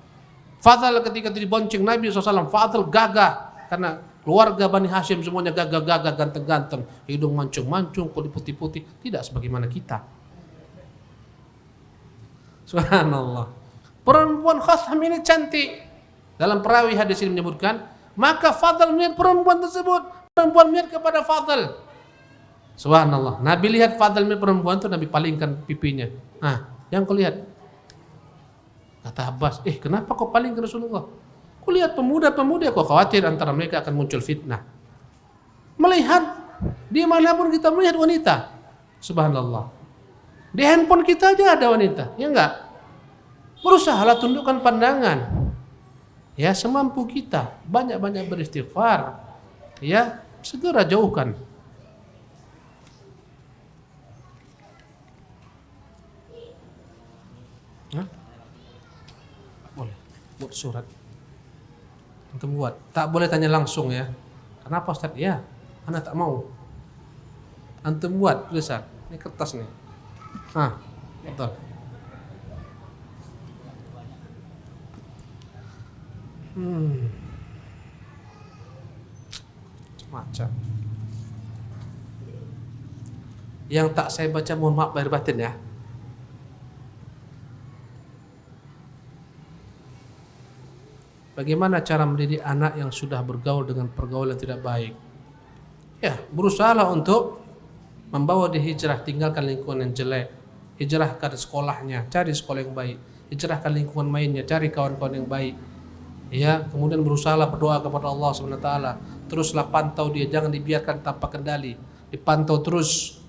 S2: Fadl ketika dibonceng Nabi SAW, Fadl gagah karena keluarga Bani Hashim semuanya gagah-gagah, ganteng-ganteng, hidung mancung-mancung, kulit putih-putih, tidak sebagaimana kita. Subhanallah. Perempuan Khutham ini cantik. Dalam perawi hadis ini menyebutkan, maka Fadl melihat perempuan tersebut, perempuan melihat kepada Fadl. Subhanallah. Nabi lihat Fadl melihat perempuan itu, Nabi palingkan pipinya. Yang kau lihat? Kata Abbas, kenapa kau paling ke Rasulullah? Kau lihat pemuda-pemuda, kau khawatir antara mereka akan muncul fitnah. Melihat, dimanapun kita melihat wanita. Subhanallah. Di handphone kita aja ada wanita, ya enggak? Berusahalah tundukkan pandangan. Ya semampu kita, banyak-banyak beristighfar. Ya, segera jauhkan. Boleh, buat surat. Antum buat. Tak boleh tanya langsung ya. Kenapa Ustaz? Ya, anak tak mau. Antum buat tulisan. Ini kertas nih. Betul. Macam. Yang tak saya baca mohon maaf lahir batin ya. Bagaimana cara mendidik anak yang sudah bergaul dengan pergaulan yang tidak baik? Ya, berusahalah untuk membawa dia hijrah, tinggalkan lingkungan yang jelek. Hijrahkan sekolahnya, cari sekolah yang baik. Hijrahkan lingkungan mainnya, cari kawan-kawan yang baik. Ya, kemudian berusahalah berdoa kepada Allah SWT. Teruslah pantau dia, jangan dibiarkan tanpa kendali. Dipantau terus.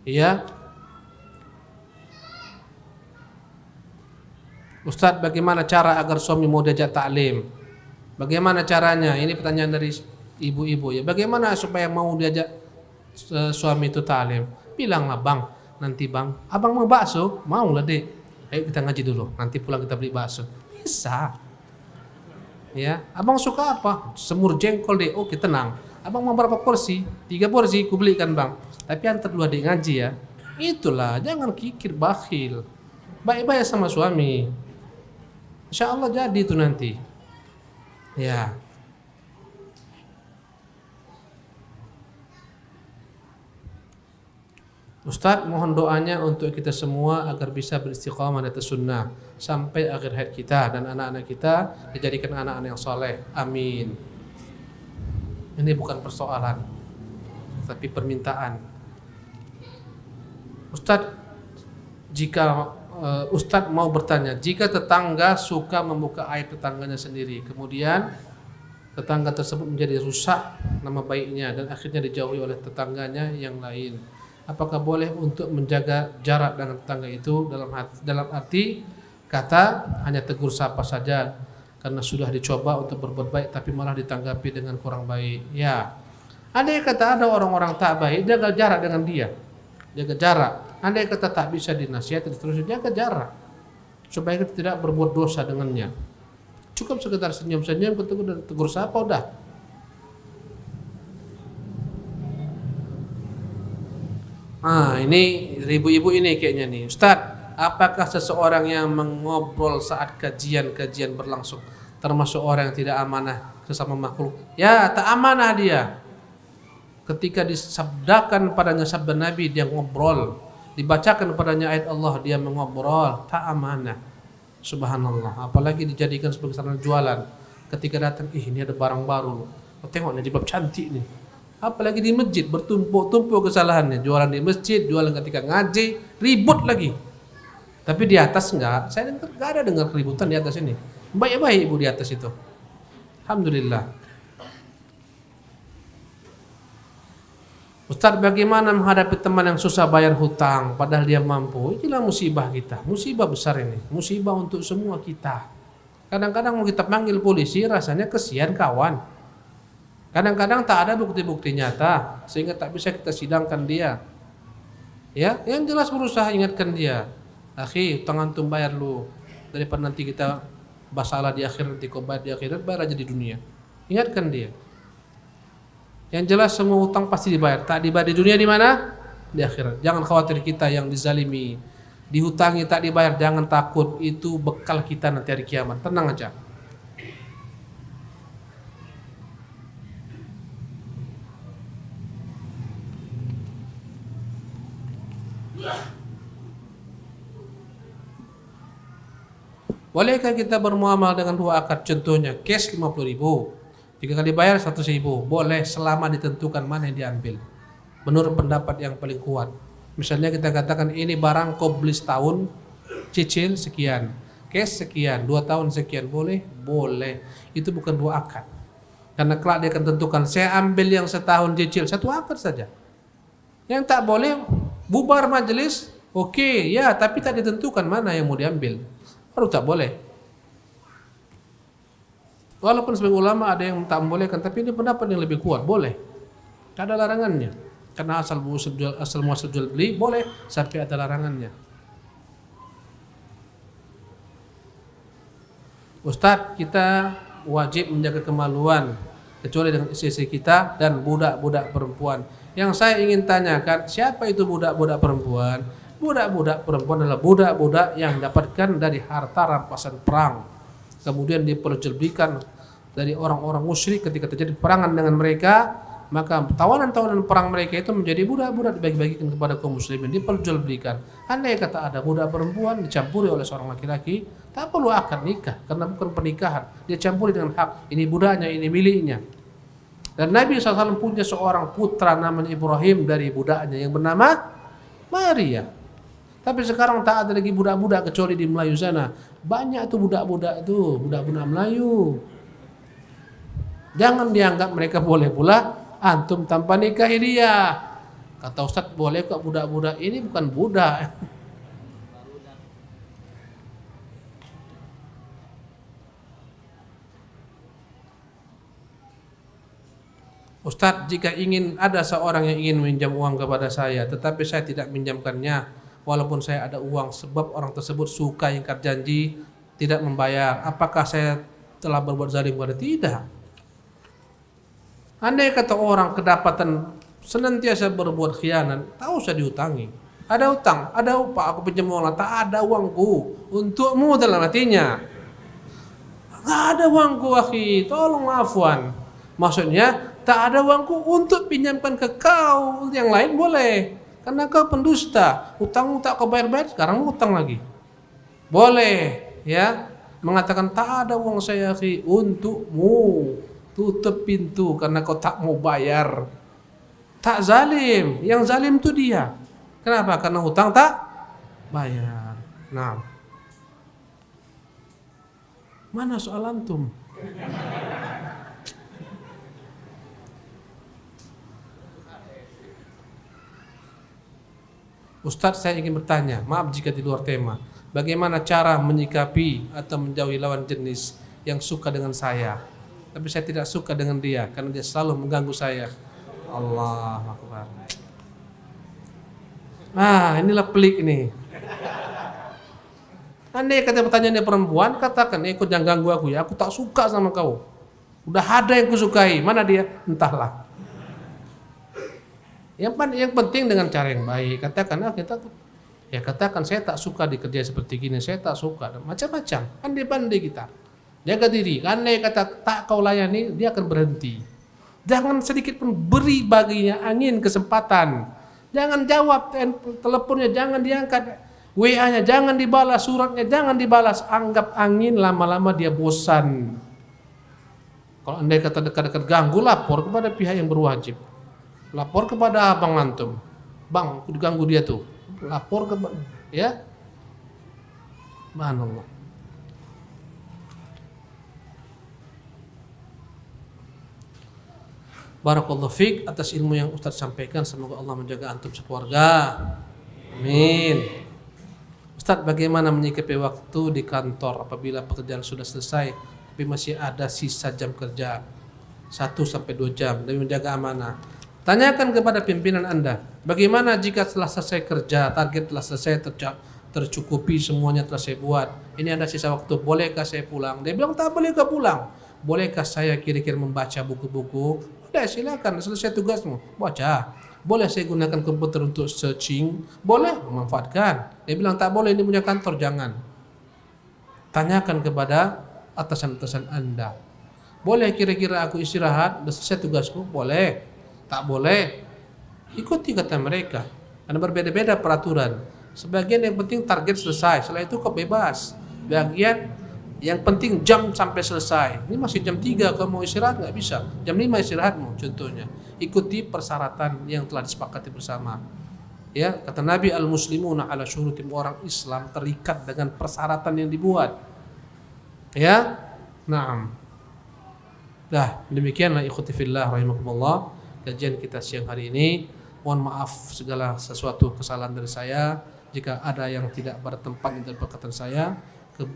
S2: Ya. Ustaz, bagaimana cara agar suami mau diajak taklim? Bagaimana caranya? Ini pertanyaan dari ibu-ibu ya. Bagaimana supaya mau diajak suami itu taklim? Bilanglah, Bang, nanti Bang, Abang mau bakso? Mau lah, Dek. Ayo kita ngaji dulu, nanti pulang kita beli bakso. Bisa. Ya, Abang suka apa? Semur jengkol, Dek. Oke, tenang. Abang mau berapa porsi? 3 porsi, ku belikan, Bang. Tapi antar dulu Dek ngaji ya. Itulah, jangan kikir bakhil. Baik-baik sama suami. Insya Allah jadi itu nanti. Ya. Ustaz, mohon doanya untuk kita semua agar bisa beristiqamah di atas sunnah sampai akhir hayat kita dan anak-anak kita dijadikan anak-anak yang soleh. Amin. Ini bukan persoalan, tapi permintaan. Ustaz, jika Ustadz mau bertanya, jika tetangga suka membuka aib tetangganya sendiri, kemudian tetangga tersebut menjadi rusak nama baiknya dan akhirnya dijauhi oleh tetangganya yang lain, apakah boleh untuk menjaga jarak dengan tetangga itu dalam arti kata hanya tegur sapa saja karena sudah dicoba untuk berbuat baik tapi malah ditanggapi dengan kurang baik? Ya, andai kata ada orang-orang tak baik, jaga jarak dengan dia, jaga jarak. Andai kata tak bisa dinasihati seterusnya, jaga jarak supaya kita tidak berbuat dosa dengannya. Cukup sekedar senyum-senyum, tegur sapa udah. Ini ibu-ibu ini kayaknya nih, Ustaz, apakah seseorang yang mengobrol saat kajian-kajian berlangsung termasuk orang yang tidak amanah sesama makhluk? Ya, tak amanah dia. Ketika disabdakan padanya sabda Nabi, dia ngobrol. Dibacakan padanya ayat Allah, dia mengobrol, tak amanah. Subhanallah. Apalagi dijadikan sebagai sarana jualan. Ketika datang, ini ada barang baru. Tengok nih, jilbab cantik nih. Apalagi di masjid, bertumpuk-tumpuk kesalahannya. Jualan di masjid, jualan ketika ngaji, ribut lagi. Tapi di atas enggak. Saya dengar enggak ada dengar keributan di atas ini. Baik-baik ibu di atas itu. Alhamdulillah. Ustaz, bagaimana menghadapi teman yang susah bayar hutang padahal dia mampu? Inilah musibah kita, musibah besar ini, musibah untuk semua kita. Kadang-kadang mau kita panggil polisi rasanya kesian kawan. Kadang-kadang tak ada bukti-bukti nyata sehingga tak bisa kita sidangkan dia. Ya, yang jelas berusaha ingatkan dia. Akhi, utang antum bayar lu. Daripada nanti kita masalah di akhirat, nanti kau bayar di akhirat, bayar aja di dunia. Ingatkan dia. Yang jelas semua utang pasti dibayar. Tak dibayar di dunia di mana? Di akhirat. Jangan khawatir kita yang dizalimi, dihutangi tak dibayar, jangan takut. Itu bekal kita nanti hari kiamat. Tenang aja. Bolehkah kita bermuamalah dengan dua akad? Contohnya, cash 50.000, 3 kali bayar 100.000. Boleh selama ditentukan mana yang diambil. Menurut pendapat yang paling kuat. Misalnya kita katakan ini barang kau beli setahun, cicil sekian, cash sekian, 2 tahun sekian. Boleh? Boleh. Itu bukan dua akad. Karena kelak dia akan tentukan, saya ambil yang setahun cicil, 1 akad saja. Yang tak boleh, bubar majelis, oke, ya, tapi tak ditentukan mana yang mau diambil. Baru tak boleh. Walaupun sebagai ulama ada yang tak membolehkan, tapi ini pendapat yang lebih kuat, boleh. Tak ada larangannya. Karena asal muasal jual beli boleh sampai ada larangannya. Ustadz, kita wajib menjaga kemaluan kecuali dengan istri kita dan budak-budak perempuan. Yang saya ingin tanyakan, siapa itu budak-budak perempuan? Budak-budak perempuan adalah budak-budak yang didapatkan dari harta rampasan perang, kemudian diperjualbelikan dari orang-orang musyrik ketika terjadi perangan dengan mereka, maka tawanan-tawanan perang mereka itu menjadi budak-budak dibagi-bagikan kepada kaum muslimin, diperjualbelikan. Andai kata ada budak perempuan dicampuri oleh seorang laki-laki, tak perlu akad nikah karena bukan pernikahan, dia campuri dengan hak, ini budaknya, ini miliknya. Dan Nabi SAW punya seorang putra namanya Ibrahim dari budaknya yang bernama Maria. Tapi sekarang tak ada lagi budak-budak kecuali di Melayu sana. Banyak tuh budak-budak itu, budak-budak Melayu. Jangan dianggap mereka boleh pula antum tanpa nikahi dia. Kata Ustadz, boleh kok budak-budak ini bukan budak. Ustadz, jika ingin ada seorang yang ingin meminjam uang kepada saya, tetapi saya tidak minjamkannya, walaupun saya ada uang, sebab orang tersebut suka ingkar janji, tidak membayar, apakah saya telah berbuat zalim kepada? Tidak. Andai kata orang kedapatan senantiasa berbuat khianat, tak usah diutangi. Ada utang, ada upah, aku pinjam uang, tak ada uangku untukmu dalam hatinya. Tak ada uangku, akhi, tolong afwan. Maksudnya, tak ada uangku untuk pinjamkan ke kau, yang lain boleh. Karena kau pendusta, utangmu tak kau bayar-bayar, sekarang utang lagi. Boleh, ya, mengatakan tak ada uang saya akhi untukmu. Tutup pintu karena kau tak mau bayar. Tak zalim, yang zalim itu dia. Kenapa? Karena hutang tak bayar. Nah, mana soal antum? Ustadz, saya ingin bertanya, maaf jika di luar tema, bagaimana cara menyikapi atau menjauhi lawan jenis yang suka dengan saya, tapi saya tidak suka dengan dia karena dia selalu mengganggu saya. Allahu Akbar. Nah, inilah pelik ini. Andai kata pertanyaannya perempuan, katakan, ikut jangan ganggu aku ya, aku tak suka sama kau. Udah ada yang kusukai, mana dia? Entahlah. Yang penting dengan cara yang baik. Katakan, katakan saya tak suka dikerja seperti gini, saya tak suka. Macam-macam, pandai-pandai kita. Jaga diri. Andai kata tak kau layani, dia akan berhenti. Jangan sedikit pun beri baginya angin kesempatan. Jangan jawab teleponnya, jangan diangkat. WA-nya jangan dibalas, suratnya jangan dibalas. Anggap angin, lama-lama dia bosan. Kalau andai kata dekat-dekat ganggu, lapor kepada pihak yang berwajib. Lapor kepada abang antum. Bang, aku diganggu dia tuh. Lapor ke, ya. Subhanallah. Barakallahu fiik atas ilmu yang Ustaz sampaikan. Semoga Allah menjaga antum sekeluarga. Amin. Ustaz, bagaimana menyikapi waktu di kantor apabila pekerjaan sudah selesai tapi masih ada sisa jam kerja? 1-2 jam demi menjaga amanah. Tanyakan kepada pimpinan Anda, bagaimana jika setelah selesai kerja, target telah selesai, tercukupi, semuanya telah saya buat. Ini ada sisa waktu, bolehkah saya pulang? Dia bilang, tak bolehkah pulang? Bolehkah saya kira-kira membaca buku-buku? Udah, silakan, selesai tugasmu, baca. Boleh saya gunakan komputer untuk searching? Boleh, memanfaatkan. Dia bilang, tak boleh, ini punya kantor, jangan. Tanyakan kepada atasan-atasan Anda. Boleh kira-kira aku istirahat, sudah selesai tugasku? Boleh. Tak boleh. Ikuti kata mereka. Karena berbeda-beda peraturan. Sebagian yang penting target selesai, setelah itu kau bebas. Bagian yang penting jam sampai selesai. Ini masih jam 3, kau mau istirahat nggak bisa. Jam 5 istirahatmu contohnya. Ikuti persyaratan yang telah disepakati bersama. Ya, kata Nabi, al-muslimuna ala syurutim, orang Islam terikat dengan persyaratan yang dibuat. Ya. Naam. Dah, demikianlah ikhwati fillah rahimakumullah kajian kita siang hari ini. Mohon maaf segala sesuatu kesalahan dari saya. Jika ada yang tidak bertempat dalam perkataan saya,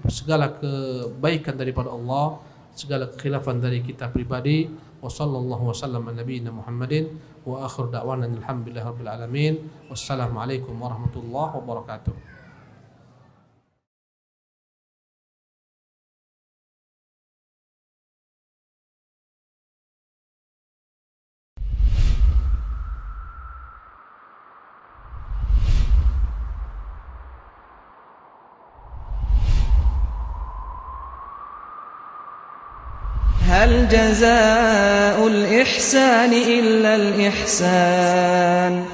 S2: segala kebaikan daripada Allah, segala kekhilafan dari kita pribadi. Wassallallahu wasallam ala nabiyina Muhammadin wa akhir da'wana alhamdulillahirabbil alamin. Wassalamualaikum warahmatullahi wabarakatuh.
S3: هل جزاء الإحسان إلا الإحسان